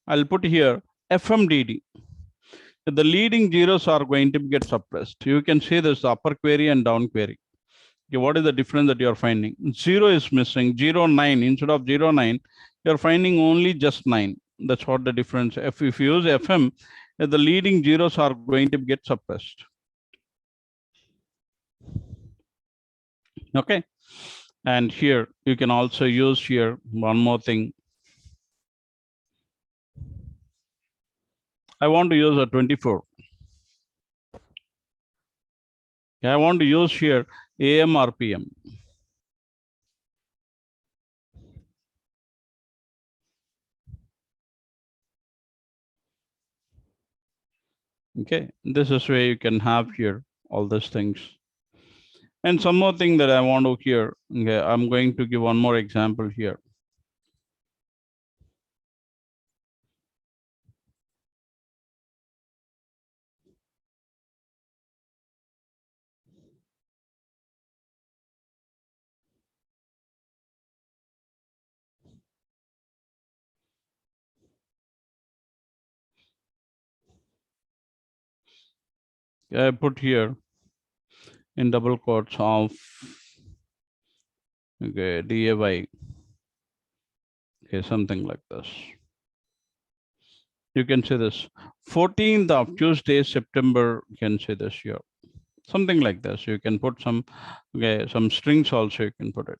I'll put here FMDD. The leading zeros are going to get suppressed. You can see this upper query and down query. Okay, what is the difference that you're finding? 0 is missing, 0, 9. Instead of 0, 9, you're finding only just 9. That's what the difference. If you use FM, the leading zeros are going to get suppressed. Okay. And here you can also use here one more thing. I want to use a 24. I want to use here AM or PM. Okay, this is where you can have here all these things. And some more thing that I want to hear. Okay, I'm going to give one more example here. I put here in double quotes of okay DAY. Okay, something like this. You can say this 14th of Tuesday, September. You can say this here. Something like this. You can put some okay, some strings also you can put it.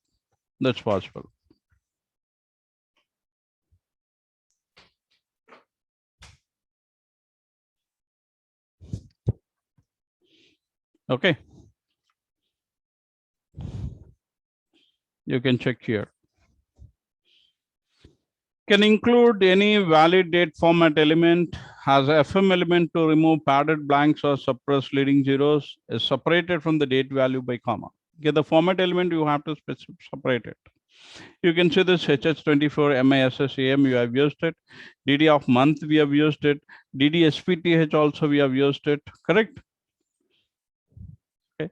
That's possible. Okay. You can check here. Can include any valid date format element, has a FM element to remove padded blanks or suppress leading zeros, is separated from the date value by comma. Okay, the format element you have to separate it. You can see this HH24 MISSAM, you have used it. DD of month, we have used it. DD SPTH also we have used it, correct? Okay,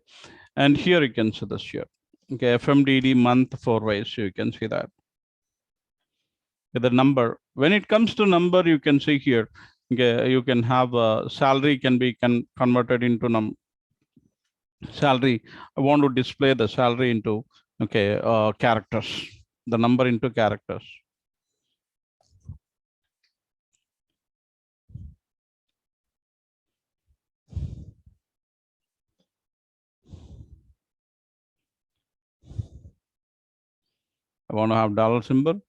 and here you can see this here. Okay, FMDD month 4 ways, so you can see that. The number, when it comes to number, you can see here, okay, you can have a salary can be converted into salary. I want to display the salary into okay characters, the number into characters. I want to have dollar symbol.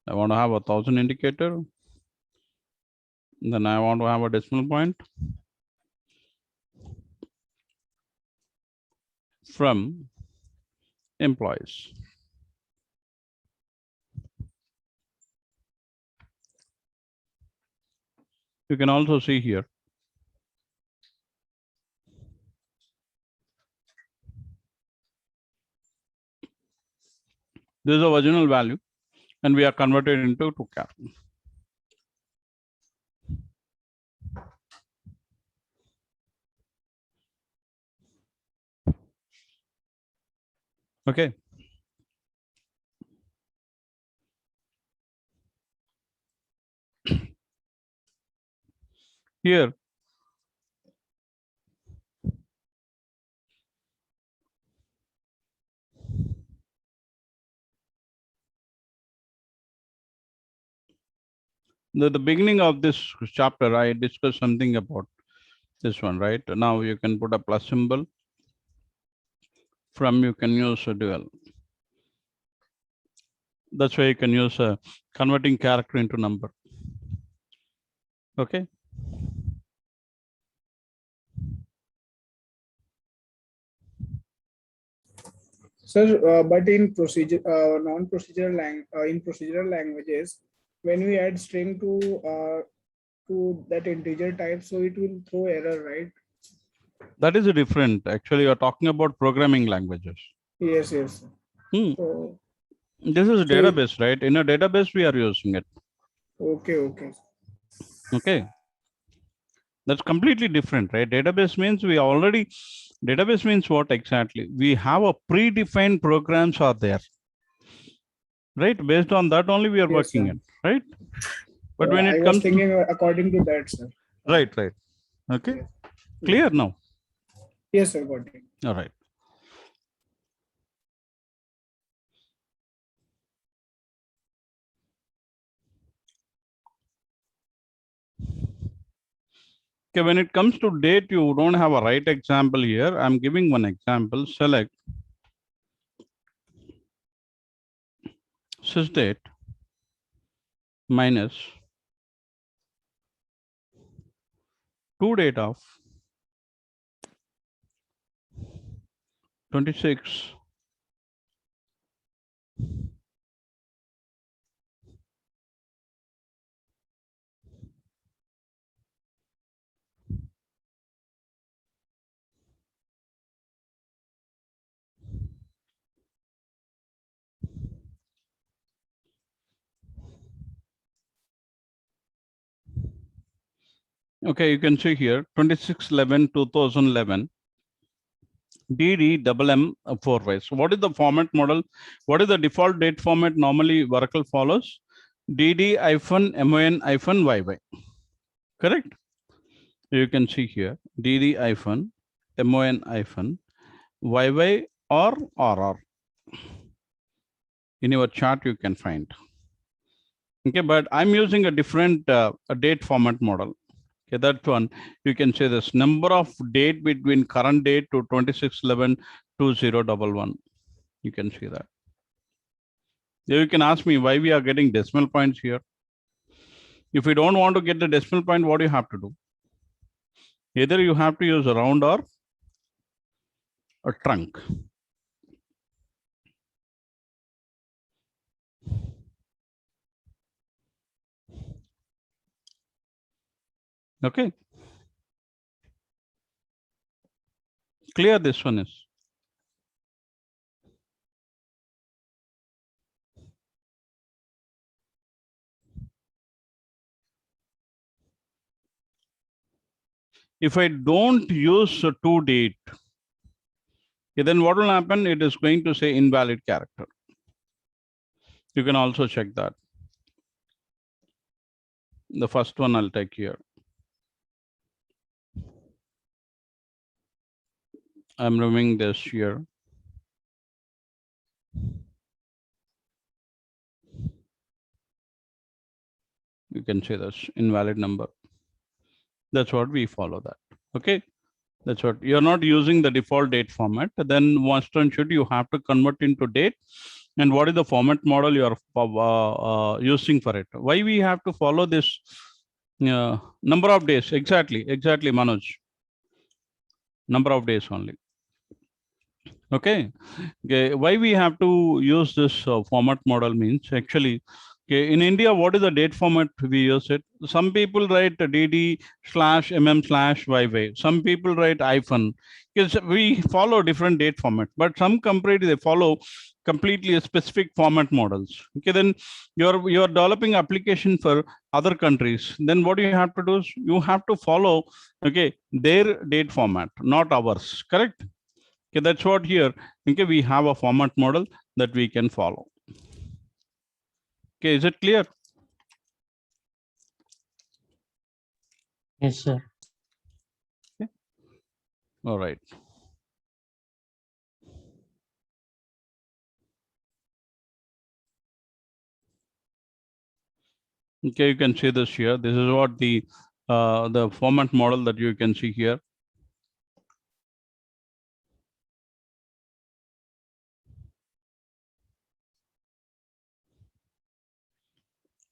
I want to have 1,000 indicator. Then I want to have a decimal point from employees. You can also see here. This is the original value and we are converted into 2 characters. Okay. Here, the beginning of this chapter, I discussed something about this one, right? Now you can put a plus symbol. From you can use a dual. That's why you can use a converting character into number. Okay. Sir, but in procedure, non-procedural in procedural languages, when we add string to that integer type, so it will throw error, right? That is a different. Actually, you're talking about programming languages. Yes, yes. So, this is a database, right? In a database, we are using it. Okay, okay. Okay. That's completely different, right? Database means we already, database means what exactly? We have a predefined programs are there. Right? Based on that only we are working in, right? But when it I comes was thinking according to that, sir. Right. Okay. Yes. Clear now? Yes, sir, got it. All right. Okay, when it comes to date, you don't have a right example here. I'm giving one example. Select sysdate minus to date of 26 okay, you can see here 26/11/2011 DD/MM/4Y. So what is the format model? What is the default date format normally Oracle follows? DD-MON-YY. Correct? You can see here DD-MON-YY or RR. In your chart you can find. Okay, but I'm using a different date format model. Okay, that one you can say this number of date between current date to 26/11/2011. You can see that. You can ask me why we are getting decimal points here. If you don't want to get the decimal point, what do you have to do? Either you have to use a round or a trunk. Okay. Clear this one is. If I don't use a to date, then what will happen? It is going to say invalid character. You can also check that. The first one I'll take here. I'm removing this here. You can say that's invalid number. That's what we follow that. Okay. That's what you're not using the default date format. Then once done should you have to convert into date. And what is the format model you are using for it? Why we have to follow this number of days? Exactly, Manoj. Number of days only. Okay. Why we have to use this format model means actually, okay, in India, what is the date format we use it? Some people write DD/MM/YY. Some people write hyphen. Because we follow different date format, but some companies they follow completely specific format models. Okay, then you're developing application for other countries. Then what you have to do is you have to follow their date format, not ours. Correct? Okay, that's what here. Okay, we have a format model that we can follow. Okay, is it clear? Yes, sir. Okay. All right. Okay, you can see this here. This is what the format model that you can see here.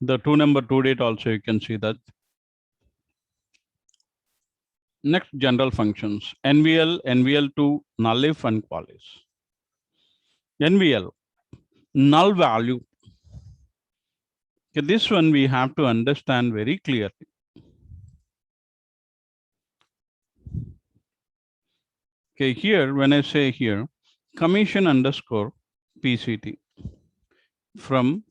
The to date also you can see that. Next, general functions. NVL, NVL2, null if and qualis. NVL, null value. Okay, this one we have to understand very clearly. Okay, here when I say here, commission underscore PCT from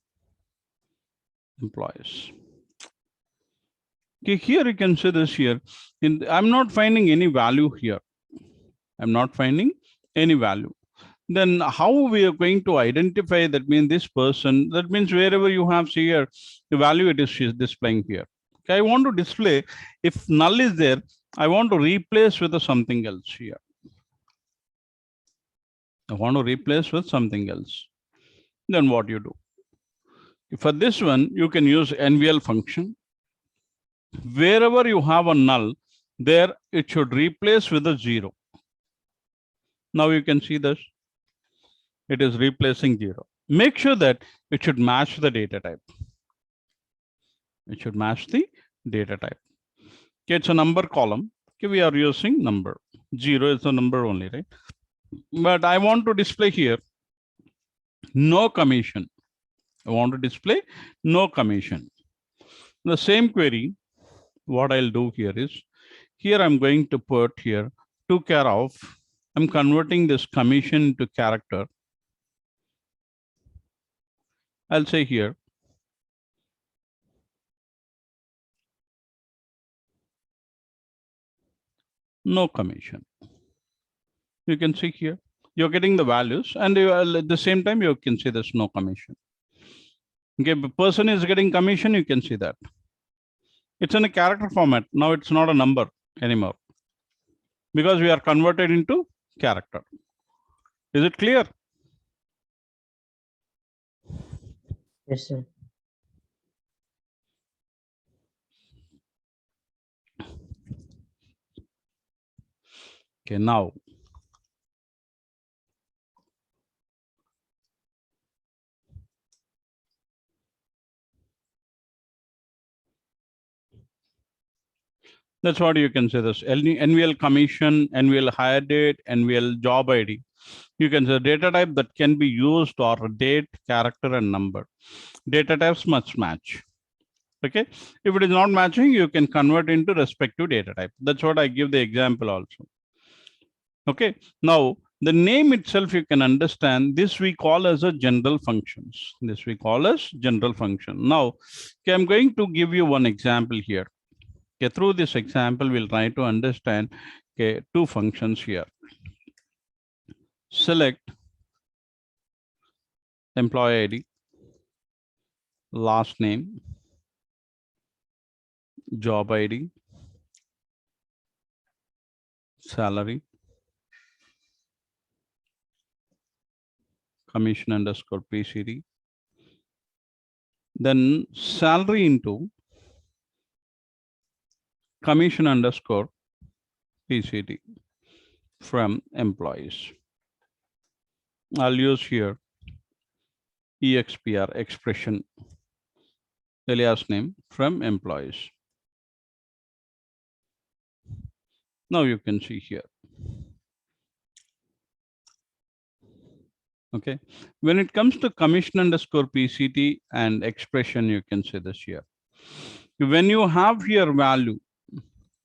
employees. Okay, here you can see this here. I'm not finding any value here. I'm not finding any value. Then how we are going to identify that means this person, that means wherever you have here, the value it is displaying here. Okay, I want to display, if null is there, I want to replace with something else here. I want to replace with something else. Then what you do? For this one, you can use NVL function. Wherever you have a null, there it should replace with a 0. Now you can see this. It is replacing 0. Make sure that it should match the data type. It should match the data type. Okay, it's a number column. Okay, we are using number. 0 is a number only, right? But I want to display here no commission. I want to display no commission. The same query, what I'll do here is, here I'm going to put here to care of, I'm converting this commission to character. I'll say here, no commission. You can see here, you're getting the values, and at the same time, you can see there's no commission. Okay, the person is getting commission, you can see that. It's in a character format. Now it's not a number anymore because we are converted into character. Is it clear? Yes, sir. Okay, now that's what you can say this NVL commission, NVL hire date, NVL job ID. You can say data type that can be used or date, character, and number. Data types must match. Okay, if it is not matching, you can convert into respective data type. That's what I give the example also. Okay, now the name itself you can understand. This we call as a general functions. This we call as general function. Now, okay, I'm going to give you one example here. Okay, through this example, we'll try to understand two functions here. Select employee ID, last name, job ID, salary, commission underscore PCD, then salary into commission underscore PCD from employees. I'll use here EXPR expression alias name from employees. Now you can see here. Okay, when it comes to commission underscore PCT and expression, you can say this here. When you have here value,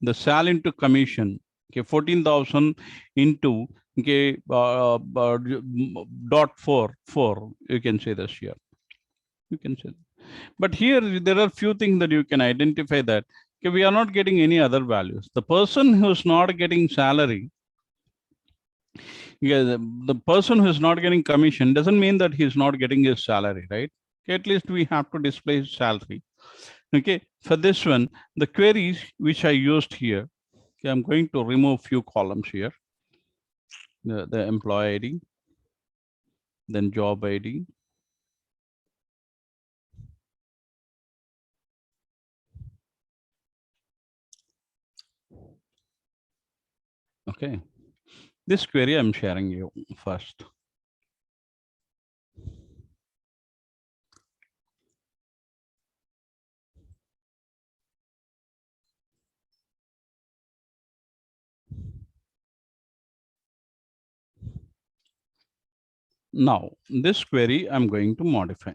the sal into commission, okay, 14,000 into okay, .44, you can say this here. You can say, but here there are few things that you can identify that okay, we are not getting any other values. The person who's not getting salary, yeah, the person who is not getting commission doesn't mean that he's not getting his salary, right? Okay, at least we have to display his salary. Okay, for this one, the queries which I used here, okay, I'm going to remove few columns here. The employee ID, then job ID, okay. This query I'm sharing you first. Now, this query I'm going to modify.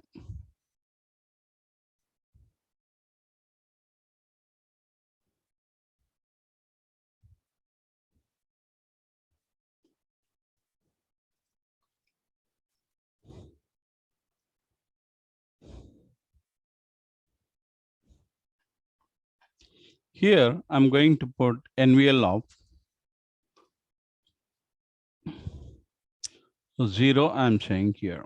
Here, I'm going to put NVL of 0, I'm saying here.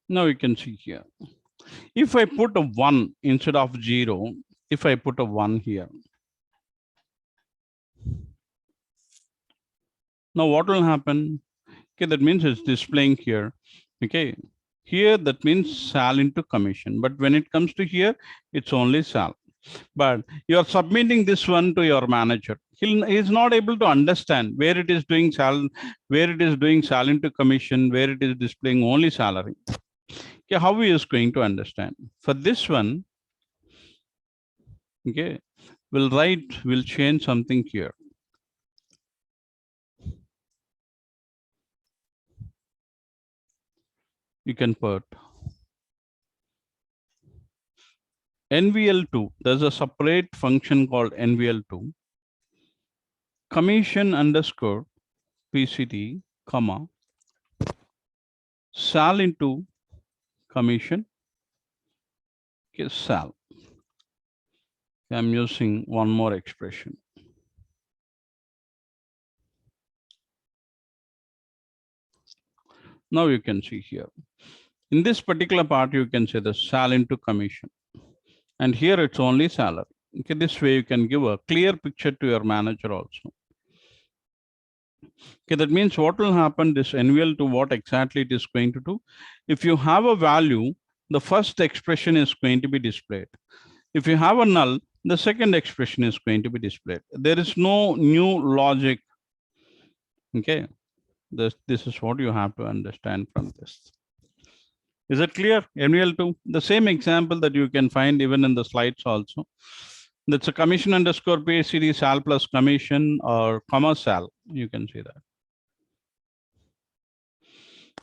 Now you can see here. If I put a 1 instead of 0, if I put a 1 here. Now what will happen? Okay, that means it's displaying here. Okay, here that means sal into commission. But when it comes to here, it's only sal. But you are submitting this one to your manager. He's not able to understand where it is doing sal, where it is doing sal into commission, where it is displaying only salary. Okay, how he is going to understand? For this one, Okay, we'll change something here. You can put NVL2. There's a separate function called NVL2. Commission underscore PCT, comma, sal into commission. Okay, sal. I'm using one more expression. Now you can see here. In this particular part, you can say the sal into commission. And here it's only salary. Okay, this way you can give a clear picture to your manager also. Okay, that means what will happen, this NVL to what exactly it is going to do. If you have a value, the first expression is going to be displayed. If you have a null, the second expression is going to be displayed. There is no new logic. Okay, this is what you have to understand from this. Is it clear? NVL2, the same example that you can find even in the slides also. That's a commission underscore PCD sal plus commission or comma sal. You can see that.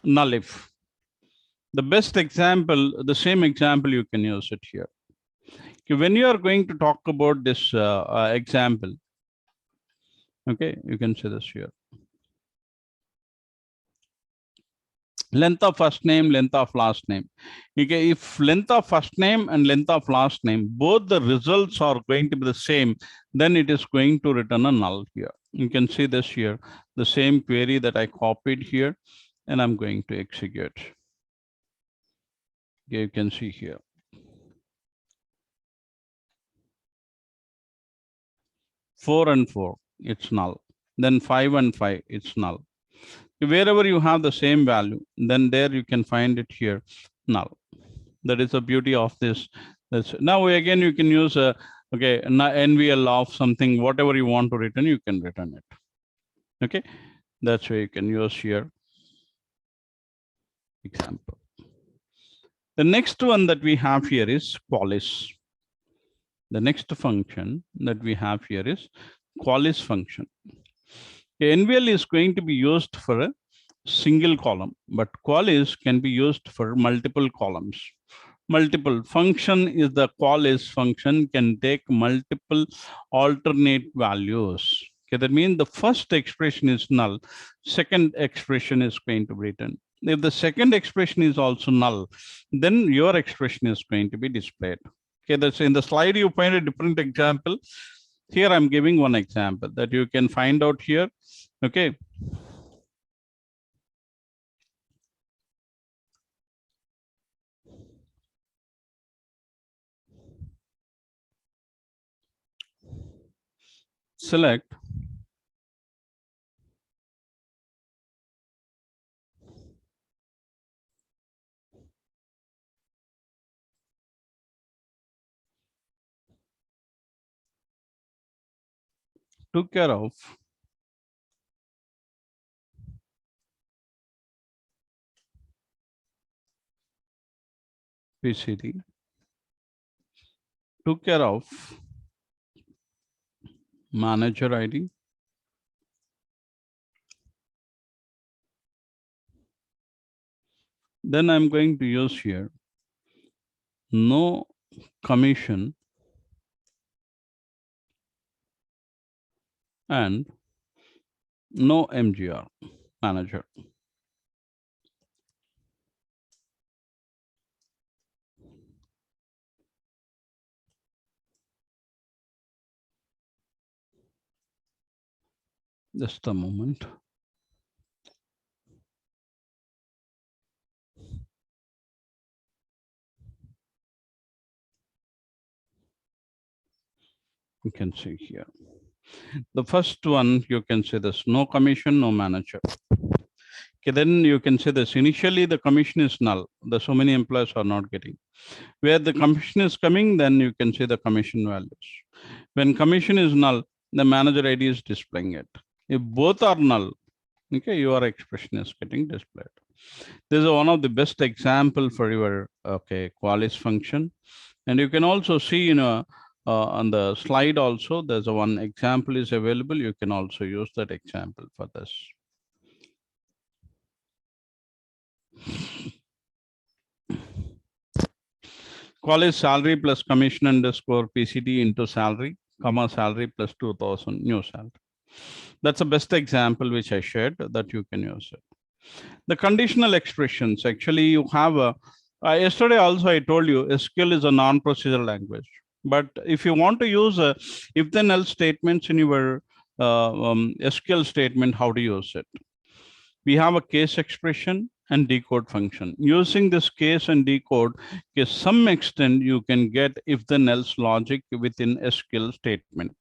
Null if. The best example, the same example you can use it here. Okay, when you are going to talk about this example, okay, you can see this here. Length of first name, length of last name. Okay, if length of first name and length of last name, both the results are going to be the same, then it is going to return a null here. You can see this here, the same query that I copied here, and I'm going to execute. Okay, you can see here. Four and 4, it's null. Then 5 and 5, it's null. Wherever you have the same value, then there you can find it here, null. That is the beauty of this. Now again, you can use a NVL of something, whatever you want to return, you can return it. Okay, that's why you can use here. Example. The next one that we have here is qualis. The next function that we have here is qualis function. NVL is going to be used for a single column, but qualis can be used for multiple columns. Multiple function is the qualis function can take multiple alternate values. Okay, that means the first expression is null, second expression is going to be written. If the second expression is also null, then your expression is going to be displayed. Okay, that's in the slide you find a different example. Here I'm giving one example that you can find out here. Okay. Select took care of PCD, took care of manager ID, then I'm going to use here no commission and no MGR manager. Just a moment. You can see here. The first one, you can say this, no commission, no manager. Okay, then you can say this, initially the commission is null. The so many employees are not getting. Where the commission is coming, then you can see the commission values. When commission is null, the manager ID is displaying it. If both are null, okay, your expression is getting displayed. This is one of the best example for your qualis function. And you can also see, on the slide also, there's a one example is available. You can also use that example for this. Call is salary plus commission underscore PCD into salary, comma salary plus 2000 new salary. That's the best example which I shared that you can use it. The conditional expressions, actually you have a, yesterday also I told you SQL is a non-procedural language. But if you want to use a if then else statements in your SQL statement, how to use it? We have a case expression and decode function. Using this case and decode, to some extent you can get if then else logic within SQL statement.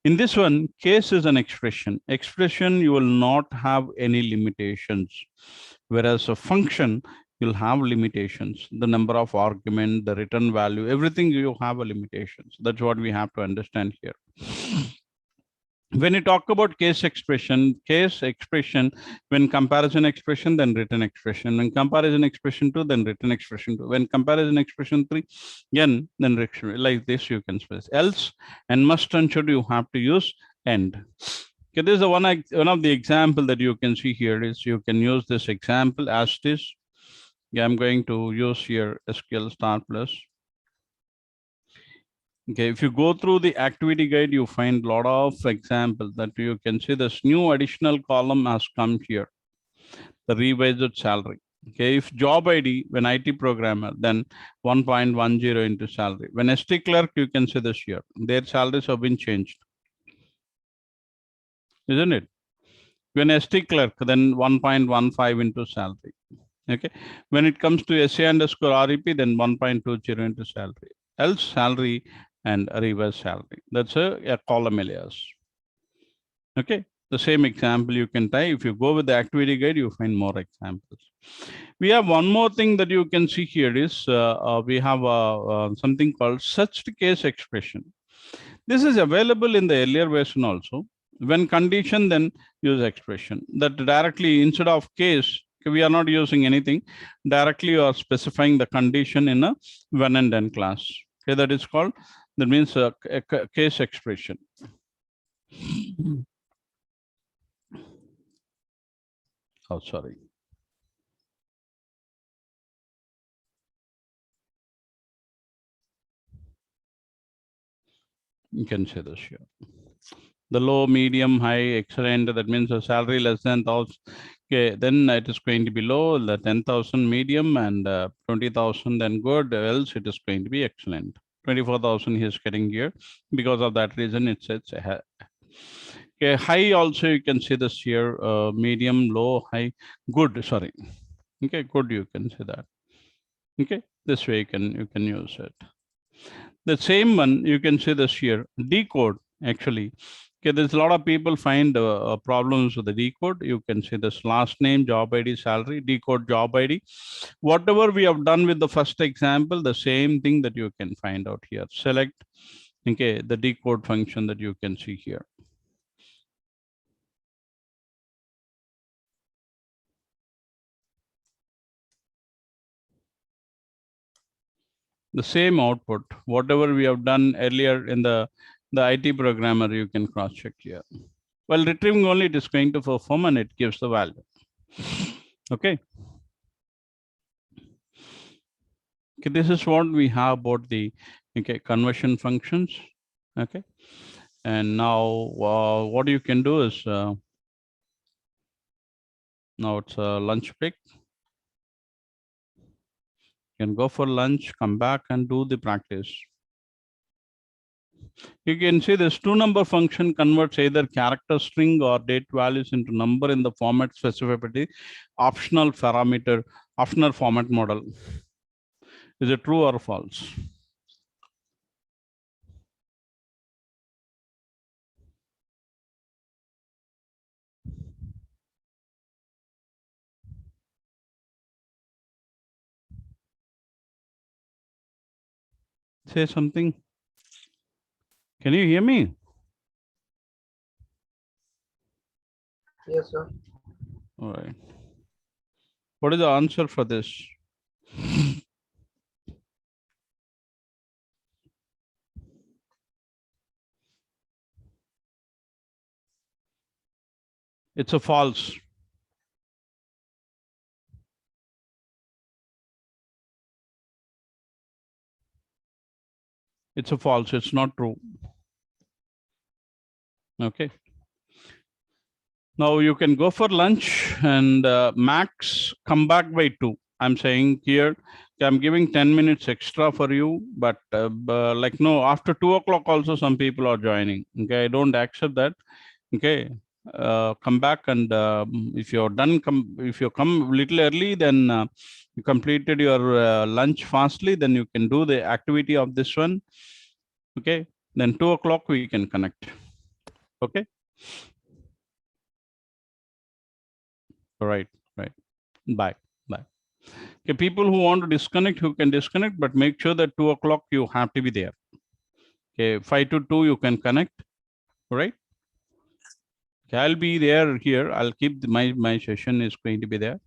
In this one, case is an expression. Expression, you will not have any limitations. Whereas a function, you'll have limitations. The number of argument, the return value, everything you have a limitations. That's what we have to understand here. When you talk about case expression, when comparison expression, then written expression. When comparison expression 2, then written expression 2. When comparison expression 3, again, then like this you can space. Else and must and should you have to use end. Okay, this is the one of the example that you can see here is you can use this example as this. Yeah, I'm going to use here SQL start plus. Okay, if you go through the activity guide, you find a lot of examples that you can see this new additional column has come here, the revised salary. Okay, if job ID, when IT programmer, then 1.10 into salary. When ST clerk, you can see this here. Their salaries have been changed, isn't it? When ST clerk, then 1.15 into salary. Okay, when it comes to SA underscore REP, then 1.20 into salary. Else salary and reverse salary. That's a column alias. Okay, the same example you can try. If you go with the activity guide, you find more examples. We have one more thing that you can see here is we have something called such case expression. This is available in the earlier version also. When condition, then use expression. That directly instead of case, we are not using anything. Directly you are specifying the condition in a when and then class. Okay, that is called, that means a case expression. Oh, sorry. You can say this here. The low, medium, high, excellent, that means a salary less than 1,000. Okay, then it is going to be low, the 10,000 medium and 20,000 then good, else it is going to be excellent. 24,000 he is getting here. Because of that reason, it says okay, high also you can see this here, medium, low, high, good, sorry. Okay, good, you can say that. Okay, this way you can use it. The same one, you can see this here, decode, actually. Okay, there's a lot of people find problems with the decode. You can see this last name, job ID, salary, decode job ID. Whatever we have done with the first example, the same thing that you can find out here. Select, okay, the decode function that you can see here. The same output, whatever we have done earlier in the IT programmer, you can cross check here. Well, retrieving only, it is going to perform and it gives the value. Okay. Okay, this is what we have about the conversion functions. Okay, and now what you can do is now it's a lunch break. You can go for lunch, come back and do the practice. You can see this two-number function converts either character string or date values into number in the format specified optional parameter, optional format model. Is it true or false? Say something. Can you hear me? Yes, sir. All right. What is the answer for this? It's a false. It's a false. It's not true. Okay. Now you can go for lunch and max come back by 2. I'm saying here, I'm giving 10 minutes extra for you, but like no, after 2 o'clock also some people are joining. Okay, I don't accept that. Okay, come back and if you're done, if you come a little early, then you completed your lunch fastly, then you can do the activity of this one. Okay, then 2 o'clock we can connect. Okay. All right. Bye. Okay, people who want to disconnect, who can disconnect, but make sure that 2 o'clock you have to be there. Okay, 5 to 2 you can connect. All right. Okay, I'll be there here. I'll keep my session is going to be there.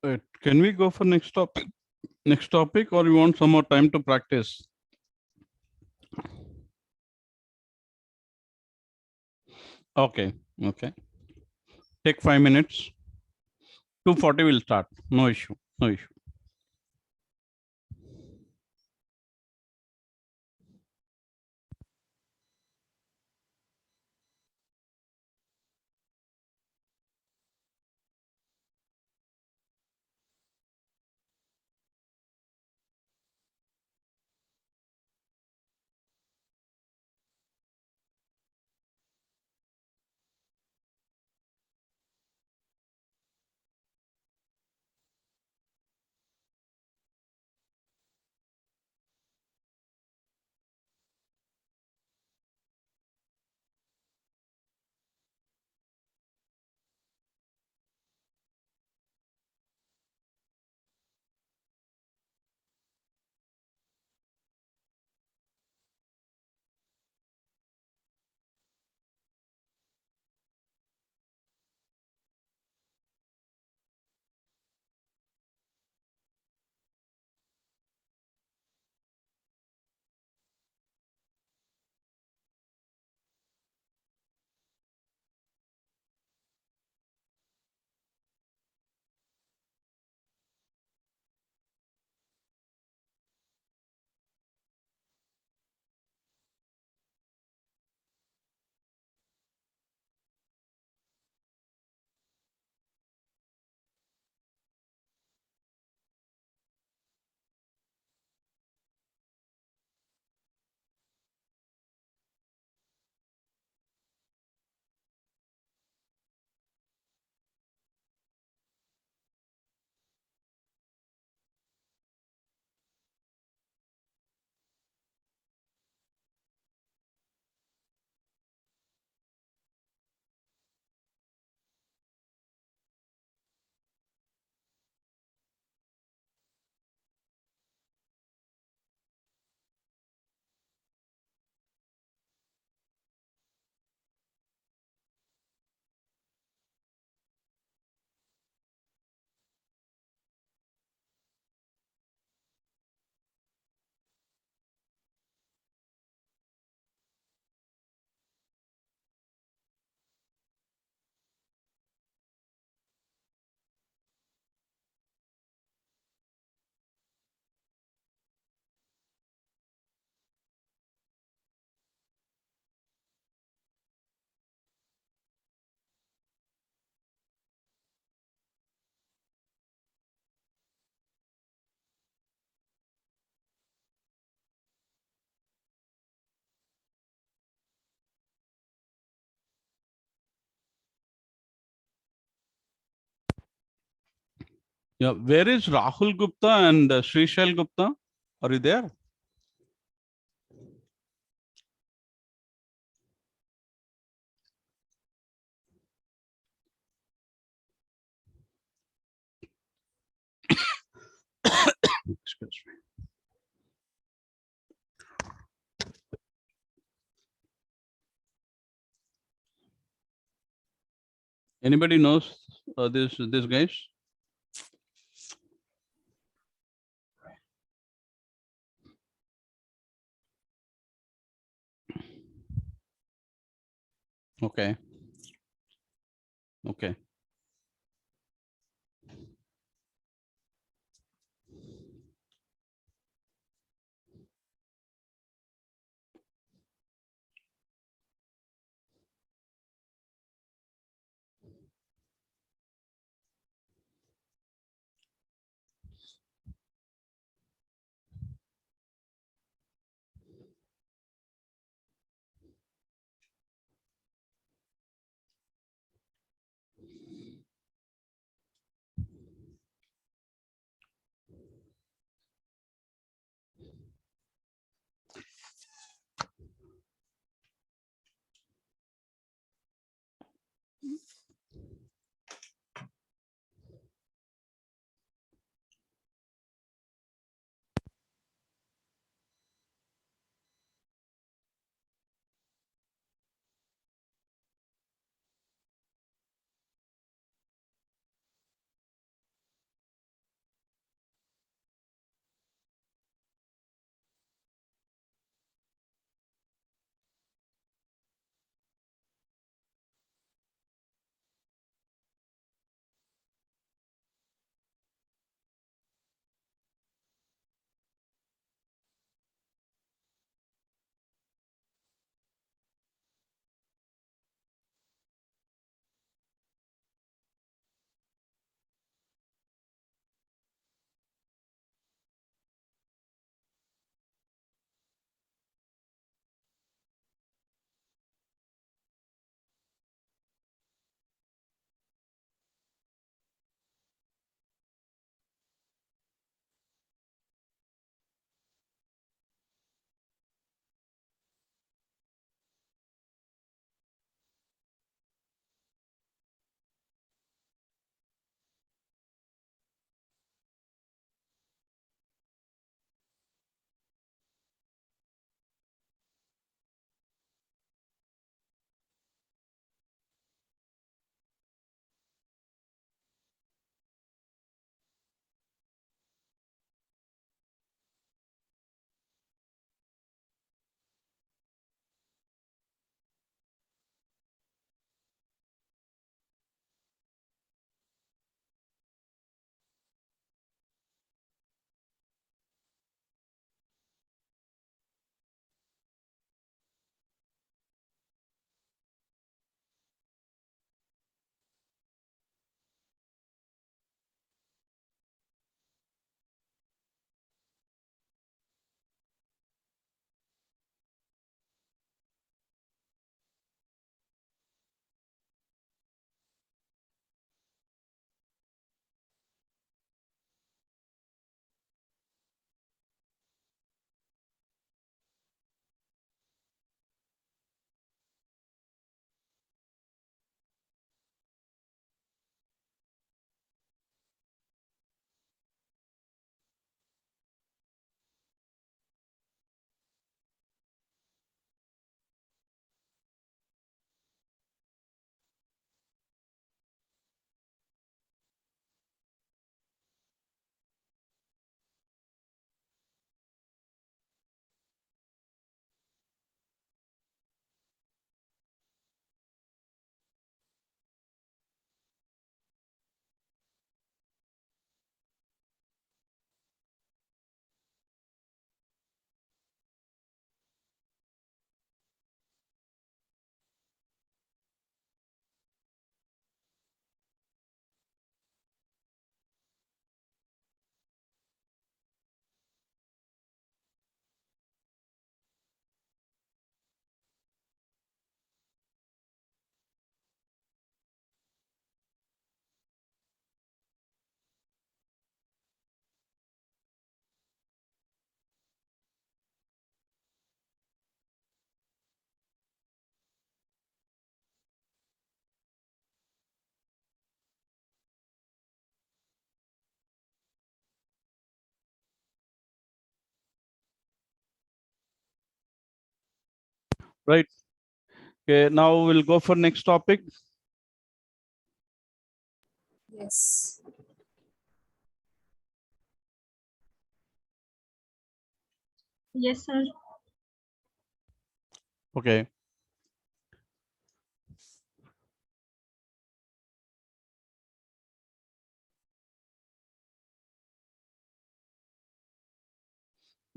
Right. Can we go for next topic? Next topic, or you want some more time to practice? Okay. Okay. Take 5 minutes. 2:40 will start. No issue. No issue. Yeah. Where is Rahul Gupta and Srishal Gupta? Are you there? Excuse me. Anybody knows this guys? Okay. Okay. right? Okay, now we'll go for next topic. Yes. Yes, sir. Okay.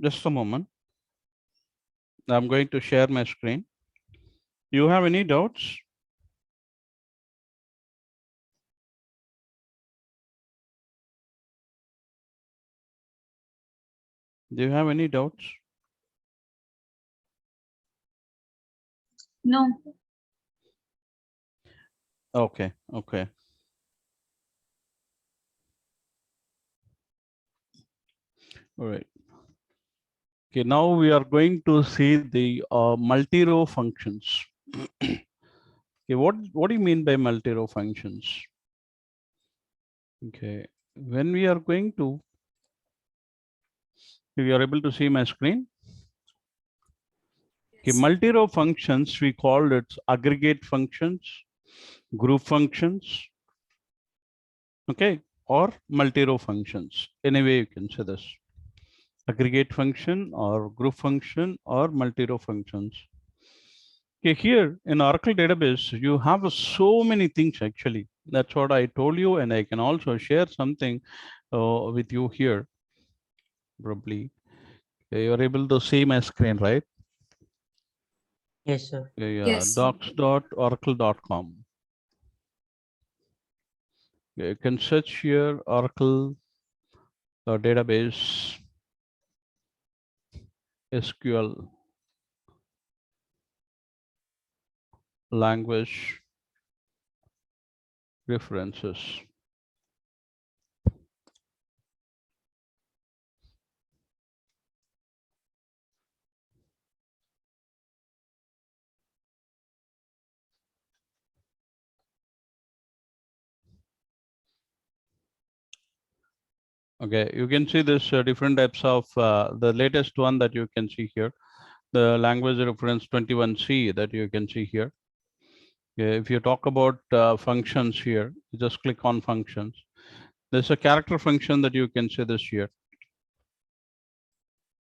Just a moment. I'm going to share my screen. You have any doubts? Do you have any doubts? No. Okay, okay. All right. Okay, now we are going to see the multi-row functions. Okay, what do you mean by multi-row functions? Okay, when we are going to, if you are able to see my screen. Okay, multi-row functions, we call it aggregate functions, group functions, okay, or multi-row functions. Anyway, you can say this. Aggregate function or group function or multi-row functions. Okay, here in Oracle database, you have so many things actually. That's what I told you, and I can also share something with you here. Probably you're able to see my screen, right? Yes, sir. Yeah, Yes. docs.oracle.com. You can search here Oracle database SQL language references. Okay, you can see this different types of the latest one that you can see here, the language reference 21C that you can see here. Okay, if you talk about functions here, you just click on functions. There's a character function that you can see this here.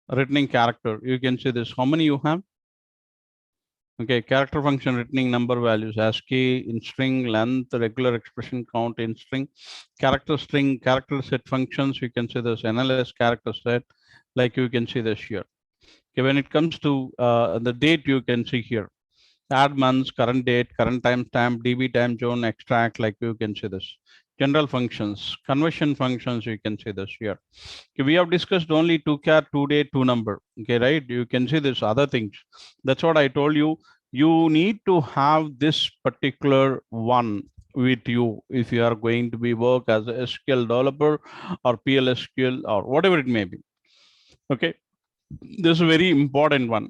Returning character, you can see this. How many you have? Okay, character function returning number values, ASCII, in string, length, regular expression count in string, character string, character set functions. You can see this NLS character set, like you can see this here. Okay, when it comes to the date, you can see here. Add months, current date, current timestamp, DB time zone, extract, like you can see this. General functions, conversion functions, you can see this here. Okay, we have discussed only toChar, toDate, toNumber. Okay, right? You can see this other things. That's what I told you. You need to have this particular one with you if you are going to be work as a SQL developer or PLSQL or whatever it may be. Okay, this is a very important one.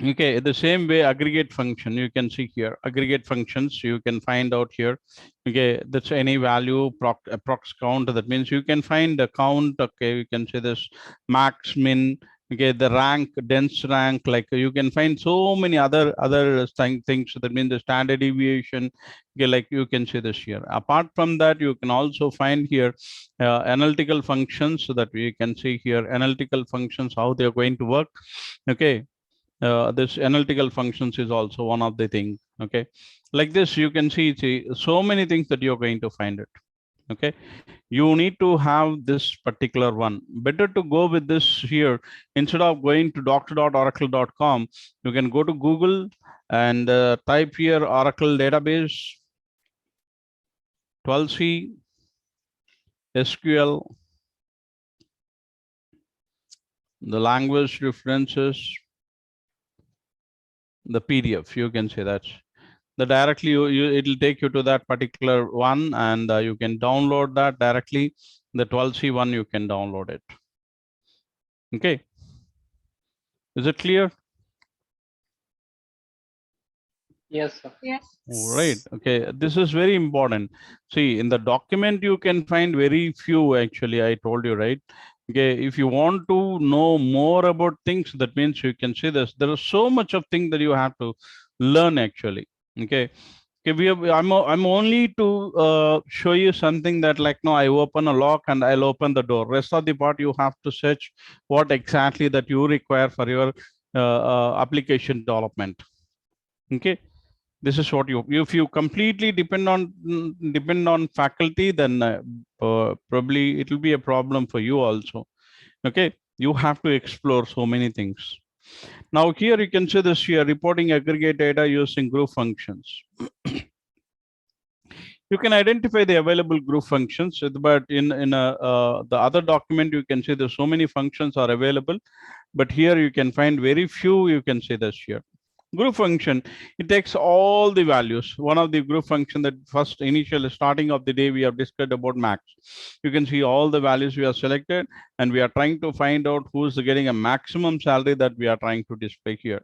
Okay, the same way aggregate function, you can see here, aggregate functions, you can find out here. Okay, that's any value, approx count, that means you can find the count. Okay, you can see this max, min, okay, the rank, dense rank, like you can find so many other things, that means the standard deviation. Okay, like you can see this here. Apart from that, you can also find here analytical functions, so that we can see here analytical functions, how they're going to work. Okay, this analytical functions is also one of the things. Okay, like this you can see so many things that you're going to find it. Okay, you need to have this particular one. Better to go with this here instead of going to doctor.oracle.com. You can go to Google and type here Oracle database 12C SQL, the language references, the PDF. You can say that directly it'll take you to that particular one, and you can download that directly. The 12C one, you can download it. Okay, is it clear? Yes, sir. Yes. All right. Okay, this is very important. See, in the document you can find very few actually, I told you, right? Okay, if you want to know more about things, that means you can see this. There is so much of thing that you have to learn actually. Okay. Okay, I'm only to show you something that like no, I open a lock and I'll open the door. Rest of the part you have to search what exactly that you require for your application development. Okay, this is what you, if you completely depend on faculty, then probably it will be a problem for you also. Okay, you have to explore so many things. Now here you can see this here, reporting aggregate data using group functions. You can identify the available group functions, but in the other document you can see there's so many functions are available, but here you can find very few. You can see this here. Group function, it takes all the values. One of the group function that first initial starting of the day we have discussed about max. You can see all the values we have selected, and we are trying to find out who's getting a maximum salary that we are trying to display here.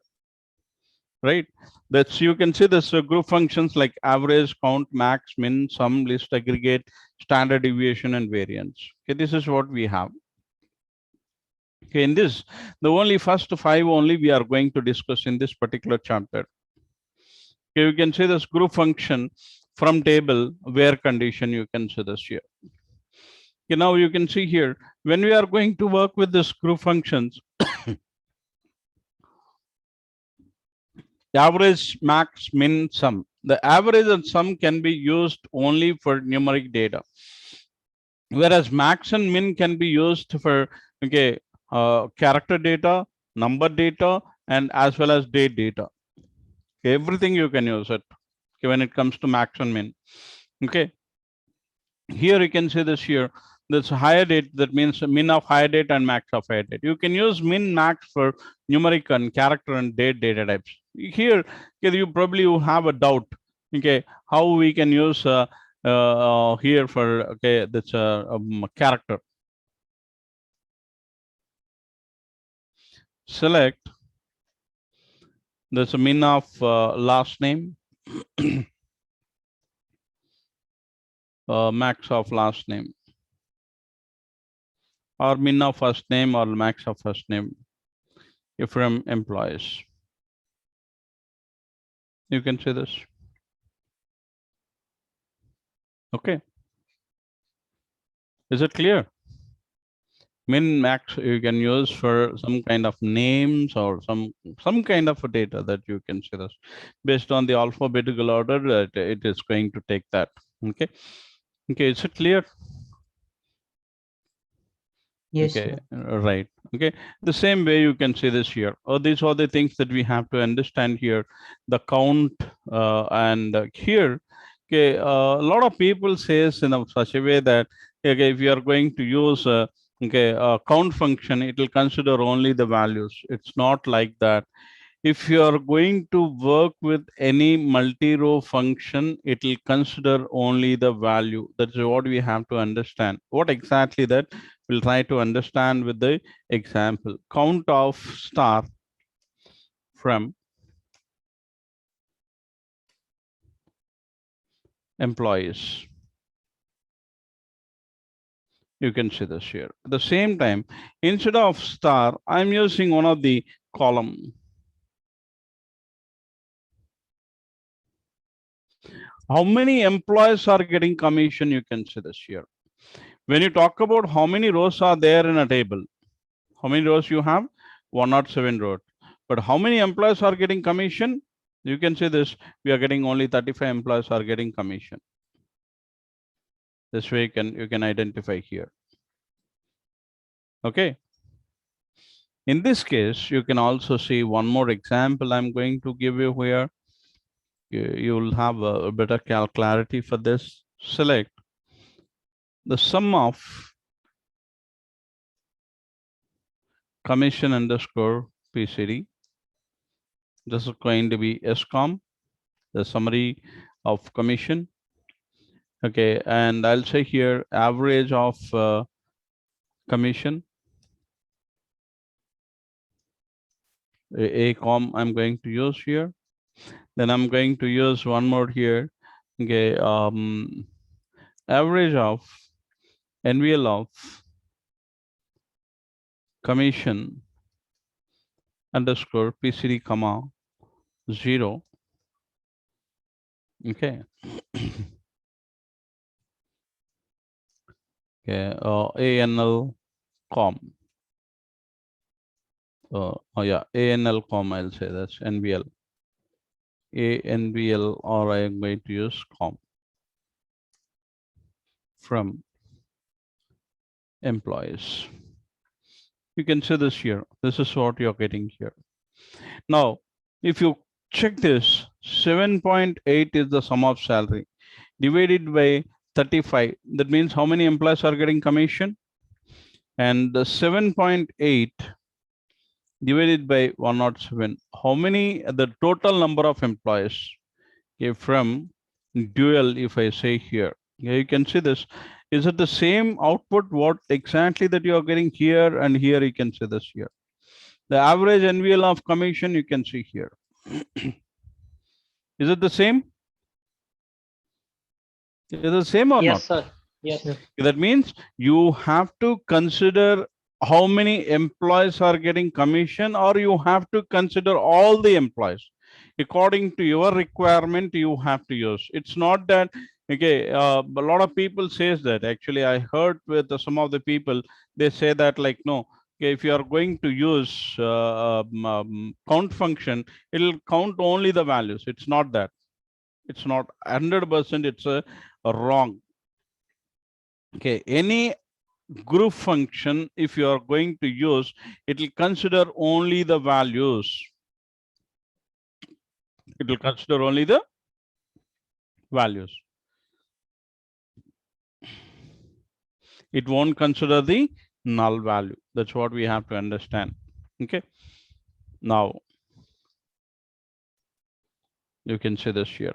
Right, that's, you can see this group functions like average, count, max, min, sum, list, aggregate, standard deviation, and variance. Okay, this is what we have. Okay, in this, the only first 5 only we are going to discuss in this particular chapter. Okay, you can see this group function from table where condition, you can see this here. Okay, now you can see here, when we are going to work with this group functions, average, max, min, sum. The average and sum can be used only for numeric data, whereas max and min can be used for character data, number data, and as well as date data. Okay, everything you can use it. Okay, when it comes to max and min. Okay, here you can see this here. That's higher date, that means min of higher date and max of higher date. You can use min, max for numeric and character and date data types. Here, okay, you probably will have a doubt. Okay, how we can use here for that's character. Select there's a min of last name, max of last name, or min of first name or max of first name if from employees. You can see this. Okay, is it clear? Min, max you can use for some kind of names or some kind of data that you can see this based on the alphabetical order that it is going to take that. Okay, is it clear? Yes, okay, sir. right. Okay, the same way you can see this here. These are the things that we have to understand here. The count and here, okay, a lot of people says in such a way that okay, if you are going to use count function, it will consider only the values. It's not like that. If you are going to work with any multi-row function, it will consider only the value. That's what we have to understand. What exactly that we'll try to understand with the example. Count of star from employees. You can see this here. At the same time, instead of star, I'm using one of the column. How many employees are getting commission? You can see this here. When you talk about how many rows are there in a table, how many rows you have? 107 rows. But how many employees are getting commission? You can see this. We are getting only 35 employees are getting commission. This way you can identify here. Okay. In this case, you can also see one more example I'm going to give you here. You will have a better clarity for this. Select the sum of commission underscore PCD. This is going to be SCOM, the summary of commission. Okay, and I'll say here average of commission. A com I'm going to use here. Then I'm going to use one more here. Okay, average of NVL of commission underscore PCD comma 0. Okay. Okay. ANL com. Oh yeah, ANL com. I'll say that's NBL. ANBL, or I am going to use com from employees. You can see this here. This is what you're getting here. Now, if you check this, 7.8 is the sum of salary divided by 35. That means how many employees are getting commission? And the 7.8 divided by 107. How many, the total number of employees? Okay, from dual, if I say here, okay, you can see this. Is it the same output? What exactly that you are getting here and here? You can see this here. The average NVL of commission you can see here. Is it the same? Is it the same or Yes, not? sir. Yes. That means you have to consider how many employees are getting commission, or you have to consider all the employees. According to your requirement, you have to use. It's not that, okay, a lot of people says that. Actually, I heard with some of the people, they say that like, no, okay, if you are going to use count function, it'll count only the values. It's not that. It's not 100%. It's a wrong. Okay, any group function, if you are going to use, it will consider only the values. It will consider only the values. It won't consider the null value. That's what we have to understand. Okay. Now, you can see this here.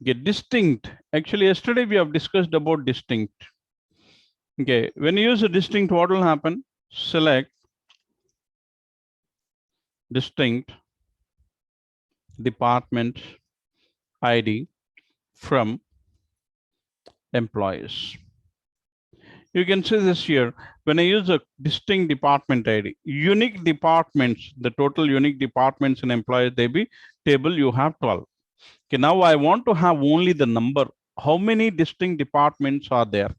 Get distinct. Actually, yesterday we have discussed about distinct. Okay, when you use a distinct, what will happen? Select distinct department ID from employees. You can see this here. When I use a distinct department ID, unique departments, the total unique departments and employees, they be table, you have 12. Okay, now I want to have only the number. How many distinct departments are there?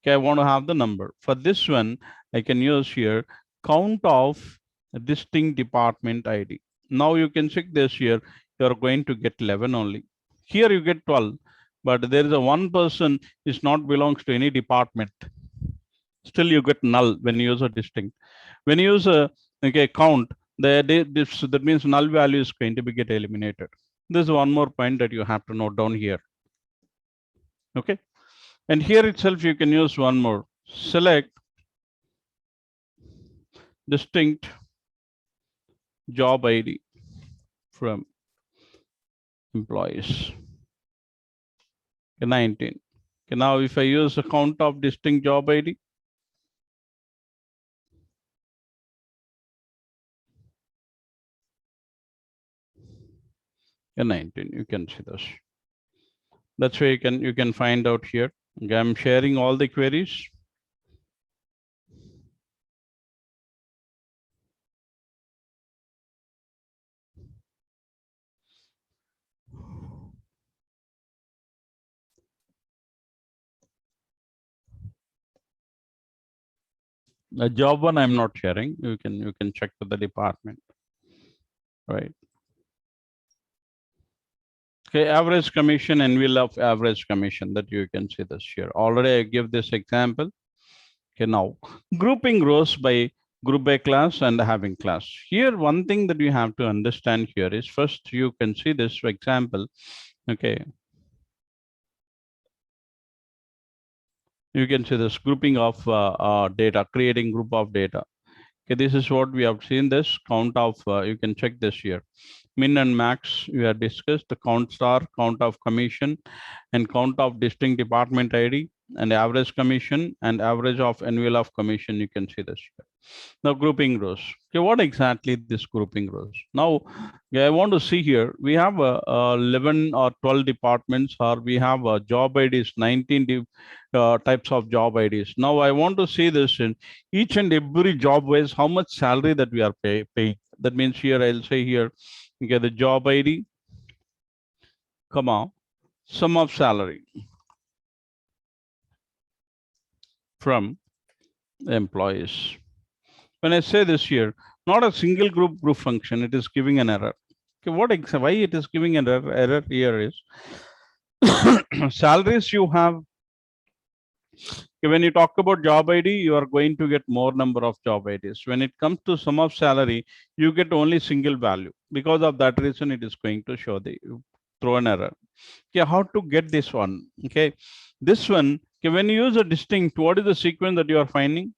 Okay, I want to have the number. For this one, I can use here count of distinct department ID. Now you can check this here. You're going to get 11 only. Here you get 12, but there is a one person is not belongs to any department. Still you get null when you use a distinct. When you use a count, that means null value is going to be get eliminated. This is one more point that you have to note down here. Okay. And here itself, you can use one more. Select distinct job ID from employees. 19. Okay, now if I use a count of distinct job ID, and 19, you can see this. That's where you can find out here. Okay, I'm sharing all the queries. The job one I'm not sharing. You can check with the department, right? Okay, average commission and we love average commission, that you can see this here. Already I give this example. Okay, now grouping rows by group by class and having class. Here, one thing that you have to understand here is first you can see this example. Okay. You can see this grouping of data, creating group of data. Okay, this is what we have seen this count of, you can check this here. Min and max, we have discussed the count star, count of commission, and count of distinct department ID. and average commission and average of annual of commission. You can see this here. Now grouping rows. Okay, what exactly this grouping rows? Now, I want to see here. We have 11 or 12 departments, or we have job IDs, 19 types of job IDs. Now I want to see this in each and every job wise, how much salary that we are paying. That means here I'll say here, okay, the job ID, comma, sum of salary from employees. When I say this here, not a single group function, it is giving an error. Okay, why it is giving an error here is salaries you have. Okay, when you talk about job ID, you are going to get more number of job IDs. When it comes to sum of salary, you get only single value. Because of that reason, it is going to show throw an error. Okay, how to get this one? Okay, this one, okay, when you use a distinct, what is the sequence that you are finding?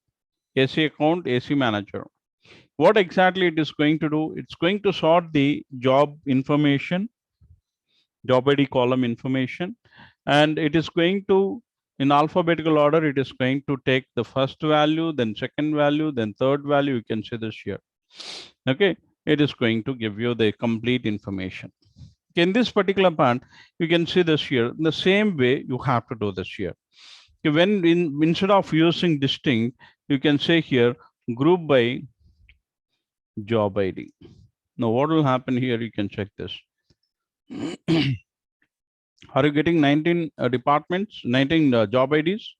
AC account, AC manager. What exactly it is going to do? It's going to sort the job information, job ID column information, and it is going to, in alphabetical order, it is going to take the first value, then second value, then third value. You can see this here. Okay, it is going to give you the complete information. In this particular part, you can see this here. In the same way, you have to do this here. When instead of using distinct, you can say here group by job ID. Now, what will happen here? You can check this. Are you getting 19 departments, 19 job IDs?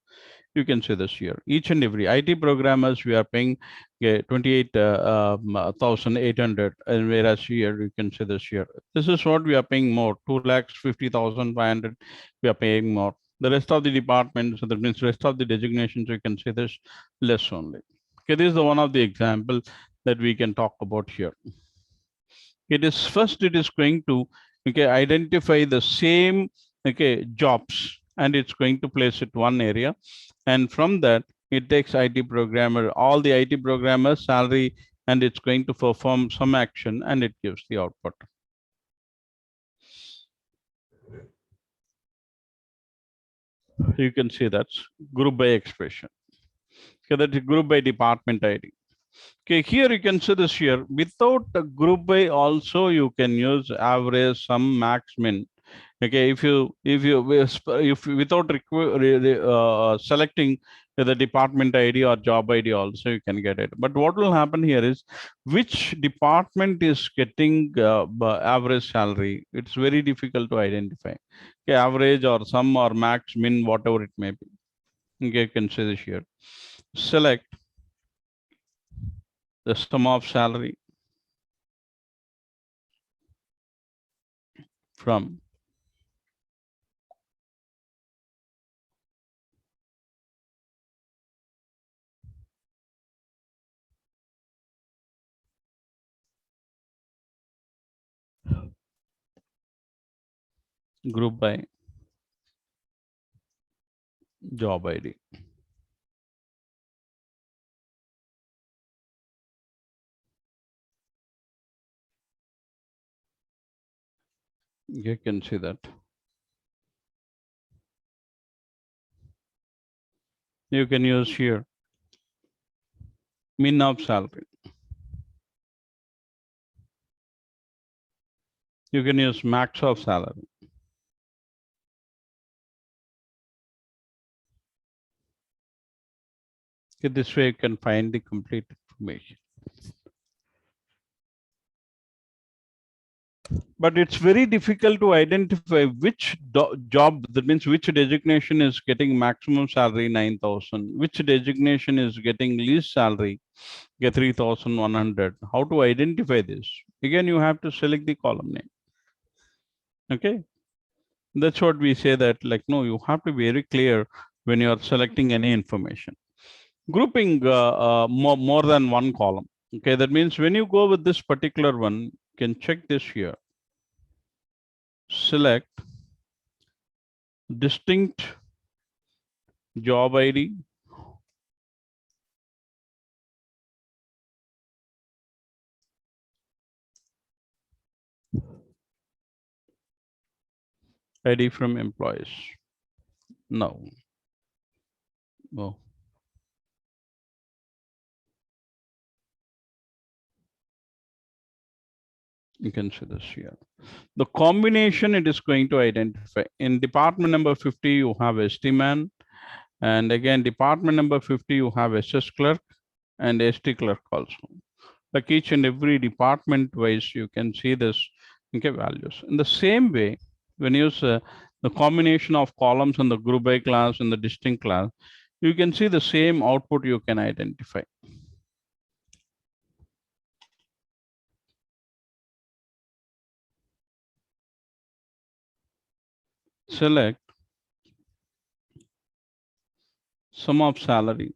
You can see this here. Each and every IT programmers, we are paying 28,800, and whereas here you can see this here. This is what we are paying more, 2,50,500. We are paying more. The rest of the departments, so that means rest of the designations, you can see this less only. Okay, this is the one of the example that we can talk about here. It is first, it is going to, okay, identify the same, okay, jobs, and it's going to place it one area, and from that it takes IT programmer, all the IT programmers salary, and it's going to perform some action, and it gives the output. You can see that's group by expression. Okay, that is group by department ID. Okay, here you can see this here. Without a group by also, you can use average, sum, max, min. Okay, if without selecting the department ID or job ID also, you can get it. But what will happen here is, which department is getting average salary? It's very difficult to identify. Okay, average or sum or max, min, whatever it may be. Okay, you can see this here. Select the sum of salary from group by job ID. You can see that. You can use here min of salary. You can use max of salary. Okay, this way you can find the complete information. But it's very difficult to identify which job, that means which designation is getting maximum salary 9,000, which designation is getting least salary, get 3,100. How to identify this? Again, you have to select the column name. Okay, that's what we say, that like, no, you have to be very clear when you are selecting any information. Grouping more than one column. Okay, that means when you go with this particular one, you can check this here. Select distinct job ID, ID from employees. Now, Oh. You can see this here. The combination it is going to identify. In department number 50, you have ST-man. And again, department number 50, you have SS clerk and ST clerk also. Like each and every department wise, you can see this, okay, values. In the same way, when you use the combination of columns in the group by class and the distinct class, you can see the same output you can identify. Select sum of salary.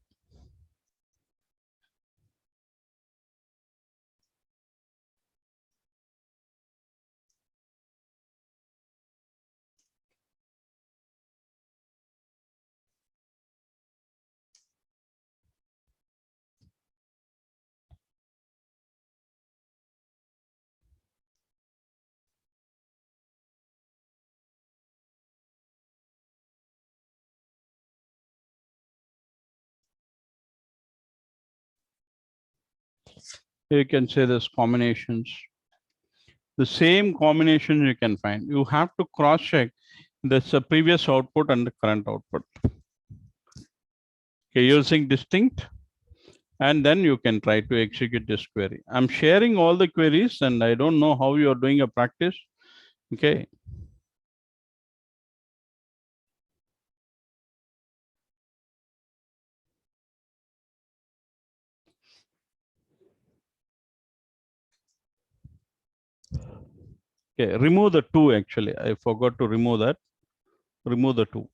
You can say this combinations. The same combination you can find. You have to cross check this previous output and the current output. Okay, using distinct, and then you can try to execute this query. I'm sharing all the queries and I don't know how you are doing a practice. Okay. Okay, remove the 2 actually. I forgot to remove that. Remove the 2.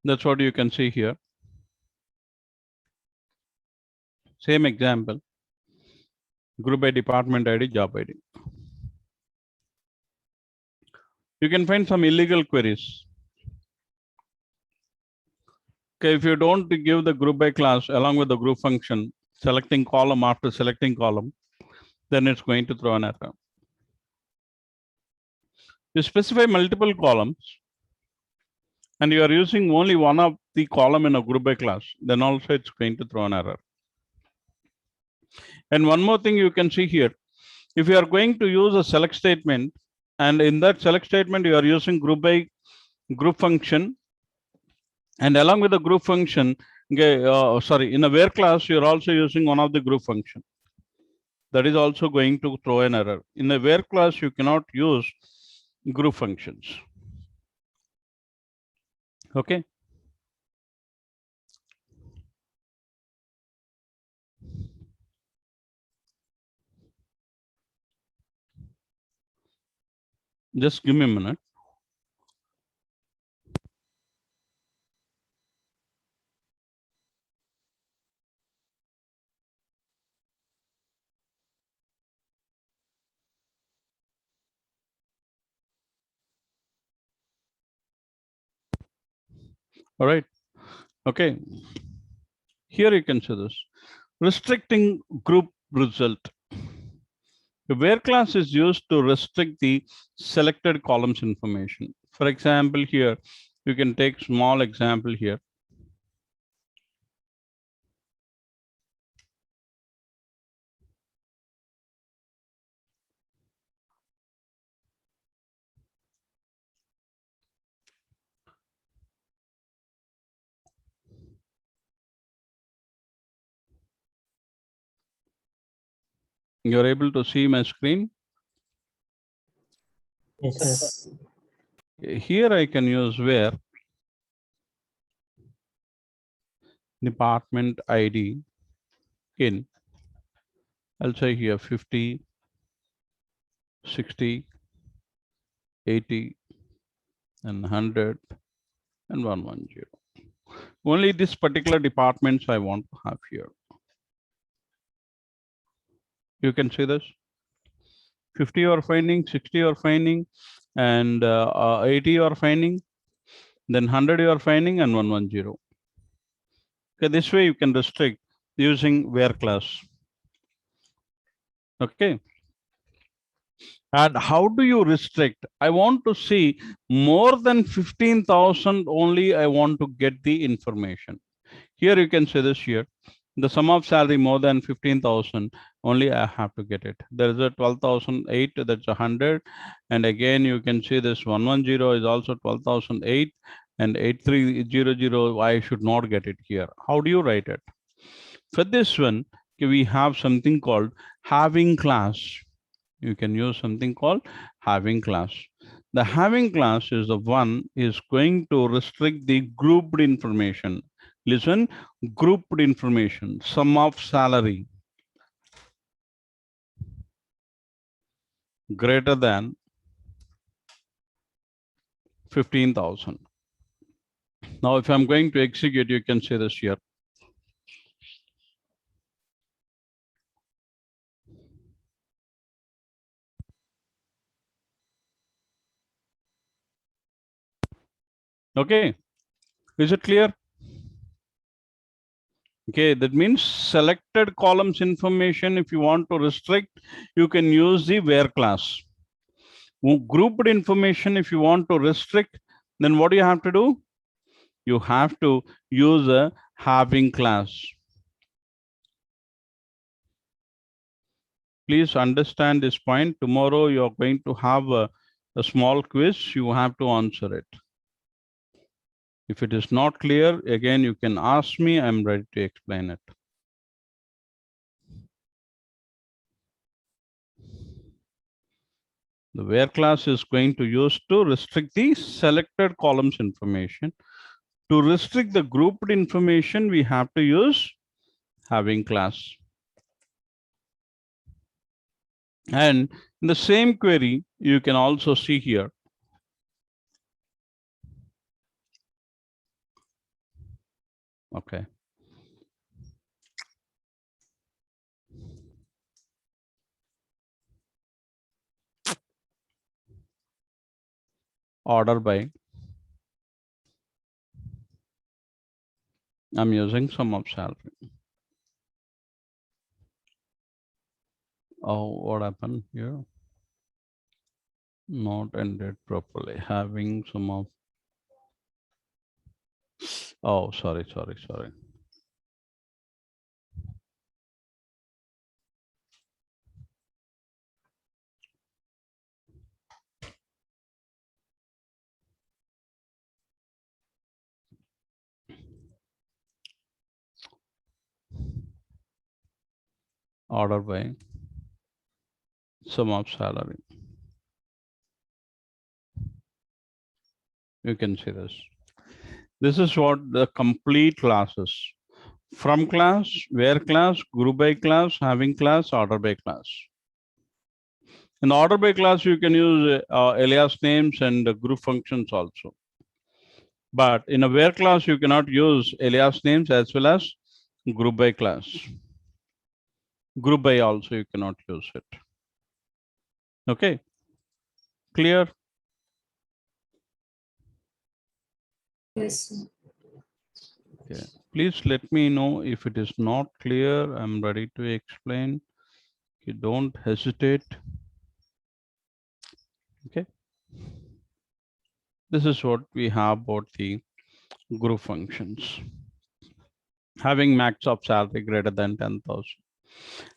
That's what you can see here. Same example. Group by department ID, job ID. You can find some illegal queries. Okay, if you don't give the group by class along with the group function, selecting column after selecting column, then it's going to throw an error. You specify multiple columns and you are using only one of the column in a group by class, then also it's going to throw an error. And one more thing you can see here, if you are going to use a select statement, and in that select statement, you are using group by group function, and along with the group function, in a where class, you're also using one of the group function. That is also going to throw an error. In the where class, you cannot use group functions. Okay. Just give me a minute. All right. Okay. Here you can see this. Restricting group result. The where class is used to restrict the selected columns information. For example, here, you can take small example here. You're able to see my screen. Yes, sir. Yes. Here I can use where department ID in, I'll say here 50, 60, 80, and 100, and 110. Only this particular departments I want to have here. You can see this. 50 you are finding, 60 you are finding, and 80 you are finding. then 100 you are finding and 110. Okay, this way you can restrict using where class. Okay. And how do you restrict? I want to see more than 15,000 only. I want to get the information. Here you can say this here. The sum of salary more than 15,000 only I have to get it. There is a 12,008, that's 100. And again, you can see this 110 is also 12,008 and 8300. I should not get it here. How do you write it? For this one, we have something called having class. You can use something called having class. The having class is the one is going to restrict the grouped information. Listen, grouped information, sum of salary greater than 15,000. Now, if I'm going to execute, you can say this here. Okay, is it clear? Okay, that means selected columns information. If you want to restrict, you can use the where class. Grouped information, if you want to restrict, then what do you have to do? You have to use a having class. Please understand this point. Tomorrow you are going to have a small quiz. You have to answer it. If it is not clear, again, you can ask me. I'm ready to explain it. The where class is going to use to restrict the selected columns information. To restrict the grouped information, we have to use having class. And in the same query, you can also see here. Okay. Order by. I'm using sum of salary. Oh, what happened here? Not ended properly. Having some of. Oh, sorry. Order by sum of salary. You can see this. This is what the complete classes. From class, where class, group by class, having class, order by class. In order by class, you can use alias names and group functions also. But in a where class, you cannot use alias names as well as group by class. Group by also you cannot use it. Okay, clear? Yes. Okay. Please let me know if it is not clear. I'm ready to explain. You don't hesitate. Okay. This is what we have about the group functions. Having max of salary greater than 10,000.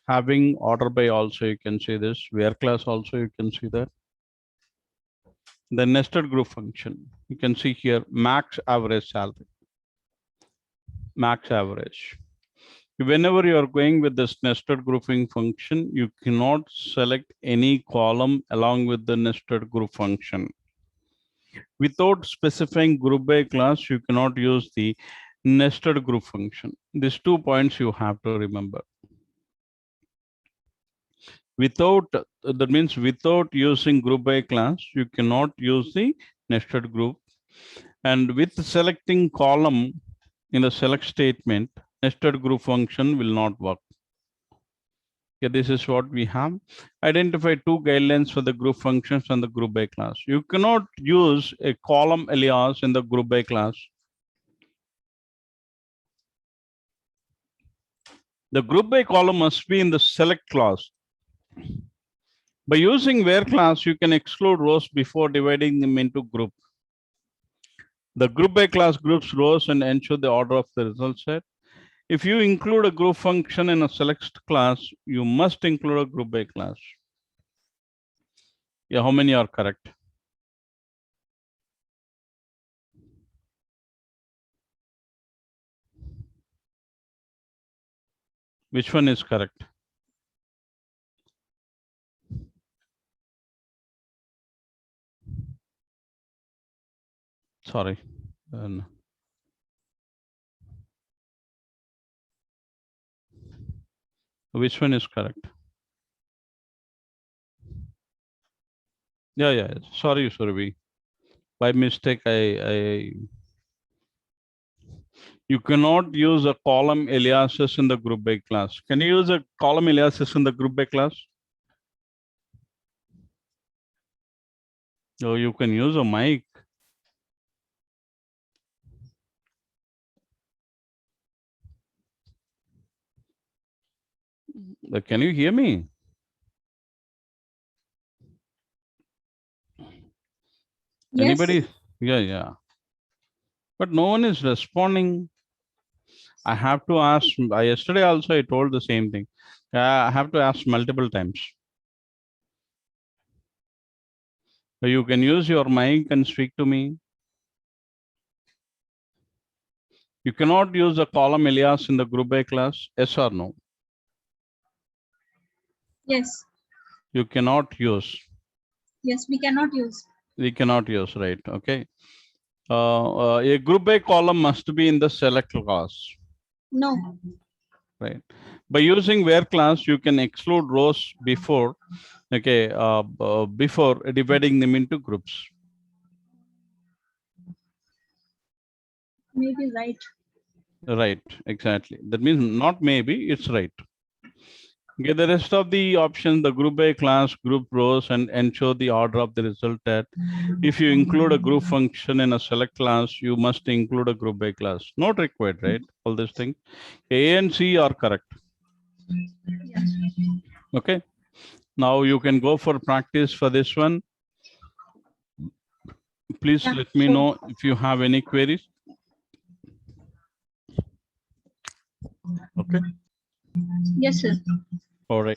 Having order by also you can see this. Where class also you can see that. The nested group function. You can see here max average salary. Max average. Whenever you are going with this nested grouping function, you cannot select any column along with the nested group function. Without specifying group by class, you cannot use the nested group function. These 2 points you have to remember. Without, that means without using group by class, you cannot use the nested group. And with selecting column in the select statement, nested group function will not work. Okay, this is what we have. Identify two guidelines for the group functions and the group by class. You cannot use a column alias in the group by class. The group by column must be in the select class. By using where class, you can exclude rows before dividing them into group. The group by class groups rows and ensure the order of the result set. If you include a group function in a select class, you must include a group by class. Yeah, how many are correct? Which one is correct? Sorry. Which one is correct? Yeah. Sorry, Surabhi. By mistake, you cannot use a column aliases in the group by class. Can you use a column aliases in the group by class? Oh, you can use a mic. Can you hear me? Yes. Anybody? Yeah. But no one is responding. I have to ask. Yesterday also I told the same thing. I have to ask multiple times. You can use your mic and speak to me. You cannot use a column alias in the group by class. Yes or no? Yes. You cannot use. Yes, we cannot use. We cannot use, right? Okay. A group by column must be in the select class. No. Right. By using where class, you can exclude rows before, okay, before dividing them into groups. Maybe right. Right, exactly. That means not maybe, it's right. Okay, the rest of the options, the group by class, group rows, and ensure the order of the result that if you include a group function in a select class, you must include a group by class. Not required, right? All these things. A and C are correct. Yes. Okay. Now you can go for practice for this one. Please Yeah, let me sure. know if you have any queries. Okay. Yes, sir. All right.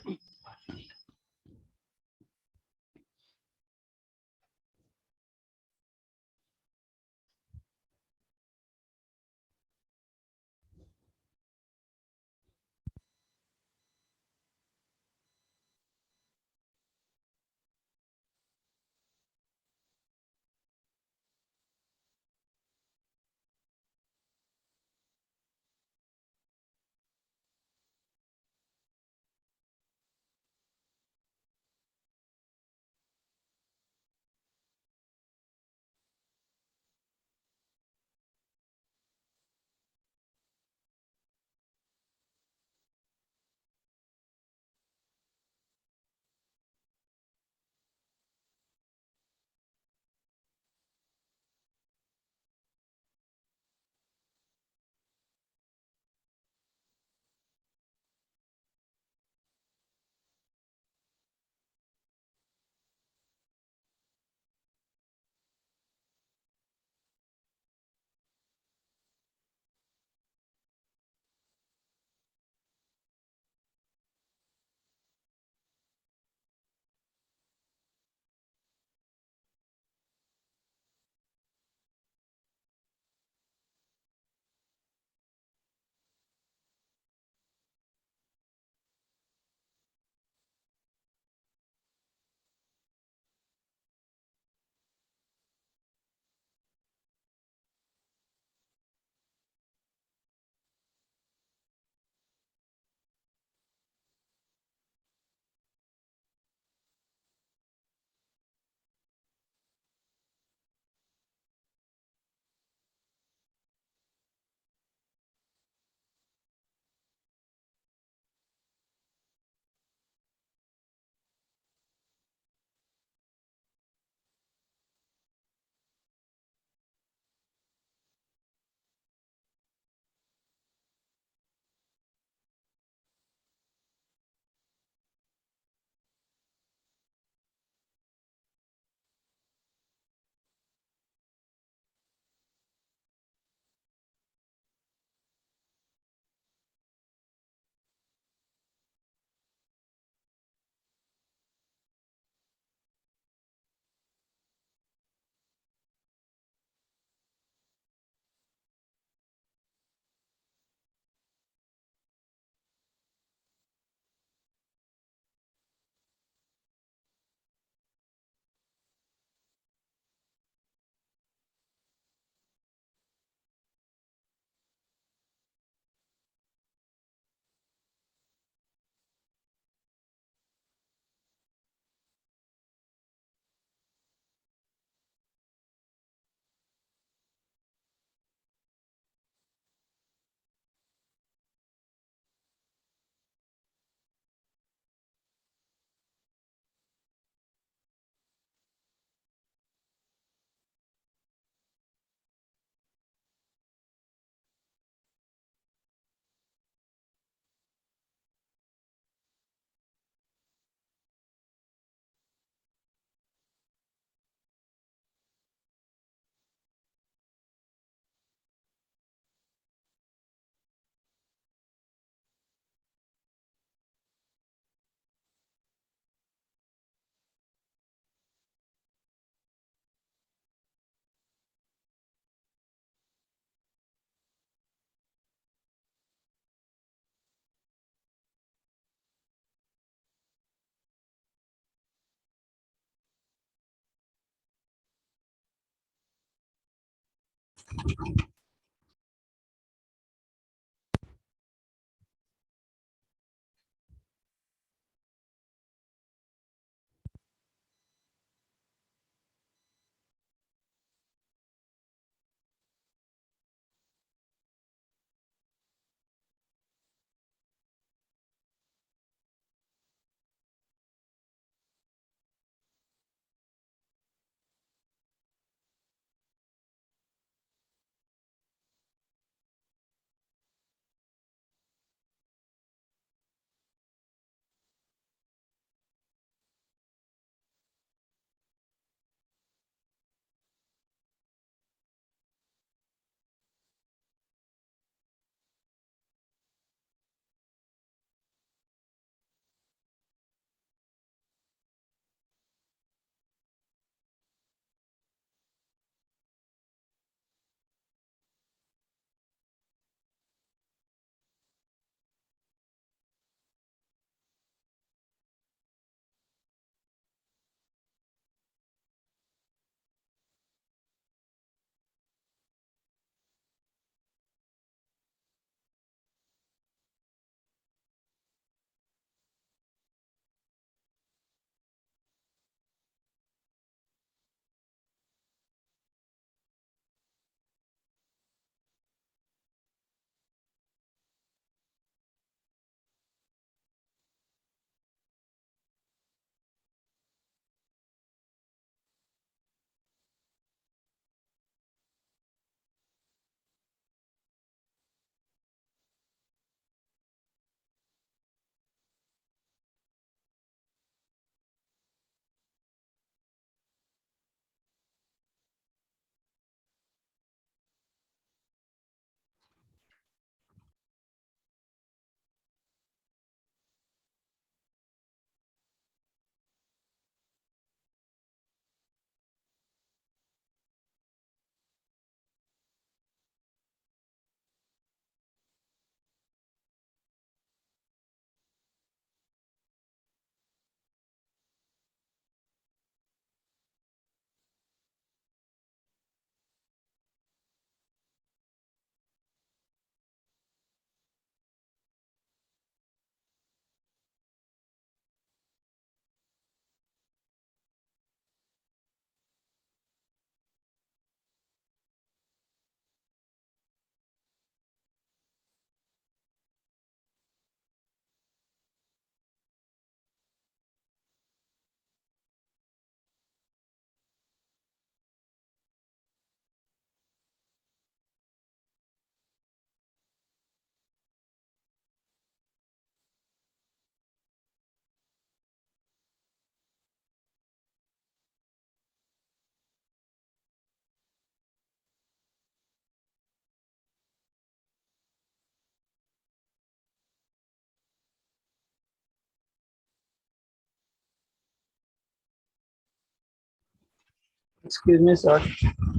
Excuse me, sir.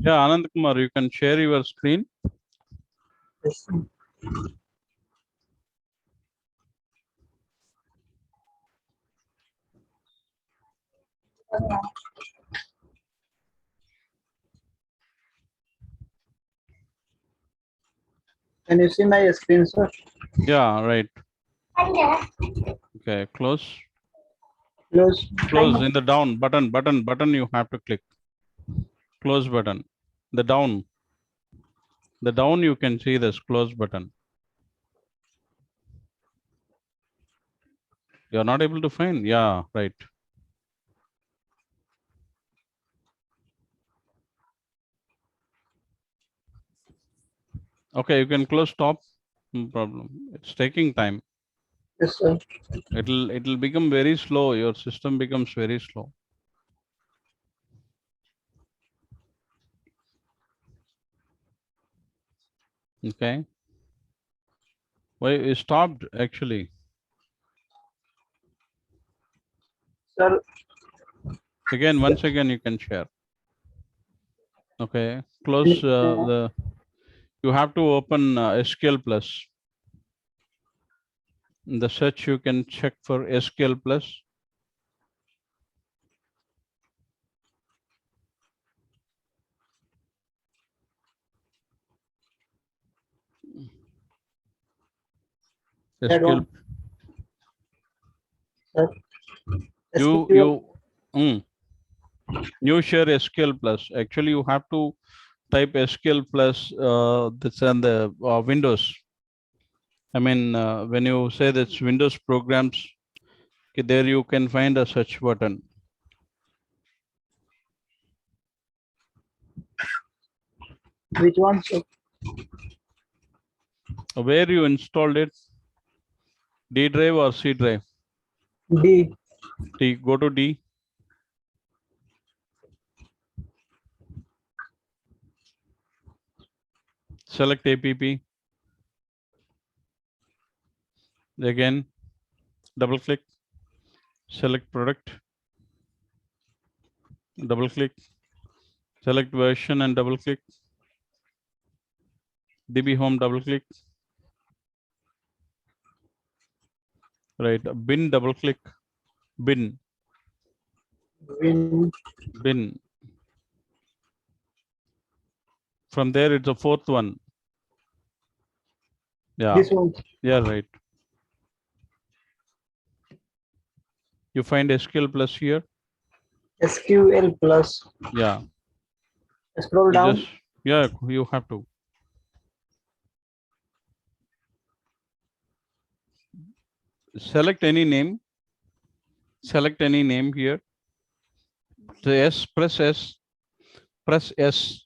Yeah, Anand Kumar, you can share your screen. Yes, sir. Can you see my screen, sir? Yeah, right. Okay, close. Close. Close in the down button you have to click. Close button. The down you can see this close button. You're not able to find? Yeah, right. Okay, you can close top. No problem. It's taking time. Yes, sir. It'll become very slow. Your system becomes very slow. Okay. Why it stopped actually? Sir, Once again you can share. Okay. Close you have to open SQL plus. In the search you can check for SQL plus. Add SQL. on. Sir. You SQL. new share SQL plus. Actually, you have to type SQL plus this and the Windows. I mean, when you say that's Windows programs, okay, there you can find a search button. Which one, sir? Where you installed it? D drive or C drive? D. D. Go to D. Select APP. Again, double click. Select product. Double click. Select version and double click. DB home, double click. Right. Bin, double click. Bin. Bin. From there, it's the fourth one. Yeah. This one. Yeah, right. You find SQL plus here. SQL plus. Yeah. Scroll down. Yeah, you have to. Select any name. Select any name here. So press S. Press S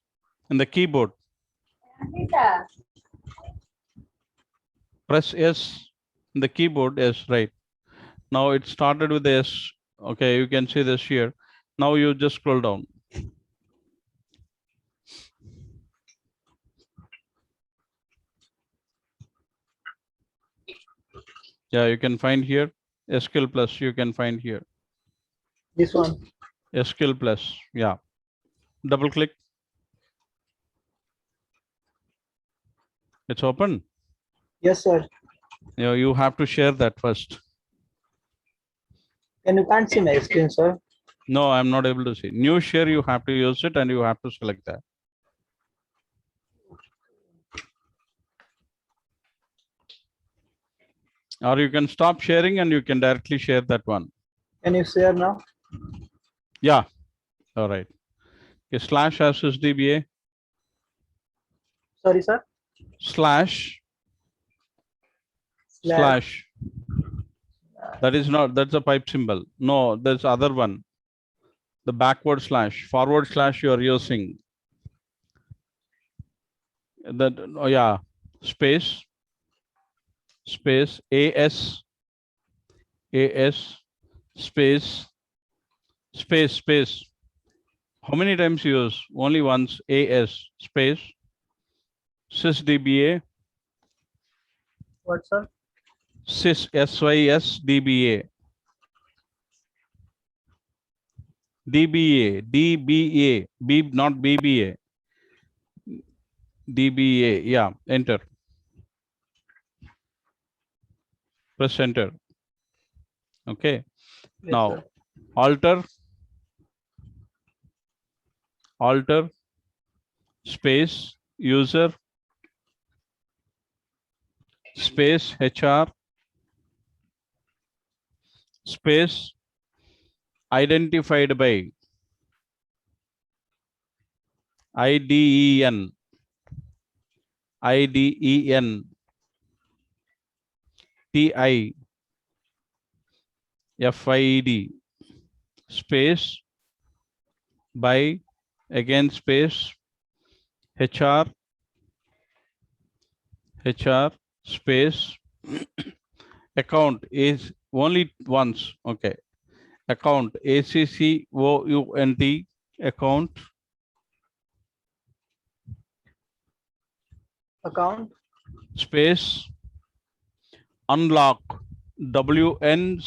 in the keyboard. Press S in the keyboard. S, right. Now it started with S. Okay, you can see this here. Now you just scroll down. Yeah, you can find here. SQL plus you can find here. This one. SQL plus. Yeah. Double click. It's open. Yes, sir. You have to share that first. And you can't see my screen, sir. No, I'm not able to see. New share, you have to use it and you have to select that. Or you can stop sharing and you can directly share that one. Can you share now? Yeah. All right. Okay, slash /SDBA. Sorry, sir. Slash. That is not, that's a pipe symbol. No, there's other one. The backward slash, forward slash you are using. That, oh yeah, space, AS, space. How many times you use? Only once, AS, space, sysdba. What, sir? SYSDBA. DBA, not BBA. DBA, yeah, enter. Press enter. Okay. Yes, now, sir. alter, space, user, space, HR, space, identified by, IDEN, TI, FID, space, by, again space, HR, space, account is only once. Okay. Account, ACCOUNT, account. Account. Space, unlock, WNLOCK.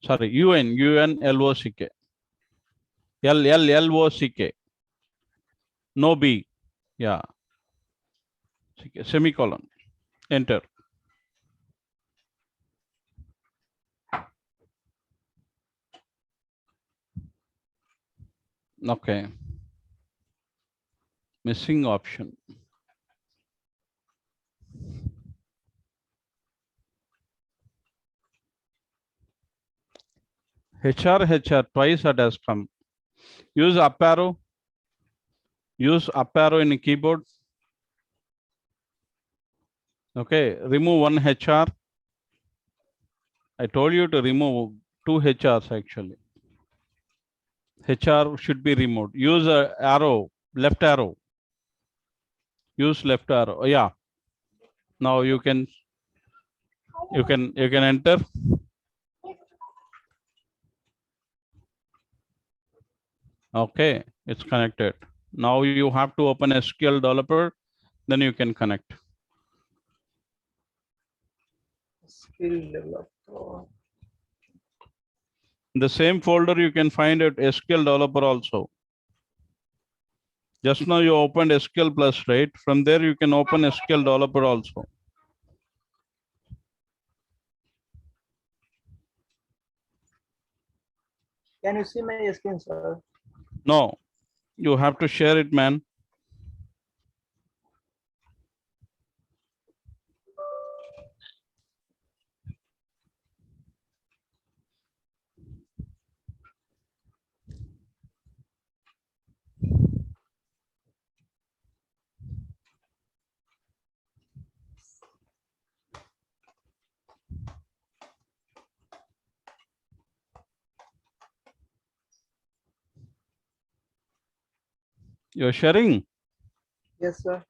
Sorry, UNLOCK. LLOCK. No B. Yeah. Semicolon. Enter. Okay. Missing option. HR, twice it has come. Use up arrow. Use up arrow in a keyboard. Okay, remove one HR. I told you to remove 2 HRs actually. HR should be removed. Use a arrow, left arrow. Use left arrow. Oh, yeah. Now you can enter. Okay, it's connected. Now you have to open SQL developer, then you can connect. Skill developer. In the same folder you can find it SQL developer also. Just now you opened SQL plus, right? From there you can open SQL developer also. Can you see my screen, sir? No, you have to share it, man. You're sharing? Yes, sir.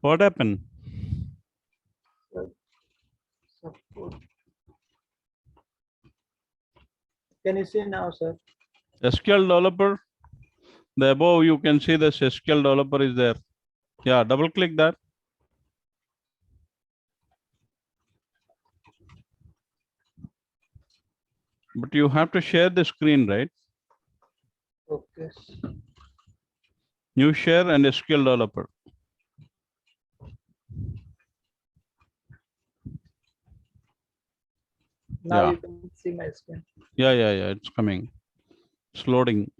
What happened? Support. Can you see now, sir? SQL developer. The above you can see this SQL developer is there. Yeah, double click that. But you have to share the screen, right? Okay. New share and SQL developer. Now Yeah. you can see my screen. Yeah, it's coming. It's loading.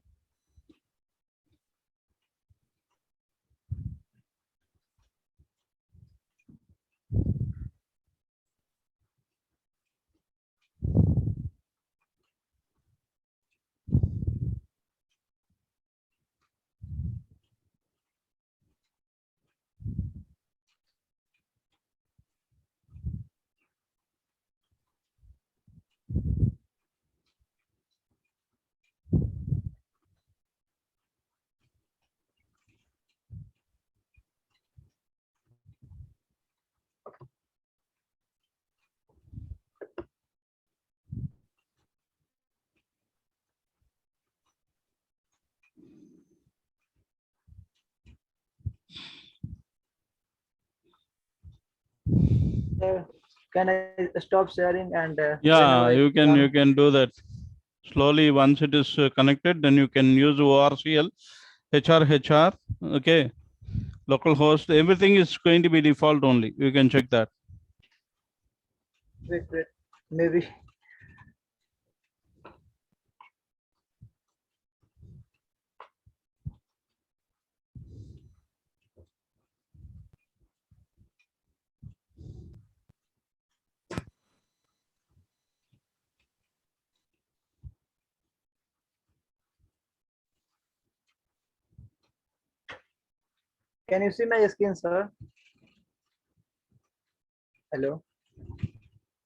Sir, can I stop sharing and Yeah, whenever you can do that. Slowly, once it is connected, then you can use ORCL, HR. Okay, localhost. Everything is going to be default only. You can check that. wait, maybe. Can you see my screen, sir? Hello.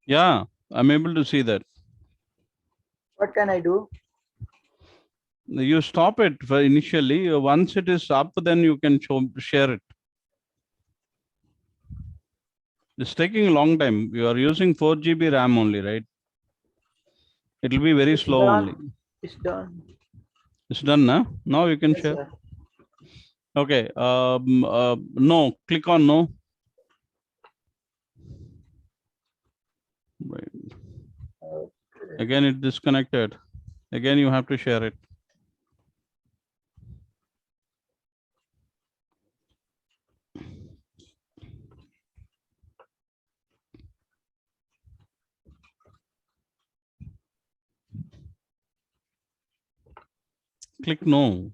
Yeah, I'm able to see that. What can I do? You stop it for initially. Once it is up, then you can share it. It's taking a long time. You are using 4 GB RAM only, right? It will be very It's slow done. only. It's done. It's done now. Now you can Yes, share. sir. Okay. No. Click on no. Right. Okay. Again, it disconnected. Again, you have to share it. Click no.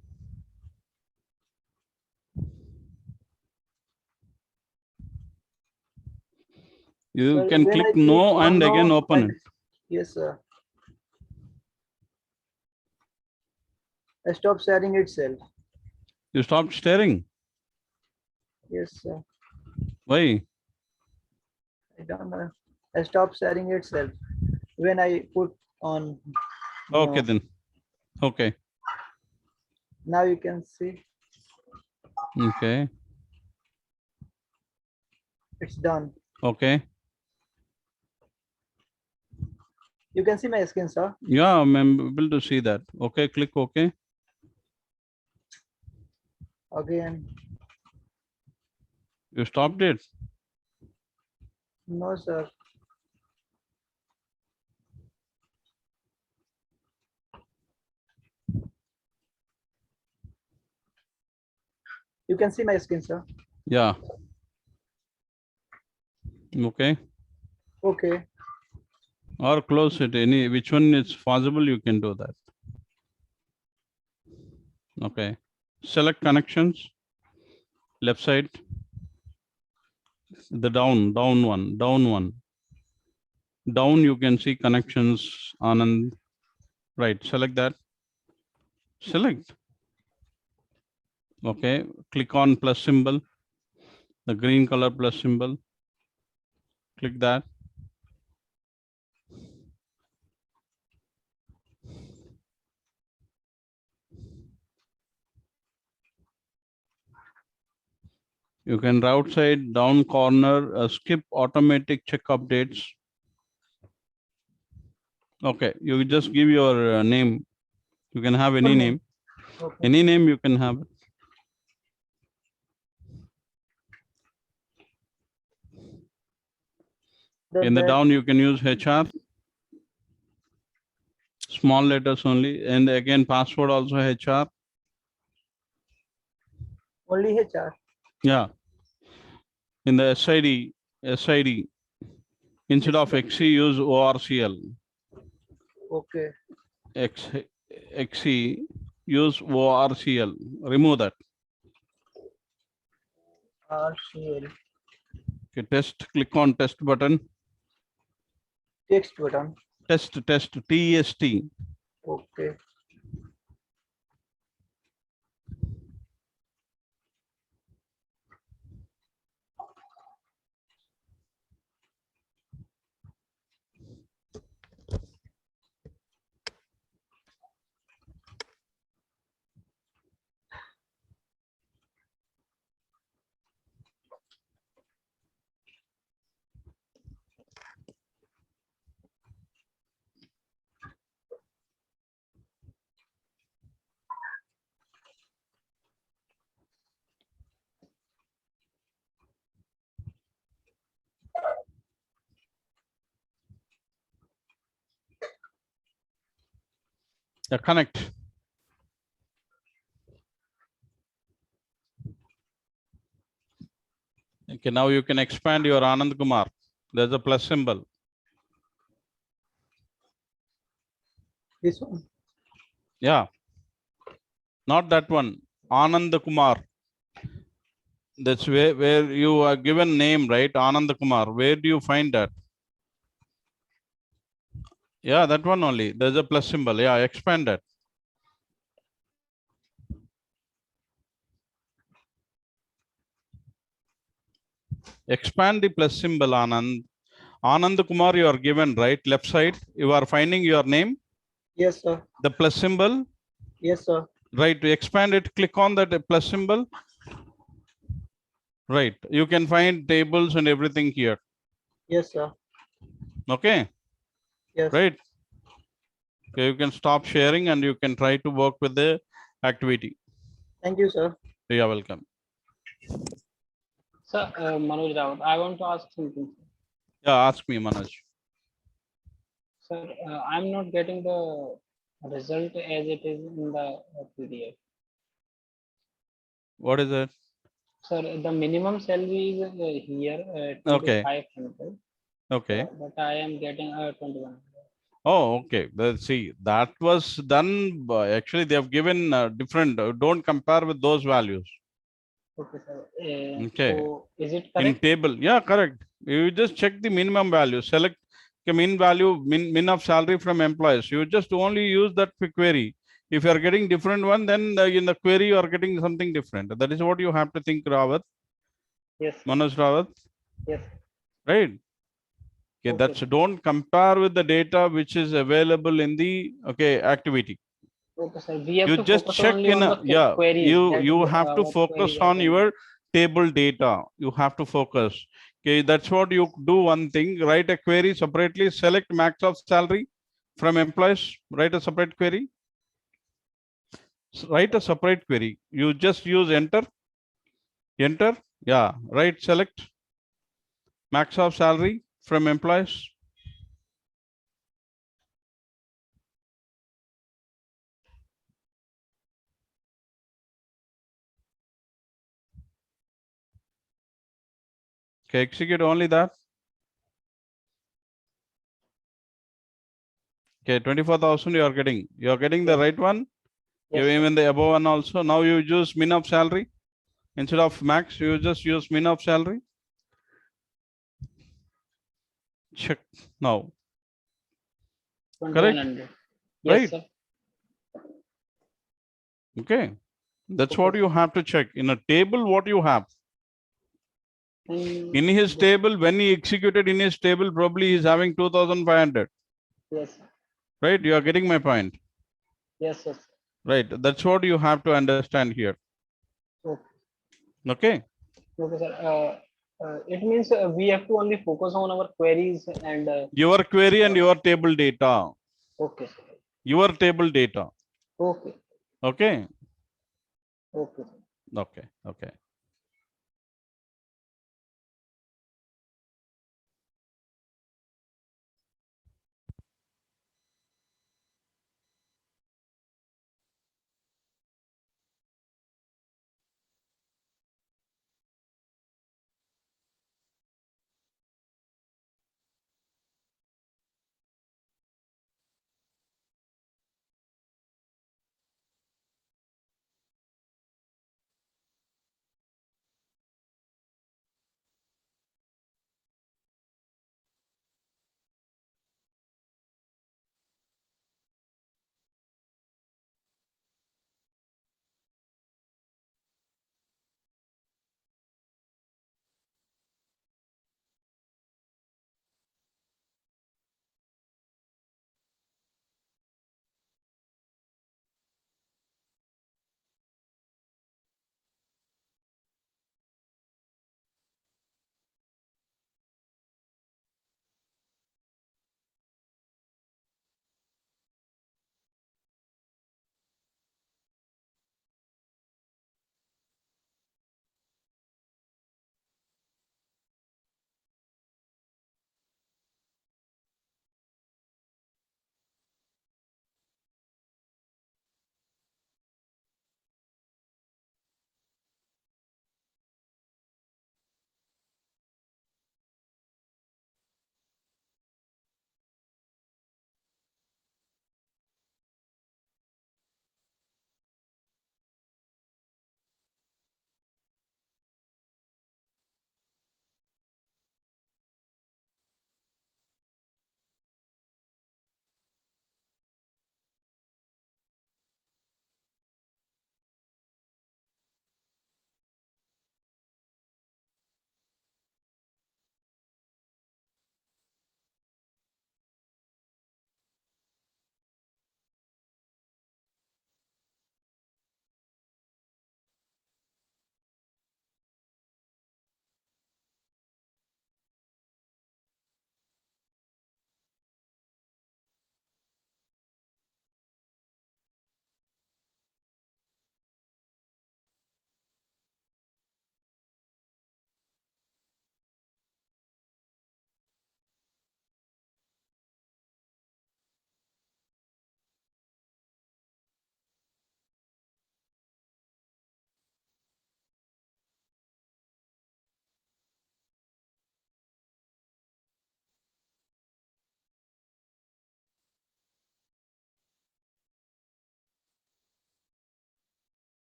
You Sir, can when I click click no on and no, again open and it. yes, sir. I stop sharing itself. You stop staring. Yes, sir. Why? I don't know. I stop sharing itself when I put on Okay no. then. Okay. Now you can see Okay. it's done. Okay. You can see my screen, sir. Yeah, I'm able to see that. Okay, click OK. Again, You stopped it. no, sir. You can see my screen, sir. Yeah. Okay. Okay. Or close it. Any which one is possible, you can do that. Okay. Select connections. Left side. The down one. Down you can see connections. Anand. Right. Select that. Select. Okay. Click on plus symbol. The green color plus symbol. Click that. You can right side down corner skip automatic check updates. Okay, you just give your name. You can have any Full name. Okay. Any name you can have. In the down you can use HR. Small letters only, and again password also HR. Only HR. Yeah. In the SID instead of XC use ORCL. Okay. XC use ORCL. Remove that. RCL. Okay, test. Click on test button. Text button. Test TEST. Okay. Connect. Okay, now you can expand your Anand Kumar. There's a plus symbol. This one. Yeah. Not that one. Anand Kumar. That's where you are given name, right? Anand Kumar. Where do you find that? Yeah, that one only. There's a plus symbol. Yeah, expand that. Expand the plus symbol, Anand. Anand Kumar, you are given, right? Left side. You are finding your name. Yes, sir. The plus symbol. Yes, sir. Right. To expand it, click on that plus symbol. Right. You can find tables and everything here. Yes, sir. Okay. Yes. Right. Okay, you can stop sharing and you can try to work with the activity. Thank you, sir. You are welcome. Sir, Manoj Rawat, I want to ask something. Yeah, ask me, Manoj. Sir, I'm not getting the result as it is in the PDF. What is it? Sir, the minimum salary is here, Okay. 2500. Okay. But I am getting 2100. Oh, okay. See, that was done. Actually, they have given different. Don't compare with those values. Okay, sir. Okay. So is it In correct? table, yeah, correct. You just check the minimum value. Select the mean value, min of salary from employees. You just only use that query. If you are getting different one, then in the query you are getting something different. That is what you have to think, Rawat. Yes. Manoj Rawat. Yes. Right. Okay, Okay, that's sir. don't compare with the data which is available in the activity. Okay, sir. We have You to just focus check only in on a, the yeah, queries that you have to our focus queries are on pending. your table data. You have to focus. Okay, that's what you do. One thing, write a query separately, select max of salary from employees, write a separate query. Write a separate query. You just use enter, yeah, right, select max of salary from employees. Okay, execute only that. Okay, 24,000 you are getting. You are getting the Yes. right one. Yes, You sir. even the above one also. Now you use min of salary. Instead of max, you just use min of salary. Check now. 2100. Yes, Right? sir. Okay. That's Okay, what sir. you have to check. In a table, what you have. And In his this, table, when he executed in his table, probably he's having 2,500. yes, sir. Right? You are getting my point. Yes, sir. Right. That's what you have to understand here. Okay. Okay. Okay, sir. It means we have to only focus on our queries and Your query and uh, your table data. okay, sir. Your table data. Okay. Okay. Okay. Okay. Okay.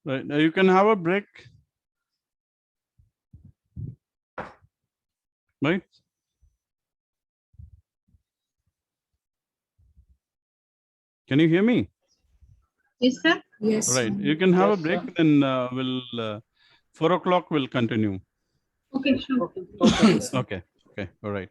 Right. Now you can have a break. Right. Can you hear me? Yes, sir. Yes. Right. You can have a Yes, break. sir. Then we'll 4 o'clock. We'll continue. Okay, sure. Okay, okay, sir. Okay. Okay. All right.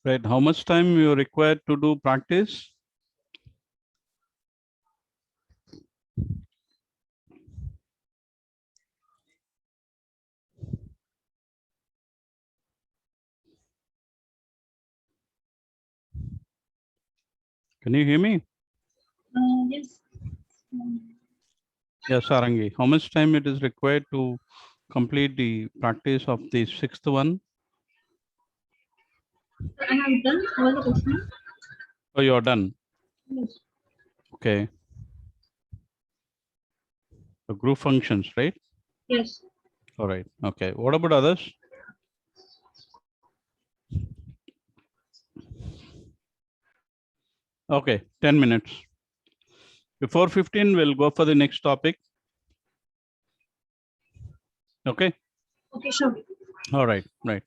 Right. How much time you required to do practice? Can you hear me? Yes. Yes, Sarangi. How much time it is required to complete the practice of the sixth one? I have done all the questions. Oh, you're done. Yes. Okay. The group functions, right? Yes. All right. Okay. What about others? Okay. 10 minutes. Before 15, we'll go for the next topic. Okay. Okay, sure. All right. Right.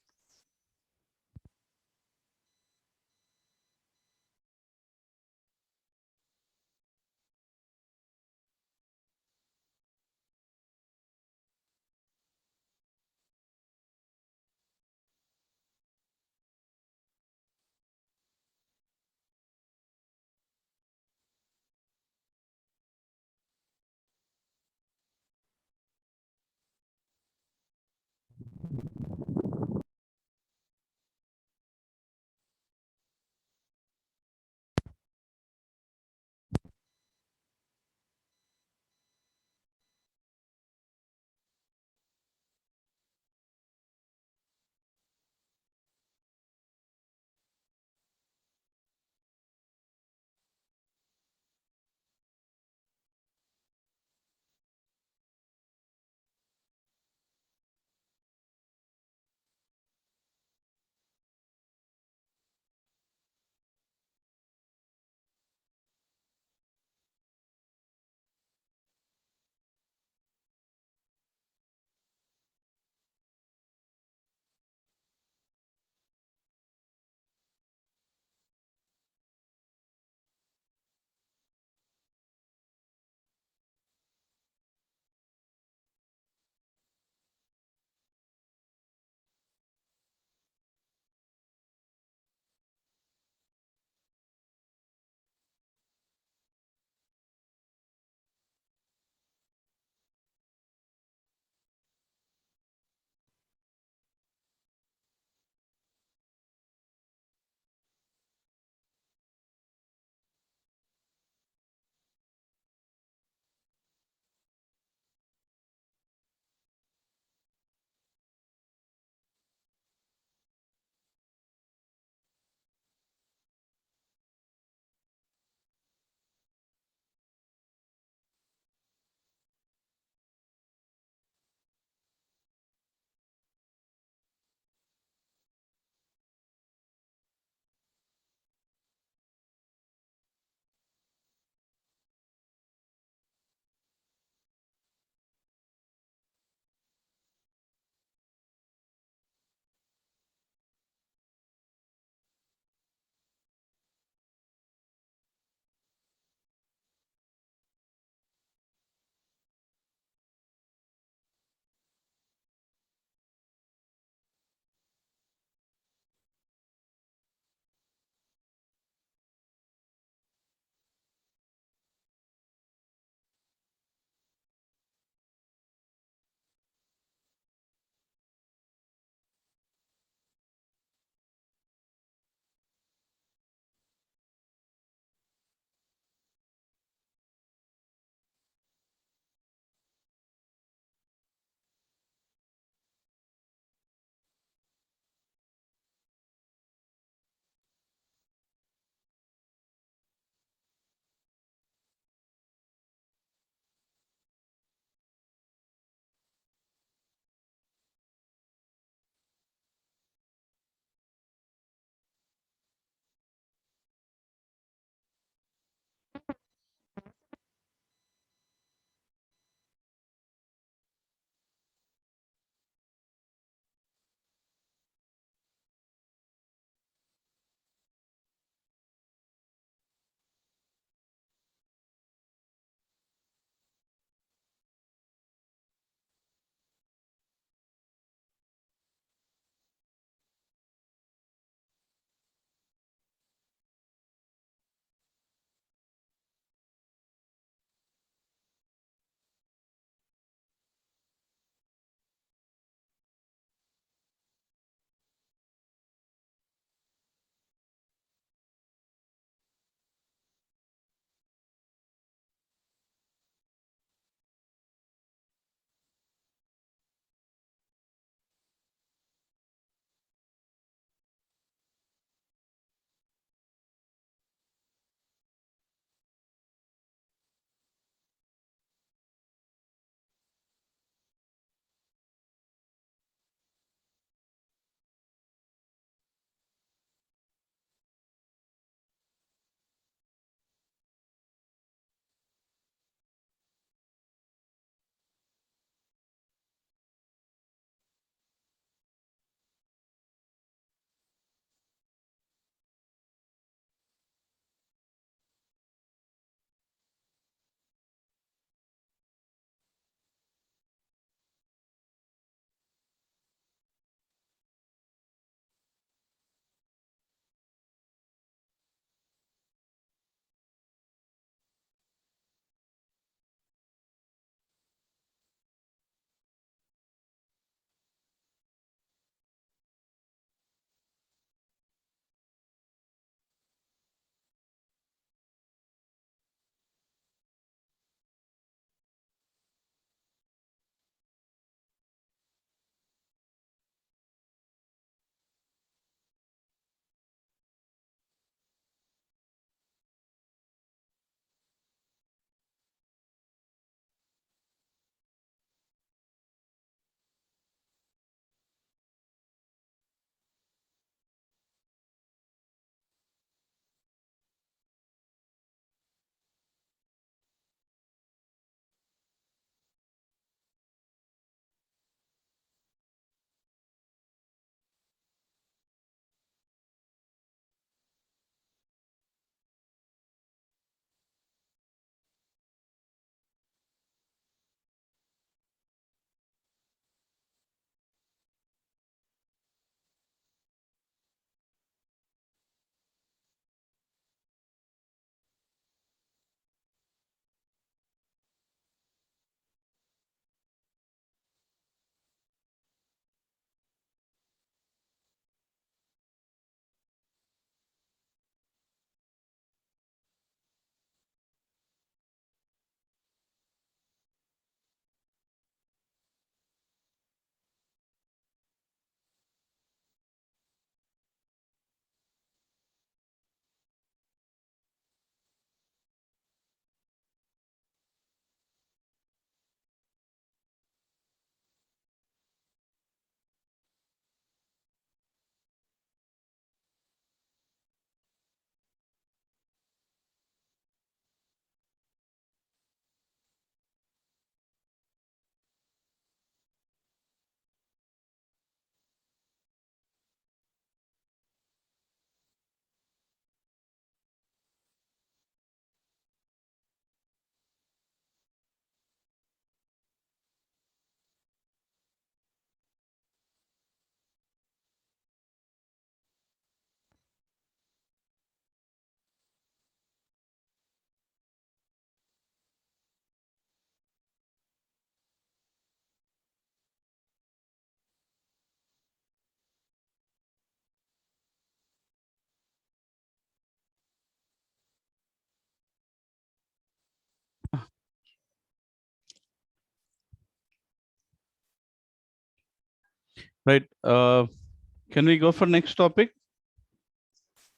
Right. Can we go for next topic?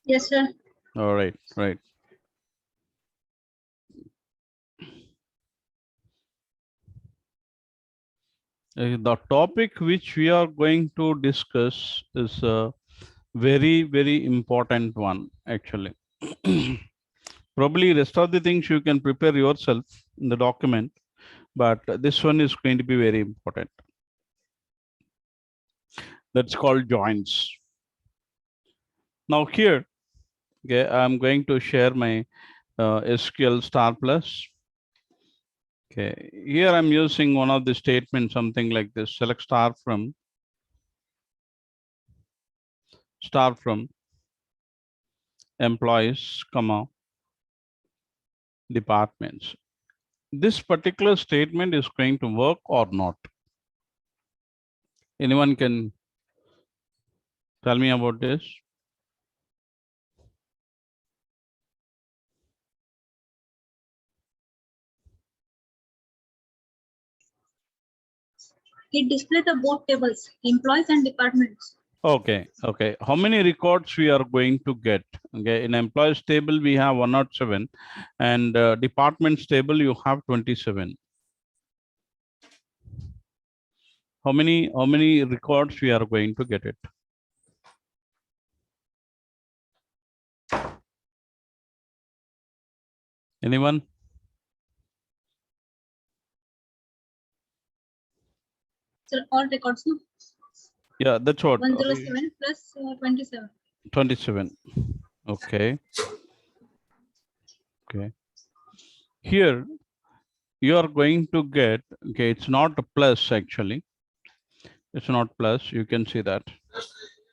Yes, sir. All right. Right. The topic which we are going to discuss is a very, very important one, actually. Probably rest of the things you can prepare yourself in the document, but this one is going to be very important. That's called joins. Now here, okay, I'm going to share my SQL star plus. Okay, here I'm using one of the statements, something like this: select star from employees, comma, departments. This particular statement is going to work or not? Anyone can tell me about this? It displays the both tables, employees and departments. Okay, okay. How many records we are going to get? Okay, in employees table we have 107, and departments table you have 27. How many records we are going to get it? Anyone? So all records, no? Yeah, that's what. 107 plus 27. 27. Okay. Okay. Here you are going to get, okay, it's not a plus actually. It's not plus. You can see that.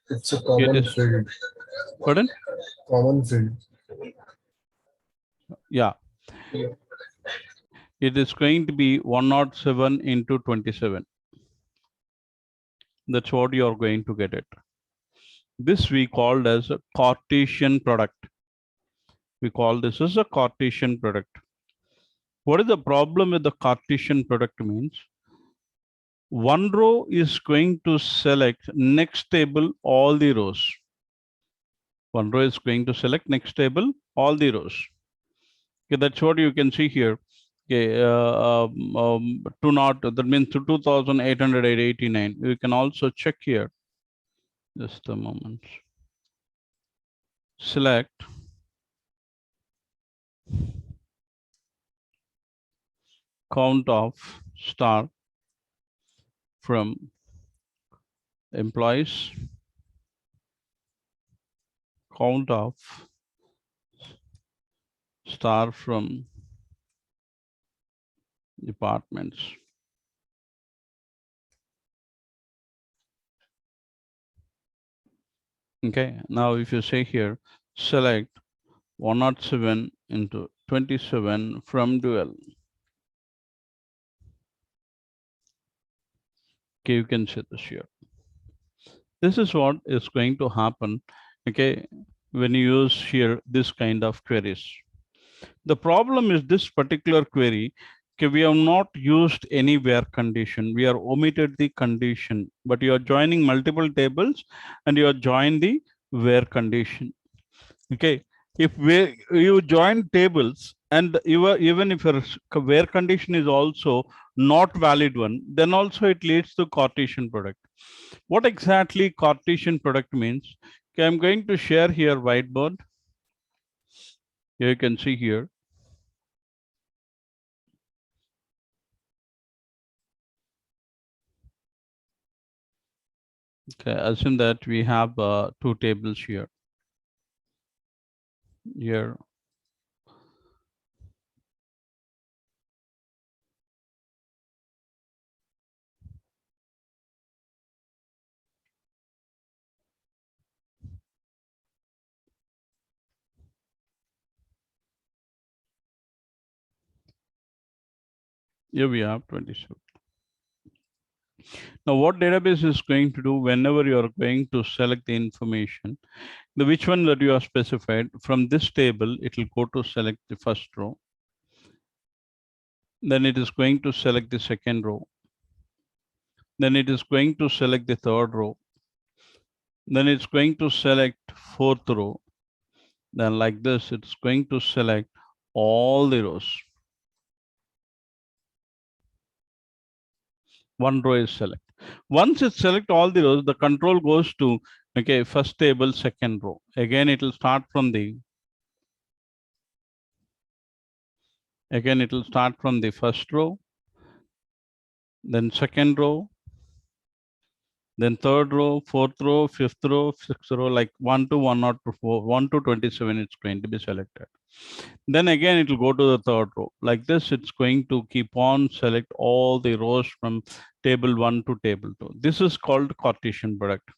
It's a common field. Pardon? Common field. Yeah. It is going to be 107 into 27. That's what you are going to get it. This we called as a Cartesian product. We call this as a Cartesian product. What is the problem with the Cartesian product means? One row is going to select next table all the rows. One row is going to select next table all the rows. Okay, that's what you can see here. Okay, that means 2,889. You can also check here. Just a moment. Select count of star from employees, count of star from departments. Okay, now if you say here, select 107 into 27 from dual. Okay, you can see this here. This is what is going to happen, okay, when you use here this kind of queries. The problem is this particular query, okay, we have not used any where condition. We are omitted the condition, but you are joining multiple tables and you are join the where condition. Okay, if you join tables and even if your where condition is also not valid one, then also it leads to Cartesian product. What exactly Cartesian product means? Okay, I'm going to share here whiteboard. Here you can see here. Okay, assume that we have two tables here. Here. Here we have 27. Now, what database is going to do whenever you are going to select the information, the which one that you are specified from this table, it will go to select the first row. Then it is going to select the second row. then it is going to select the third row, then it's going to select fourth row, then like this, it's going to select all the rows. One row is select. Once it select all the rows, the control goes to, okay, first table, second row. Again, it will start from the, again, it will start from the first row, then second row, then third row, fourth row, fifth row, sixth row, like 1 to 104, 1 to 27, it's going to be selected. Then again, it will go to the third row. Like this, it's going to keep on select all the rows from table 1 to table 2. This is called Cartesian product.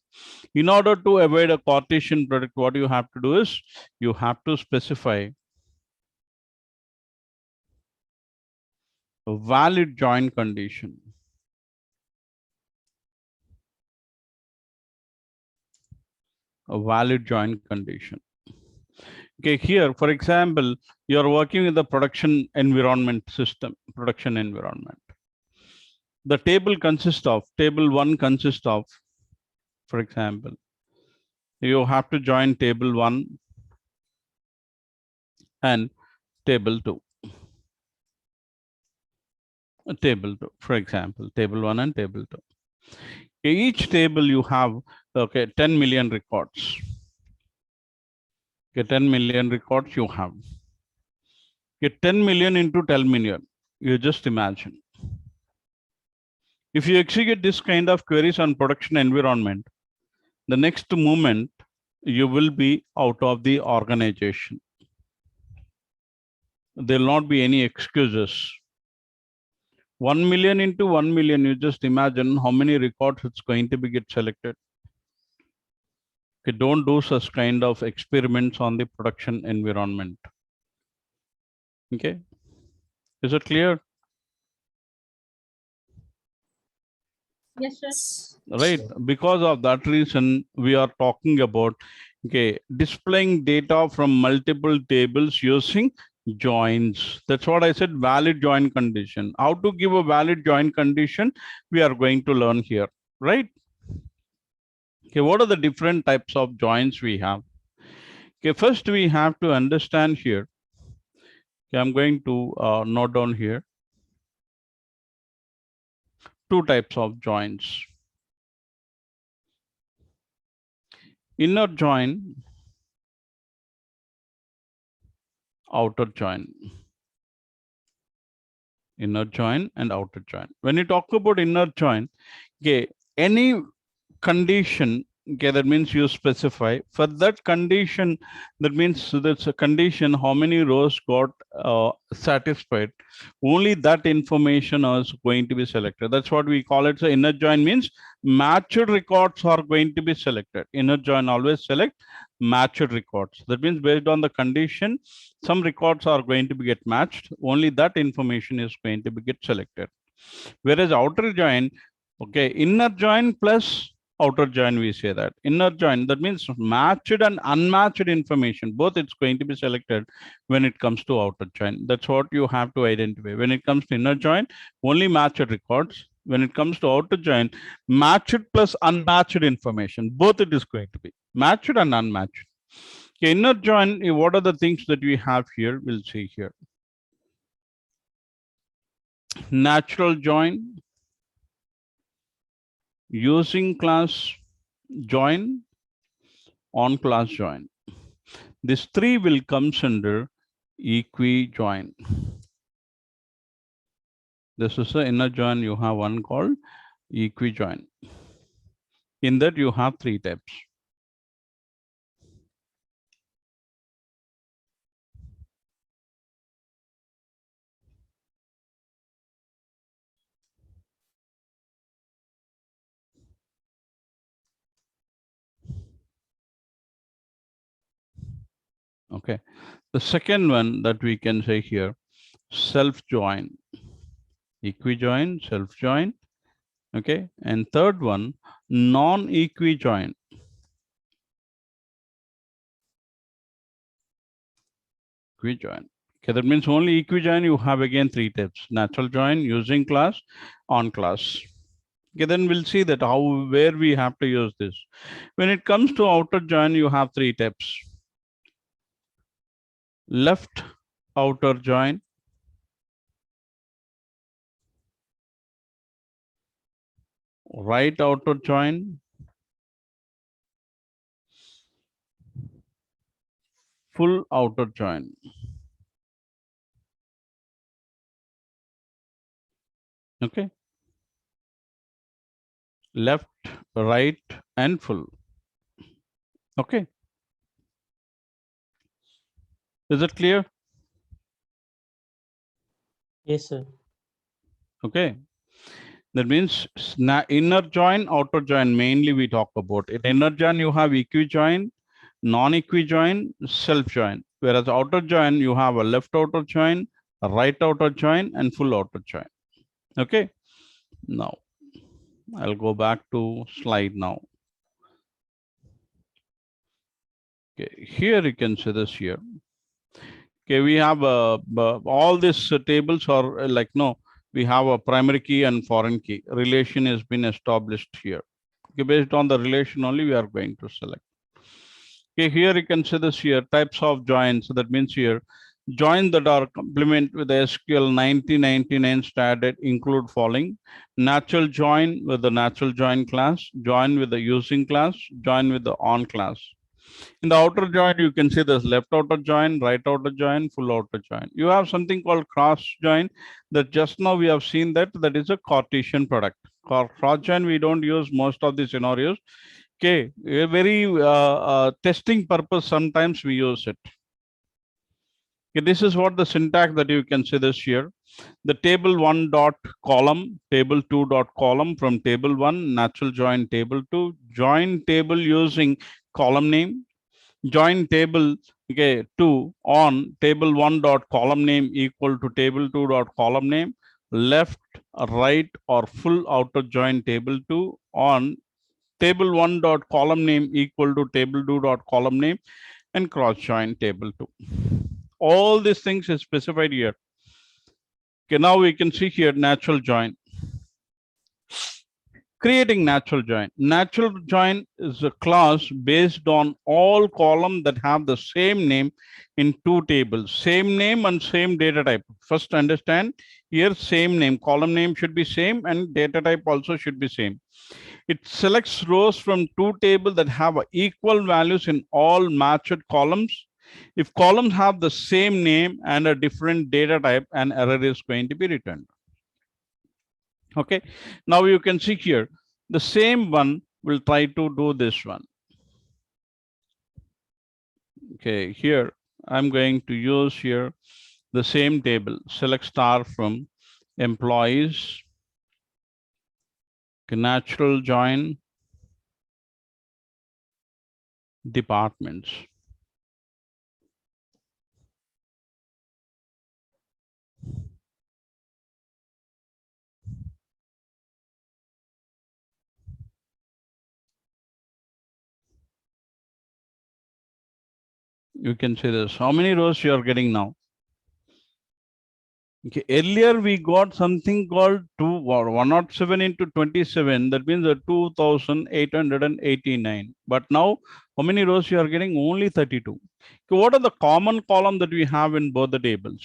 In order to avoid a Cartesian product, what you have to do is you have to specify a valid join condition. A valid join condition. Okay, here, for example, you're working with the production environment system, production environment. The table consists of, table 1 consists of, for example, you have to join table 1 and table 2. Table 2, for example, table 1 and table 2. Each table you have, okay, 10 million records. Okay, 10 million records you have. Okay, 10 million into 10 million. You just imagine. If you execute this kind of queries on production environment, the next moment you will be out of the organization. There will not be any excuses. 1 million into 1 million, you just imagine how many records it's going to be get selected. Okay, don't do such kind of experiments on the production environment. Okay, is it clear? Yes, sir. Right, because of that reason we are talking about, okay, displaying data from multiple tables using joins. That's what I said, valid join condition. How to give a valid join condition, we are going to learn here, right? Okay, what are the different types of joins we have? Okay, first we have to understand here. Okay, I'm going to note down here two types of joins. Inner join, outer join. Inner join and outer join. When you talk about inner join, okay, any condition, okay, that means you specify for that condition, that means that's a condition, how many rows got satisfied, only that information is going to be selected. That's what we call it. So inner join means matched records are going to be selected. Inner join always select matched records. That means based on the condition, some records are going to be get matched, only that information is going to be get selected. Whereas outer join, okay, inner join plus outer join, we say that. Inner join, that means matched and unmatched information, both it's going to be selected when it comes to outer join. That's what you have to identify. When it comes to inner join, only matched records. When it comes to outer join, matched plus unmatched information, both it is going to be matched and unmatched. Okay, inner join, what are the things that we have here? We'll see here. Natural join, using class join, on class join. This three will comes under equi-join. This is the inner join. You have one called equi-join. In that you have three types. Okay. The second one that we can say here, self-join. Equi-join, self-join. Okay. And third one, non-equi-join. Equi-join. Okay, that means only equi-join you have again three types: natural join, using class, on class. Okay, then we'll see that where we have to use this. When it comes to outer join, you have three steps. Left outer join, right outer join, full outer join. Okay. Left, right, and full. Okay. Is it clear? Yes, sir. Okay. That means inner join, outer join, mainly we talk about. In inner join, you have equijoin, non-equijoin, self-join. Whereas outer join, you have a left outer join, a right outer join, and full outer join. Okay. Now, I'll go back to slide now. Okay. Here you can see this here. Okay. We have all these tables are like, no, we have a primary key and foreign key. Relation has been established here. Okay, based on the relation only, we are going to select. Okay, here you can see this here, types of joins. So that means here, joins that are complement with the SQL 1999 standard include following: natural join with the natural join class, join with the using class, join with the on class. In the outer join, you can see this left outer join, right outer join, full outer join. You have something called cross join that just now we have seen that is a Cartesian product. Cross join, we don't use most of the scenarios. Okay, a very testing purpose, sometimes we use it. Okay, this is what the syntax that you can see this here. The table 1 dot column, table 2 dot column from table 1, natural join table 2, join table using column name, join table, okay, 2 on table 1 dot column name equal to table 2 dot column name, left, right, or full outer join table 2 on table 1 dot column name equal to table 2 dot column name, and cross join table 2. All these things is specified here. Okay, now we can see here natural join. Creating natural join. Natural join is a class based on all columns that have the same name in two tables, same name and same data type. First understand here, same name, column name should be same and data type also should be same. It selects rows from two tables that have equal values in all matched columns. If columns have the same name and a different data type, an error is going to be returned. Okay, now you can see here, the same one will try to do this one. Okay, here I'm going to use here the same table, select star from employees, natural join departments. You can see this. How many rows you are getting now? Okay, earlier we got something called 107 into 27. That means 2,889. But now, how many rows you are getting? Only 32. Okay, what are the common column that we have in both the tables?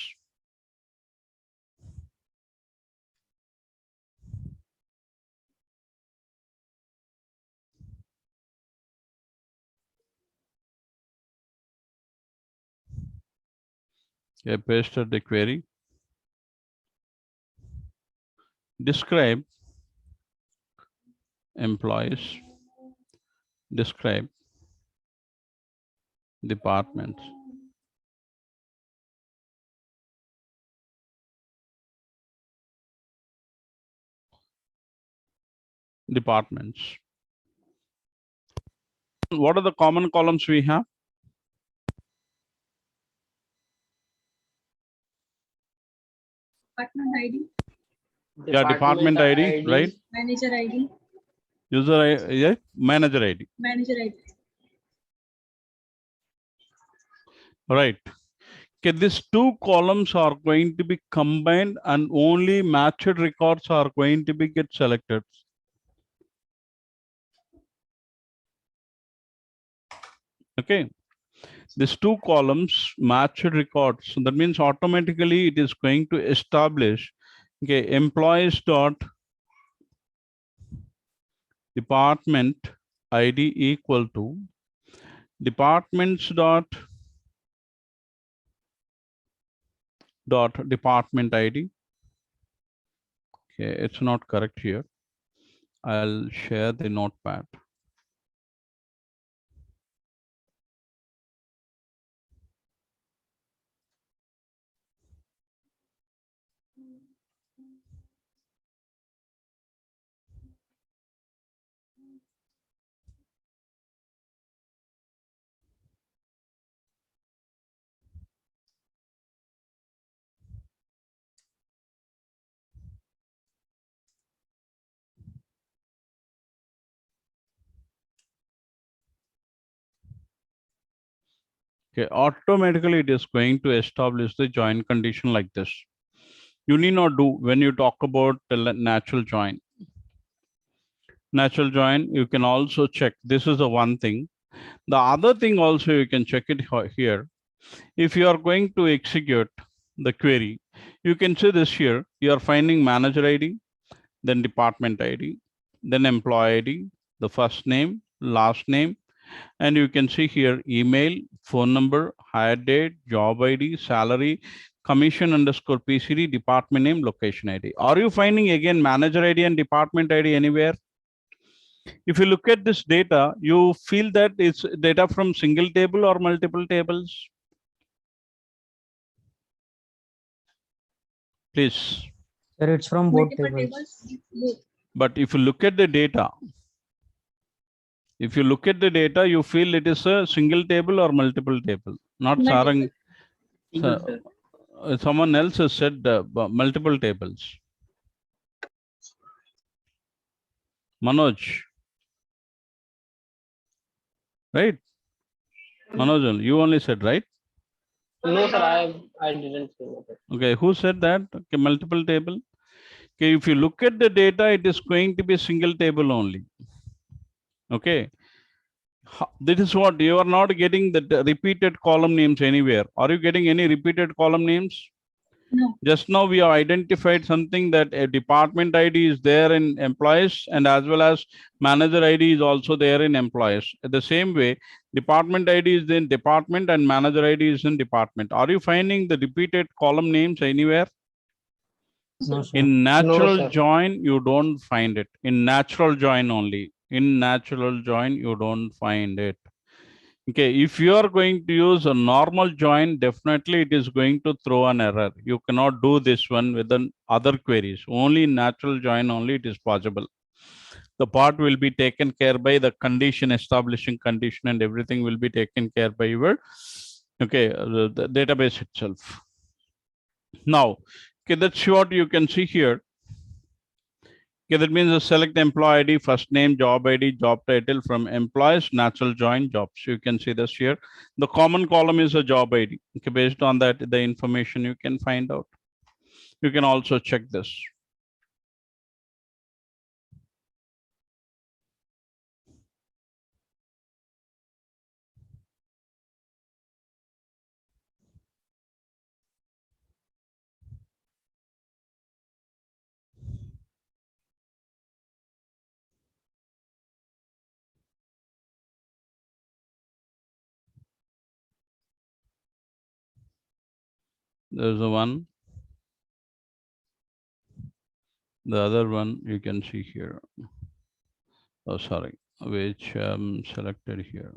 Okay, pasted the query. Describe employees. Describe departments. Departments. What are the common columns we have? Department ID, Yeah, department ID, right? manager ID, User ID, yeah, manager ID. manager ID. Right. Okay, these two columns are going to be combined and only matched records are going to be get selected. Okay. These two columns matched records. So that means automatically it is going to establish, okay, employees dot department ID equal to departments dot department ID. Okay, it's not correct here. I'll share the notepad. Okay, automatically it is going to establish the join condition like this. You need not do when you talk about the natural join. Natural join, you can also check. This is the one thing. The other thing also you can check it here. If you are going to execute the query, you can see this here. You are finding manager ID, then department ID, then employee ID, the first name, last name, and you can see here email, phone number, hire date, job ID, salary, commission underscore PCD, department name, location ID. Are you finding again manager ID and department ID anywhere? If you look at this data, you feel that it's data from single table or multiple tables? Please. Sir, it's from both Multiple tables. tables. But if you look at the data, you feel it is a single table or multiple table, not Sarang. Someone else has said multiple tables. Manoj. Right? Manoj, you only said, right? No, sir, I didn't say that. Okay, who said that? Okay, multiple table. Okay, if you look at the data, it is going to be single table only. Okay. This is what you are not getting the repeated column names anywhere. Are you getting any repeated column names? No. Just now we have identified something that a department ID is there in employees and as well as manager ID is also there in employees. The same way, department ID is in department and manager ID is in department. Are you finding the repeated column names anywhere? No, sir. In natural sir. join, you don't find it. In natural join only. In natural join, you don't find it. Okay, if you are going to use a normal join, definitely it is going to throw an error. You cannot do this one with other queries. Only in natural join only it is possible. The part will be taken care by the condition, establishing condition, and everything will be taken care by your the database itself. Now, okay, that's what you can see here. Okay, that means select employee ID, first name, job ID, job title from employees, natural join jobs. You can see this here. The common column is a job ID. Okay, based on that, the information you can find out. You can also check this. There's a one. The other one you can see here. Oh, sorry, which selected here.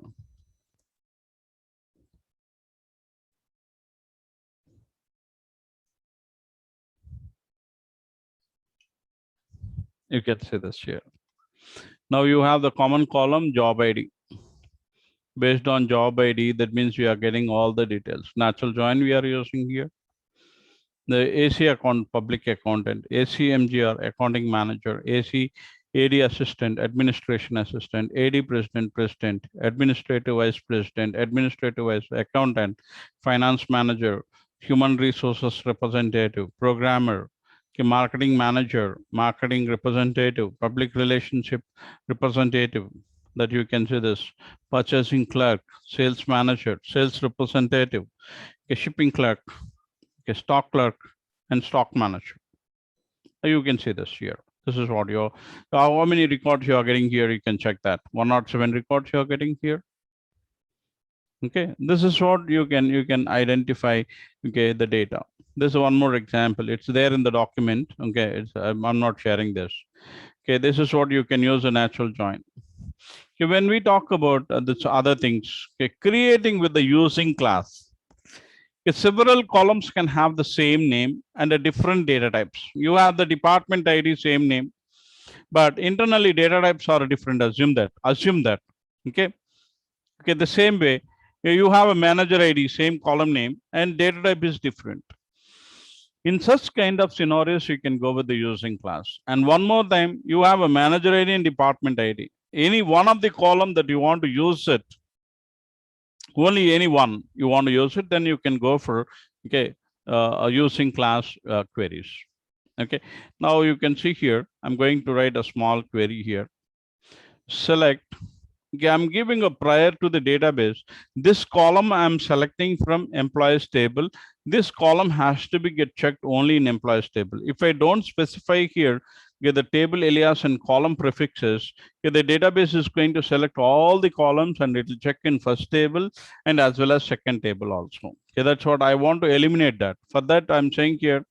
You can see this here. Now you have the common column job ID. Based on job ID, that means we are getting all the details. Natural join we are using here. The AC account, public accountant, AC MGR, accounting manager, AC AD assistant, administration assistant, AD president, administrative vice president, administrative vice accountant, finance manager, human resources representative, programmer, marketing manager, marketing representative, public relationship representative, that you can see this purchasing clerk, sales manager, sales representative, a shipping clerk, a stock clerk, and stock manager. You can see this here. This is what your how many records you are getting here. You can check that 107 records you are getting here. Okay, this is what you can identify. Okay, the data. This is one more example. It's there in the document. Okay, I'm not sharing this. Okay, this is what you can use a natural join. Okay, when we talk about this other things, okay, creating with the using class. Okay, several columns can have the same name and a different data types. You have the department ID same name, but internally data types are different. Assume that. Okay. Okay, the same way you have a manager ID, same column name, and data type is different. In such kind of scenarios, you can go with the using class. And one more time, you have a manager ID and department ID. Any one of the column that you want to use it, only any one you want to use it, then you can go for using class queries. Okay, now you can see here, I'm going to write a small query here. Select. Okay, I'm giving a prior to the database. This column I'm selecting from employees table. This column has to be get checked only in employees table. If I don't specify here, okay, the table alias and column prefixes, okay, the database is going to select all the columns and it will check in first table and as well as second table also. Okay, that's what I want to eliminate that. For that, I'm saying here,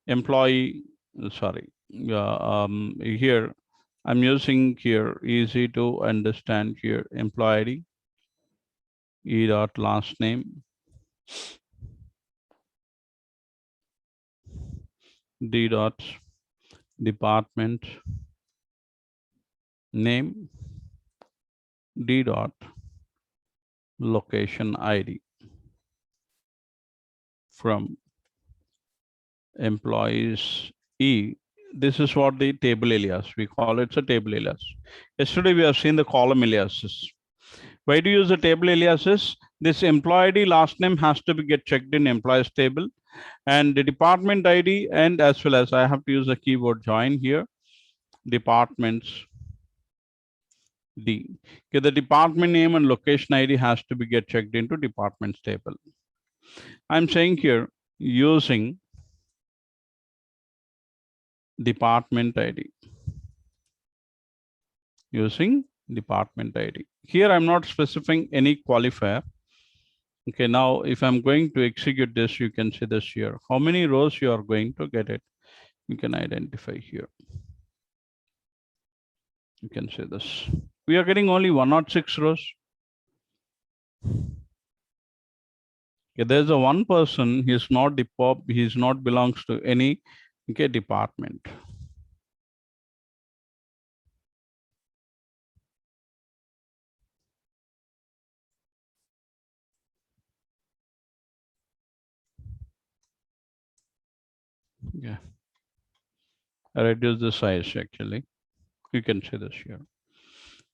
employee, sorry, here I'm using here easy to understand here employee ID, E dot last name, D dot department name, D dot location ID from employees E. This is what the table alias, we call it a table alias. Yesterday we have seen the column aliases. Why do you use the table aliases? This employee ID last name has to be get checked in employees table, and the department ID, and as well as I have to use the keyword join here, departments D. Okay, the department name and location ID has to be get checked into departments table. I'm saying here using department ID. Using department ID. Here I'm not specifying any qualifier. Okay, now if I'm going to execute this, you can see this here. How many rows you are going to get it? You can identify here. You can see this. We are getting only 106 rows. Okay, there's a one person, he's not he's not belongs to any department. Yeah. I reduce the size actually. You can see this here.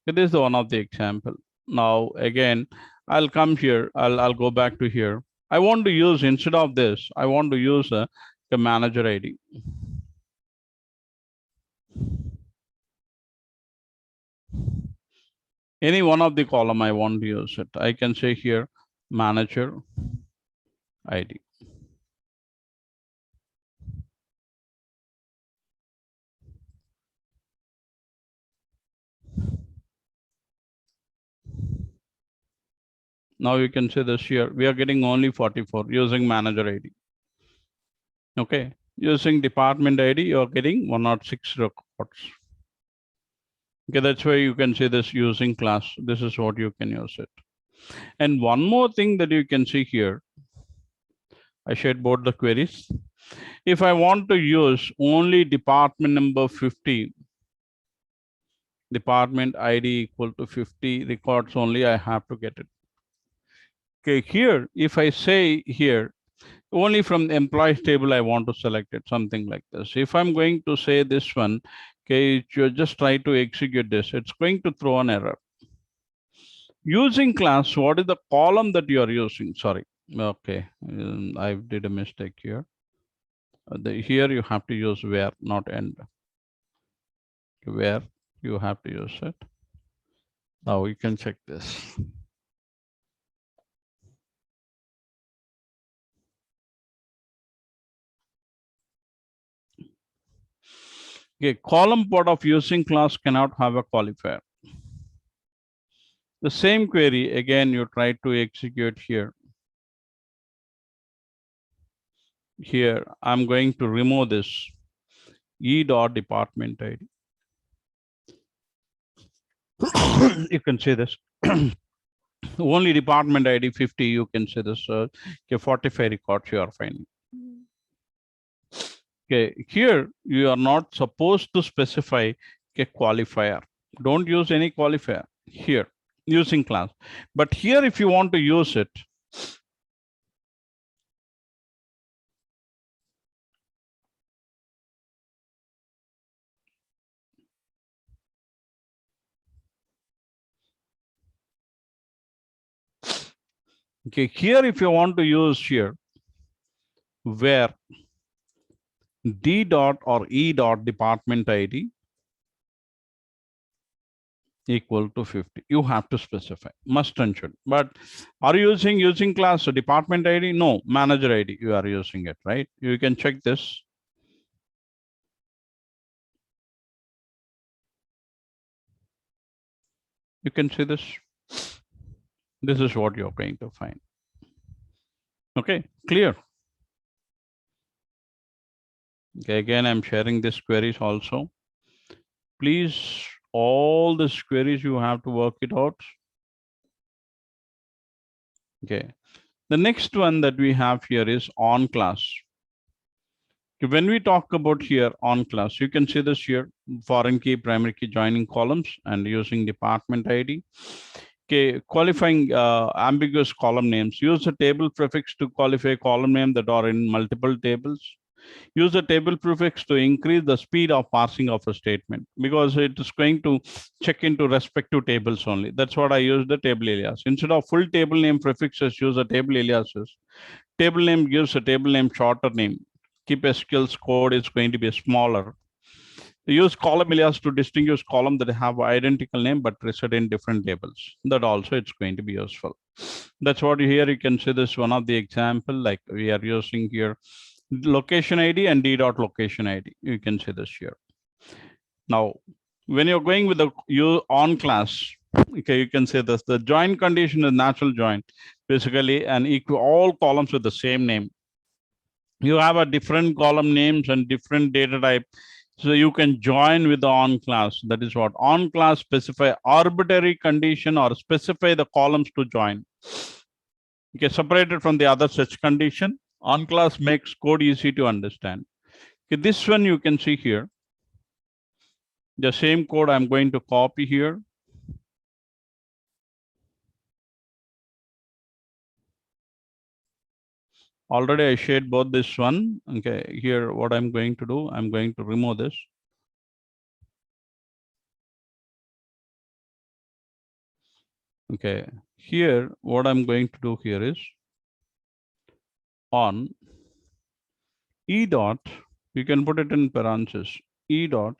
It is the one of the example. Now again, I'll come here. I'll go back to here. I want to use instead of this. I want to use a manager ID. Any one of the column I want to use it. I can say here manager ID. Now you can see this here. We are getting only 44 using manager ID. Okay, using department ID, you are getting 106 records. Okay, that's why you can see this using class. This is what you can use it. And one more thing that you can see here, I shared both the queries. If I want to use only department number 50, department ID equal to 50 records only, I have to get it. Okay, here, if I say here, only from the employees table, I want to select it, something like this. If I'm going to say this one, okay, you just try to execute this, it's going to throw an error. Using class, what is the column that you are using? Sorry, okay, I did a mistake here. Here you have to use where, not end. Where you have to use it. Now we can check this. Okay, column part of using class cannot have a qualifier. The same query again you try to execute here. Here I'm going to remove this e dot department ID. You can see this. Only department ID 50. You can see this. Okay, 45 records you are finding. Okay, here you are not supposed to specify a qualifier. Don't use any qualifier here using class. But here, if you want to use it, okay, here if you want to use here, where D dot or E dot department ID equal to 50, you have to specify, must and should. But are you using class department ID? No, manager ID you are using it, right? You can check this. You can see this. This is what you're going to find. Okay, clear. Okay, again, I'm sharing these queries also. Please, all these queries, you have to work it out. Okay, the next one that we have here is on class. When we talk about here on class, you can see this here, foreign key, primary key, joining columns and using department ID. Okay, qualifying ambiguous column names. Use a table prefix to qualify column name that are in multiple tables. Use the table prefix to increase the speed of parsing of a statement, because it is going to check into respective tables only. That's what I use the table alias. Instead of full table name prefixes, use a table aliases. Table name gives a table name shorter name. Keep SQL's code is going to be smaller. Use column alias to distinguish columns that have identical name but reside in different tables. That also it's going to be useful. That's what here you can see this one of the example, like we are using here location ID and D dot location ID. You can see this here. Now, when you're going with the on class, okay, you can say this, the join condition is natural join, basically, and equal all columns with the same name. You have a different column names and different data type. So you can join with the on class. That is what on class specify arbitrary condition or specify the columns to join. Okay, separated from the other such condition. On class makes code easy to understand. Okay, this one you can see here. The same code I'm going to copy here. Already I shared both this one. Okay, here what I'm going to do, I'm going to remove this. Okay, here what I'm going to do here is on E dot, you can put it in parentheses, E dot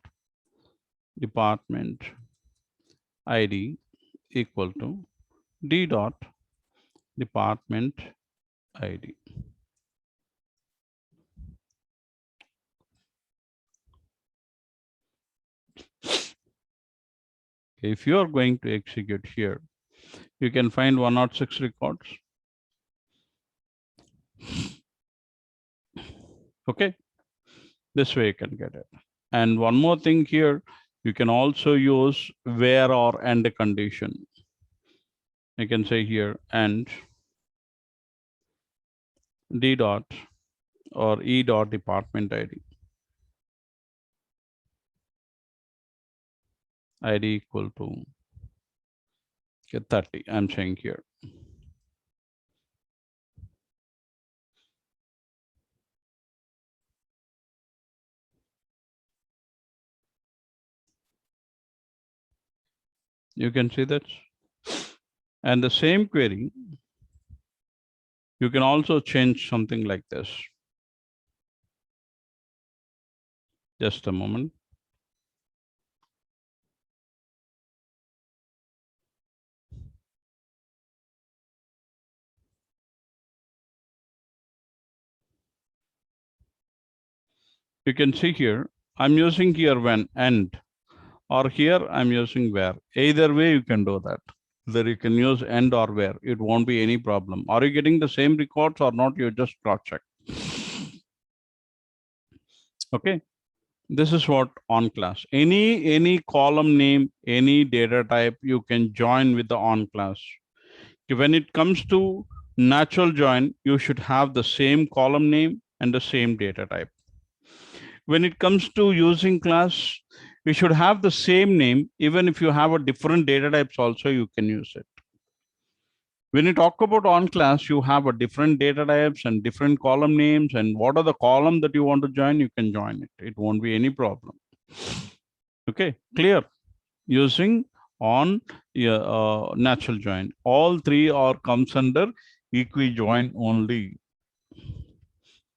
department ID equal to D dot department ID. If you are going to execute here, you can find 106 records. Okay, this way you can get it. And one more thing here, you can also use where or and condition. You can say here and D dot or E dot department ID. ID equal to 30, I'm saying here. You can see that. And the same query, you can also change something like this. Just a moment. You can see here, I'm using here when and, or here I'm using where. Either way you can do that. Either you can use and or where. It won't be any problem. Are you getting the same records or not? You just cross check. Okay. This is what on class. Any column name, any data type, you can join with the on class. When it comes to natural join, you should have the same column name and the same data type. When it comes to using class, we should have the same name. Even if you have a different data types also, you can use it. When you talk about on class, you have a different data types and different column names, and what are the column that you want to join, you can join it. It won't be any problem. Okay, clear? Using on natural join. All three are comes under equi-join only.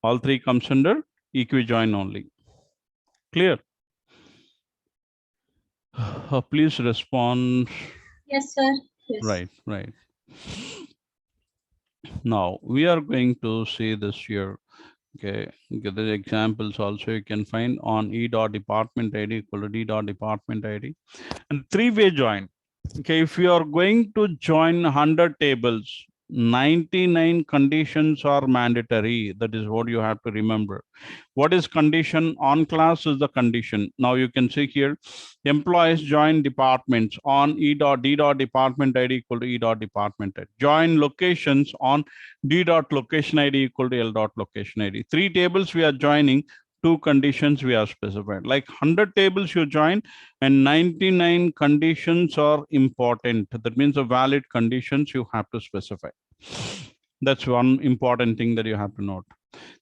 All three comes under equi-join only. Clear? Please respond. Yes, sir. Yes. Right. Now we are going to see this here. Okay, the examples also you can find on e dot department id equal to d dot department id, and three-way join. Okay, if you are going to join 100 tables, 99 conditions are mandatory. That is what you have to remember. What is condition? On class is the condition. Now you can see here, employees join departments on e dot d dot department id equal to e dot department id. Join locations on d dot location id equal to l dot location id. Three tables we are joining, two conditions we are specified. Like 100 tables you join and 99 conditions are important. That means the valid conditions you have to specify. That's one important thing that you have to note.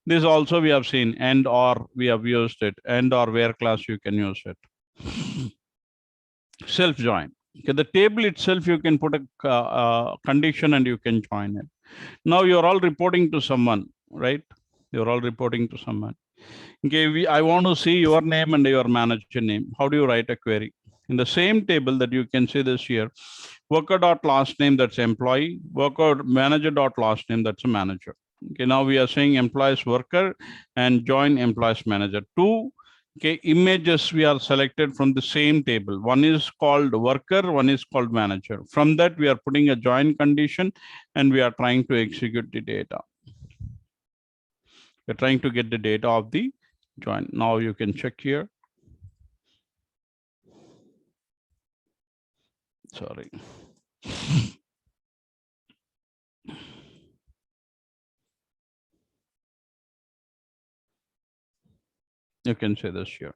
This also we have seen, and or we have used it, and or where class you can use it. Self join. Okay, the table itself you can put a condition and you can join it. Now you're all reporting to someone, right? You're all reporting to someone. Okay, I want to see your name and your manager name. How do you write a query? In the same table that you can see this here, worker dot last name, that's employee, worker manager dot last name, that's a manager. Okay, now we are saying employees worker and join employees manager. Two images we are selected from the same table. One is called worker, one is called manager. From that we are putting a join condition and we are trying to execute the data. We're trying to get the data of the join. Now you can check here. Sorry. You can say this here.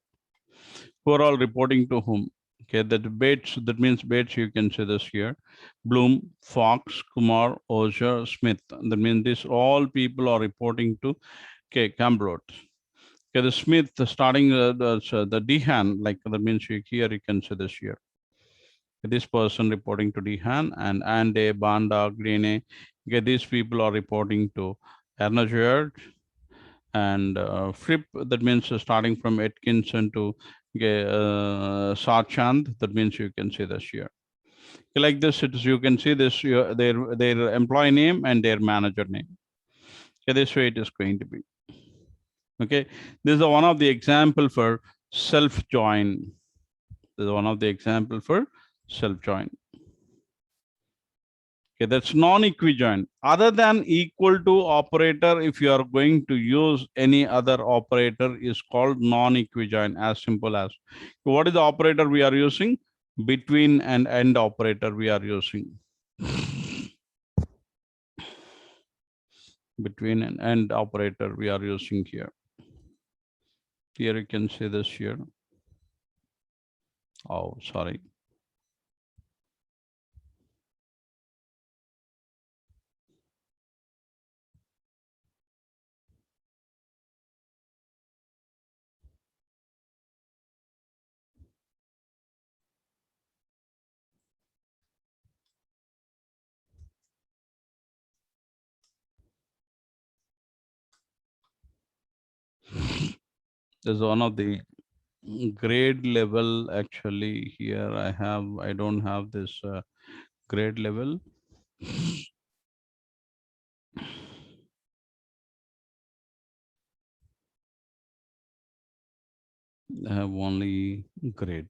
Who are all reporting to whom? Okay, that Bates, that means Bates, you can say this here. Bloom, Fox, Kumar, Ozier, Smith. That means this all people are reporting to Cambrot. Okay, the Smith starting the Dehan, like that means here you can say this here. This person reporting to Dehan and Ande, Banda, Green. Okay, these people are reporting to Ernest and Fripp, that means starting from Atkinson to Sarchand, that means you can see this here. Like this, it is, you can see this, their employee name and their manager name. Okay, this way it is going to be. Okay, this is one of the example for self-join. This is one of the example for self-join. Okay, that's non-equijoin. Other than equal to operator, if you are going to use any other operator, is called non-equijoin, as simple as. What is the operator we are using? Between and end operator we are using. Between and end operator we are using here. Here you can see this here. Oh, sorry. This is one of the grade level. Actually here I don't have this grade level. I have only grade.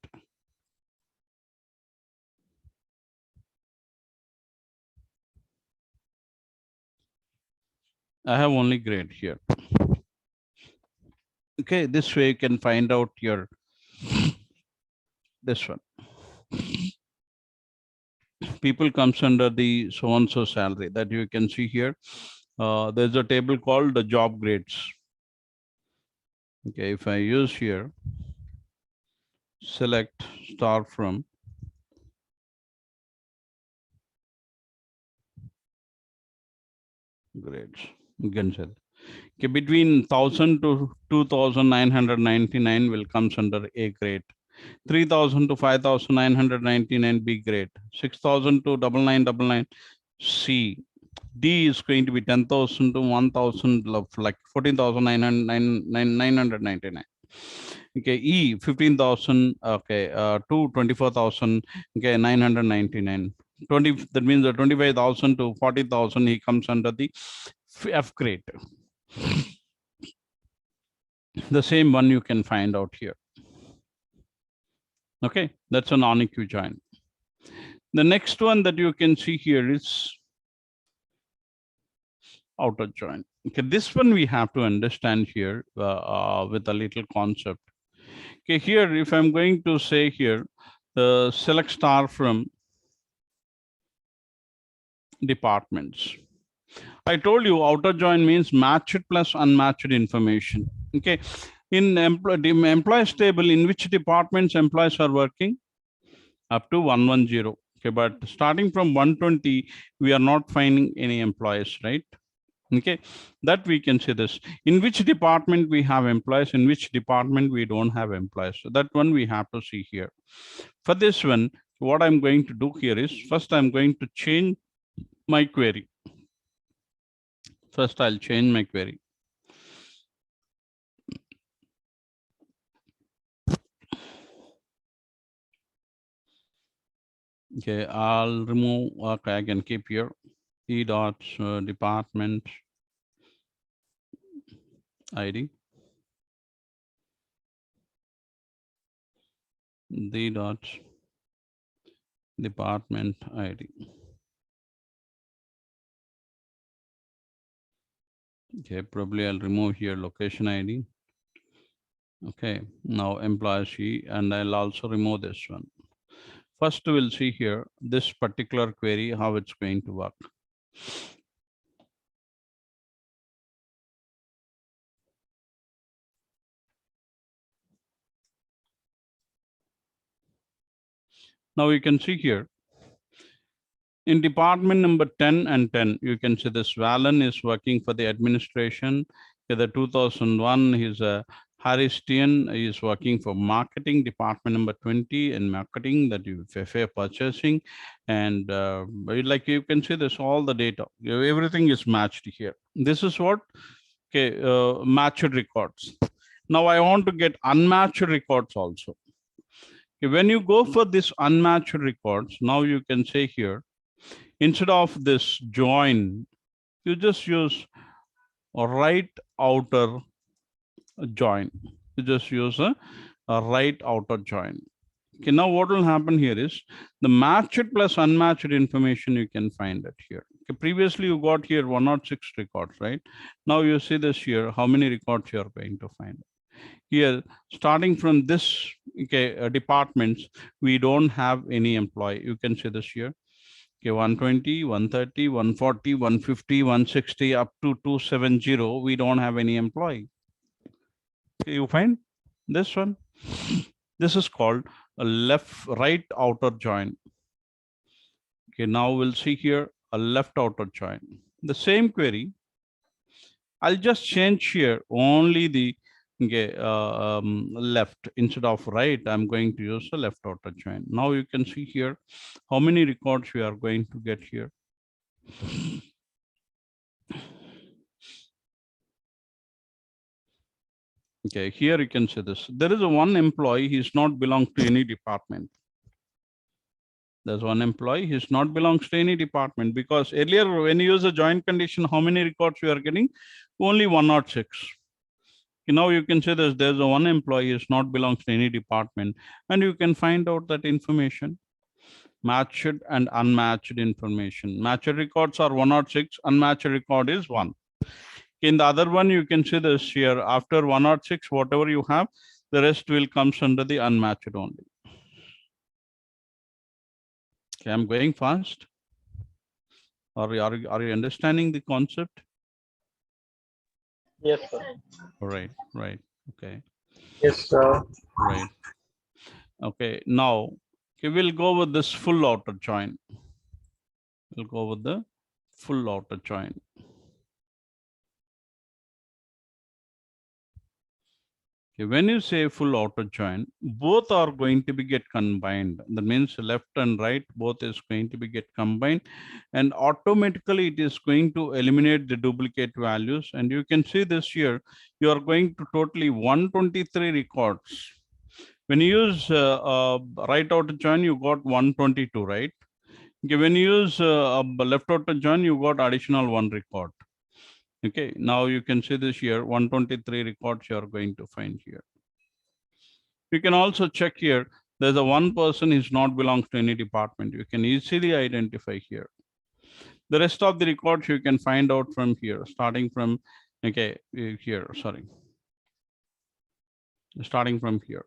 I have only grade here. Okay, this way you can find out your this one. People comes under the so-and-so salary that you can see here. There's a table called the job grades. Okay, if I use here, select star from grades. You can say okay, between 1000 to 2999 will comes under A grade. 3000 to 5999 B grade. 6000 to 9999 C. D is going to be 10,000 to 1,000, like 14,999. Okay, E 15,000. Okay, to 24,000. Okay, 999. 20. That means the 25,000 to 40,000. He comes under the F grade. The same one you can find out here. Okay, that's a non-equi join. The next one that you can see here is outer join. Okay, this one we have to understand here with a little concept. Okay, here if I'm going to say here, select star from departments. I told you outer join means matched plus unmatched information. Okay, in employees table, in which departments employees are working? Up to 110. Okay, but starting from 120, we are not finding any employees, right? Okay, that we can see this. In which department we have employees, in which department we don't have employees. So that one we have to see here. For this one, what I'm going to do here is, first I'm going to change my query. First, I'll change my query. Okay, I'll remove, okay, I can keep here, E dots department ID. D dots department ID. Okay, probably I'll remove here location ID. Okay, now employee, and I'll also remove this one. First, we'll see here this particular query, how it's going to work. Now you can see here in department number 10 and 10, you can see this Valen is working for the administration. The 2001, he's a Haristian is working for marketing, department number 20 in marketing, that you fair purchasing. And like you can see this, all the data, everything is matched here. This is what, okay, matched records. Now I want to get unmatched records also. Okay, when you go for this unmatched records, now you can say here, instead of this join, you just use a right outer join. You just use a right outer join. Okay, now what will happen here is the matched plus unmatched information you can find it here. Okay, previously you got here 106 records, right? Now you see this here, how many records you are going to find. Here, starting from this, okay, departments, we don't have any employee. You can see this here. Okay, 120, 130, 140, 150, 160, up to 270, we don't have any employee. Okay, you find this one. This is called a right outer join. Okay, now we'll see here a left outer join. The same query, I'll just change here only the left instead of right. I'm going to use the left outer join. Now you can see here how many records we are going to get here. Okay, here you can see this. There is a one employee, he's not belong to any department. There's one employee, he's not belongs to any department, because earlier when you use a joint condition, how many records we are getting? Only 106. Now you can say there's a one employee is not belongs to any department, and you can find out that information. Matched and unmatched information. Matched records are 106, unmatched record is 1. In the other one, you can see this here. After 106, whatever you have, the rest will comes under the unmatched only. Okay, I'm going fast. Are you understanding the concept? Yes, sir. Right. Okay. Yes, sir. Right. Okay. Now, okay, we'll go with this full outer join. We'll go with the full outer join. Okay, when you say full outer join, both are going to be get combined. That means left and right, both is going to be get combined, and automatically it is going to eliminate the duplicate values. And you can see this here, you are going to totally 123 records. When you use right outer join, you got 122, right? Okay, when you use left outer join, you got additional 1 record. Okay, now you can see this here, 123 records you are going to find here. You can also check here, there's a one person is not belongs to any department. You can easily identify here. The rest of the records you can find out from here, starting from, okay, here, sorry. Starting from here.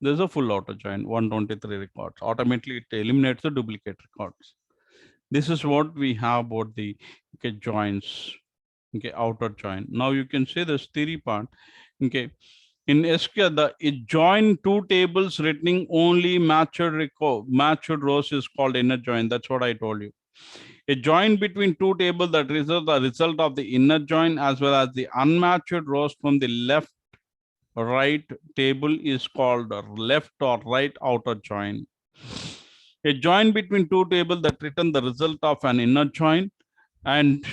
There's a full auto join, 123 records. Automatically it eliminates the duplicate records. This is what we have about the joins, outer join. Now you can say this theory part, in SQL, it join two tables returning only matched rows is called inner join. That's what I told you. A join between two tables that is the result of the inner join as well as the unmatched rows from the left right table is called left or right outer join. A join between two tables that return the result of an inner join and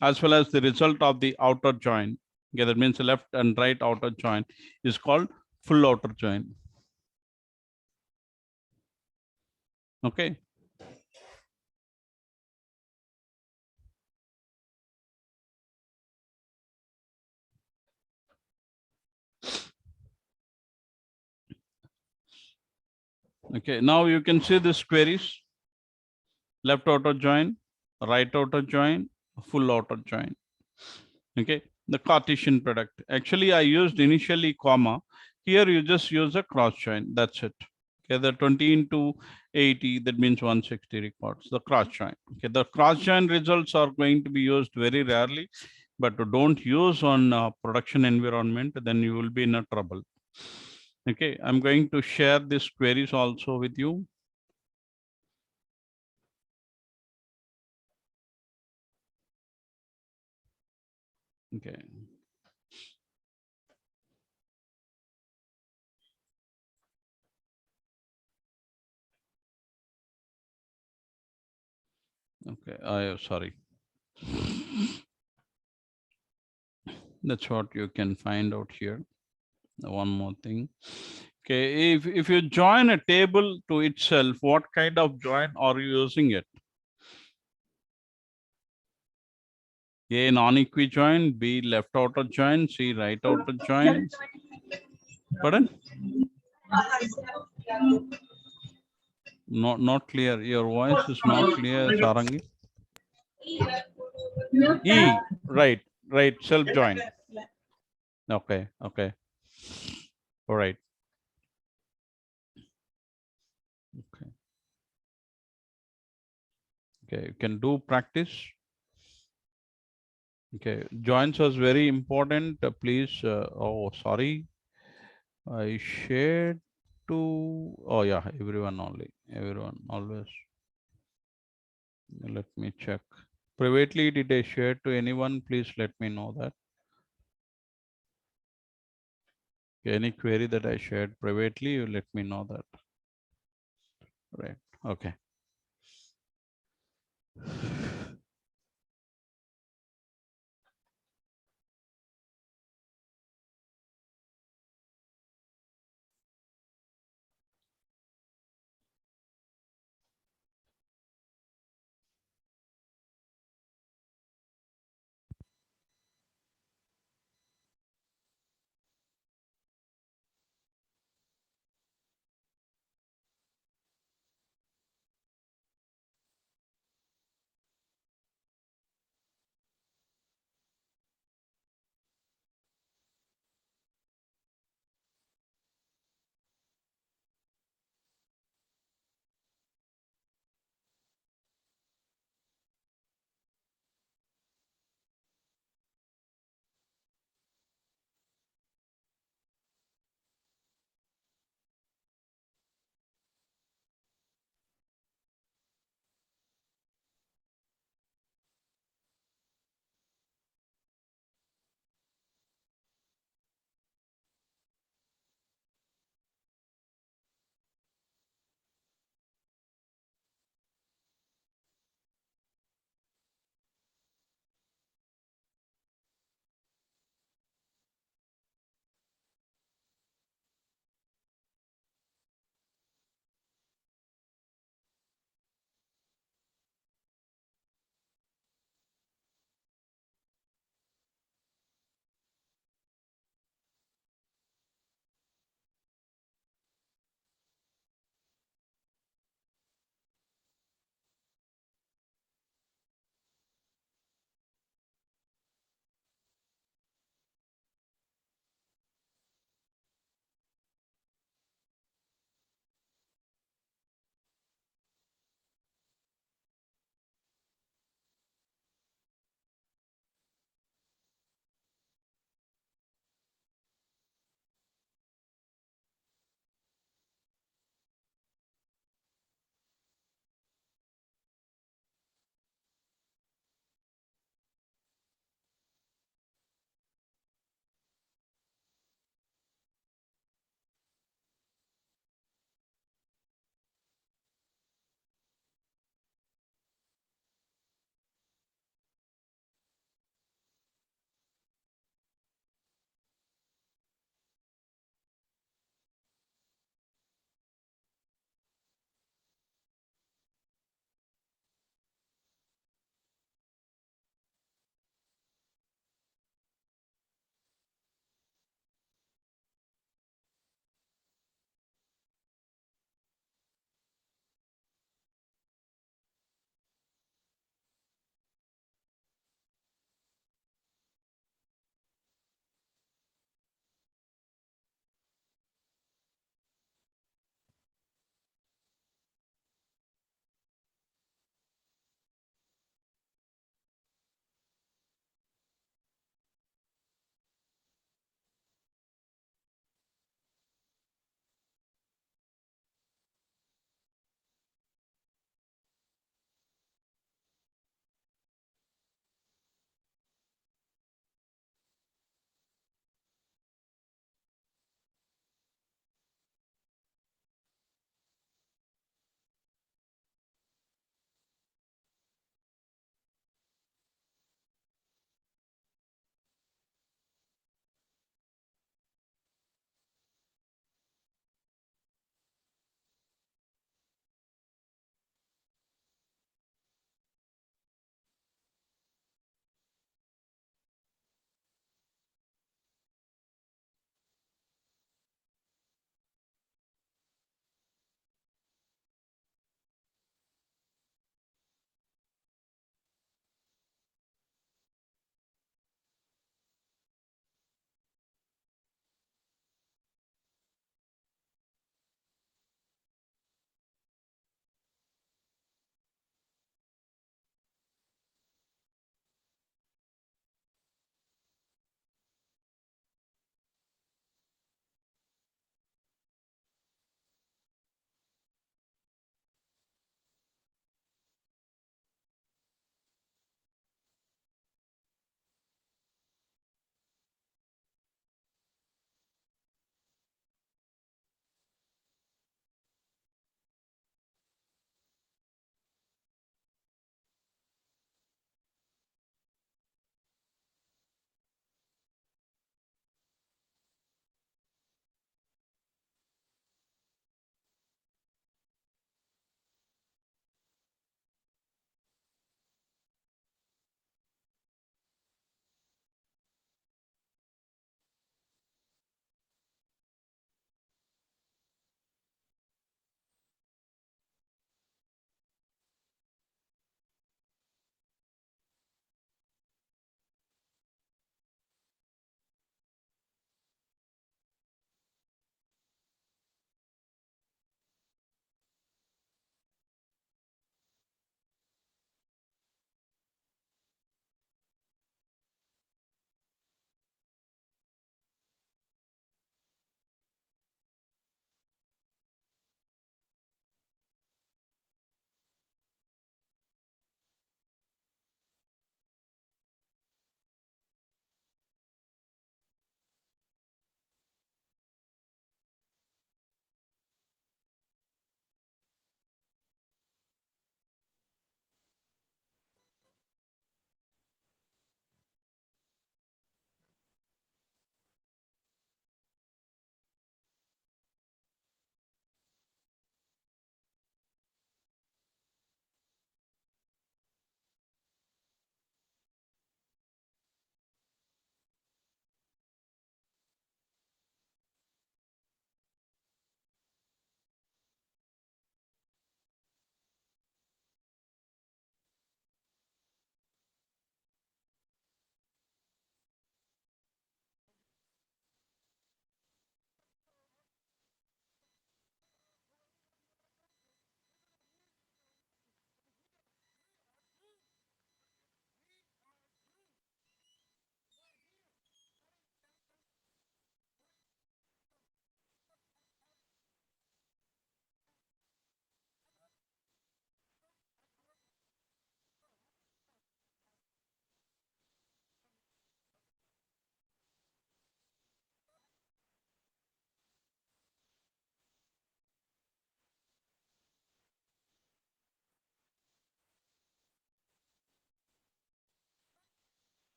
as well as the result of the outer join. Okay, that means left and right outer join is called full outer join. Okay. Okay, now you can see this queries. Left outer join, right outer join, full outer join. Okay, the Cartesian product. Actually, I used initially comma. Here you just use a cross join. That's it. Okay, the 20 into 80, that means 160 records, the cross join. Okay, the cross join results are going to be used very rarely, but don't use on production environment, then you will be in a trouble. Okay, I'm going to share these queries also with you. Okay. Okay, sorry. That's what you can find out here. One more thing. Okay, if you join a table to itself, what kind of join are you using it? A non-equi join, B left outer join, C right outer join. Pardon? Not clear. Your voice is not clear, Sarangi. E, right, self join. Okay. All right. Okay, you can do practice. Okay, joins was very important. Please, oh, sorry. I shared to, oh yeah, everyone always. Let me check. Privately, did I share to anyone? Please let me know that. Any query that I shared privately, you let me know that. Right, okay.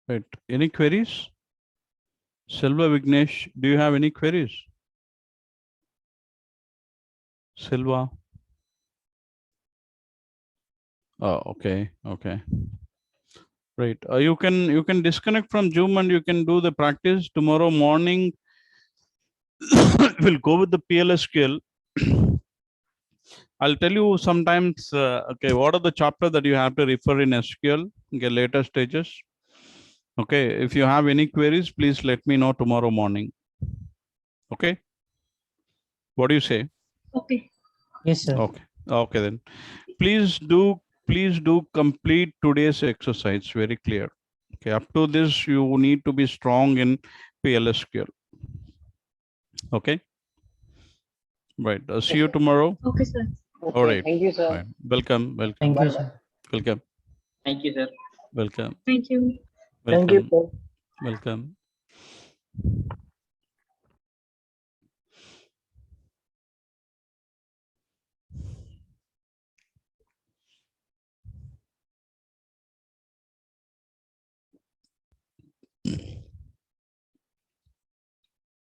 Right. Any queries? Silva Vignesh, do you have any queries? Silva. Oh, okay. Okay. Right. You can disconnect from Zoom and you can do the practice tomorrow morning. We'll go with the PLSQL. I'll tell you sometimes. Okay, what are the chapter that you have to refer in SQL? Okay, later stages. Okay, if you have any queries, please let me know tomorrow morning. Okay. What do you say? Okay. Yes, sir. Okay. Okay then. Please do complete today's exercise. Very clear. Okay. Up to this, you need to be strong in PLSQL. Okay. Right. See you tomorrow. Okay, sir. All right. Thank you, sir. Right. Welcome. Welcome. Thank you, sir. Welcome. Thank you, sir. Welcome. Thank you. Thank you, Welcome. sir. Welcome.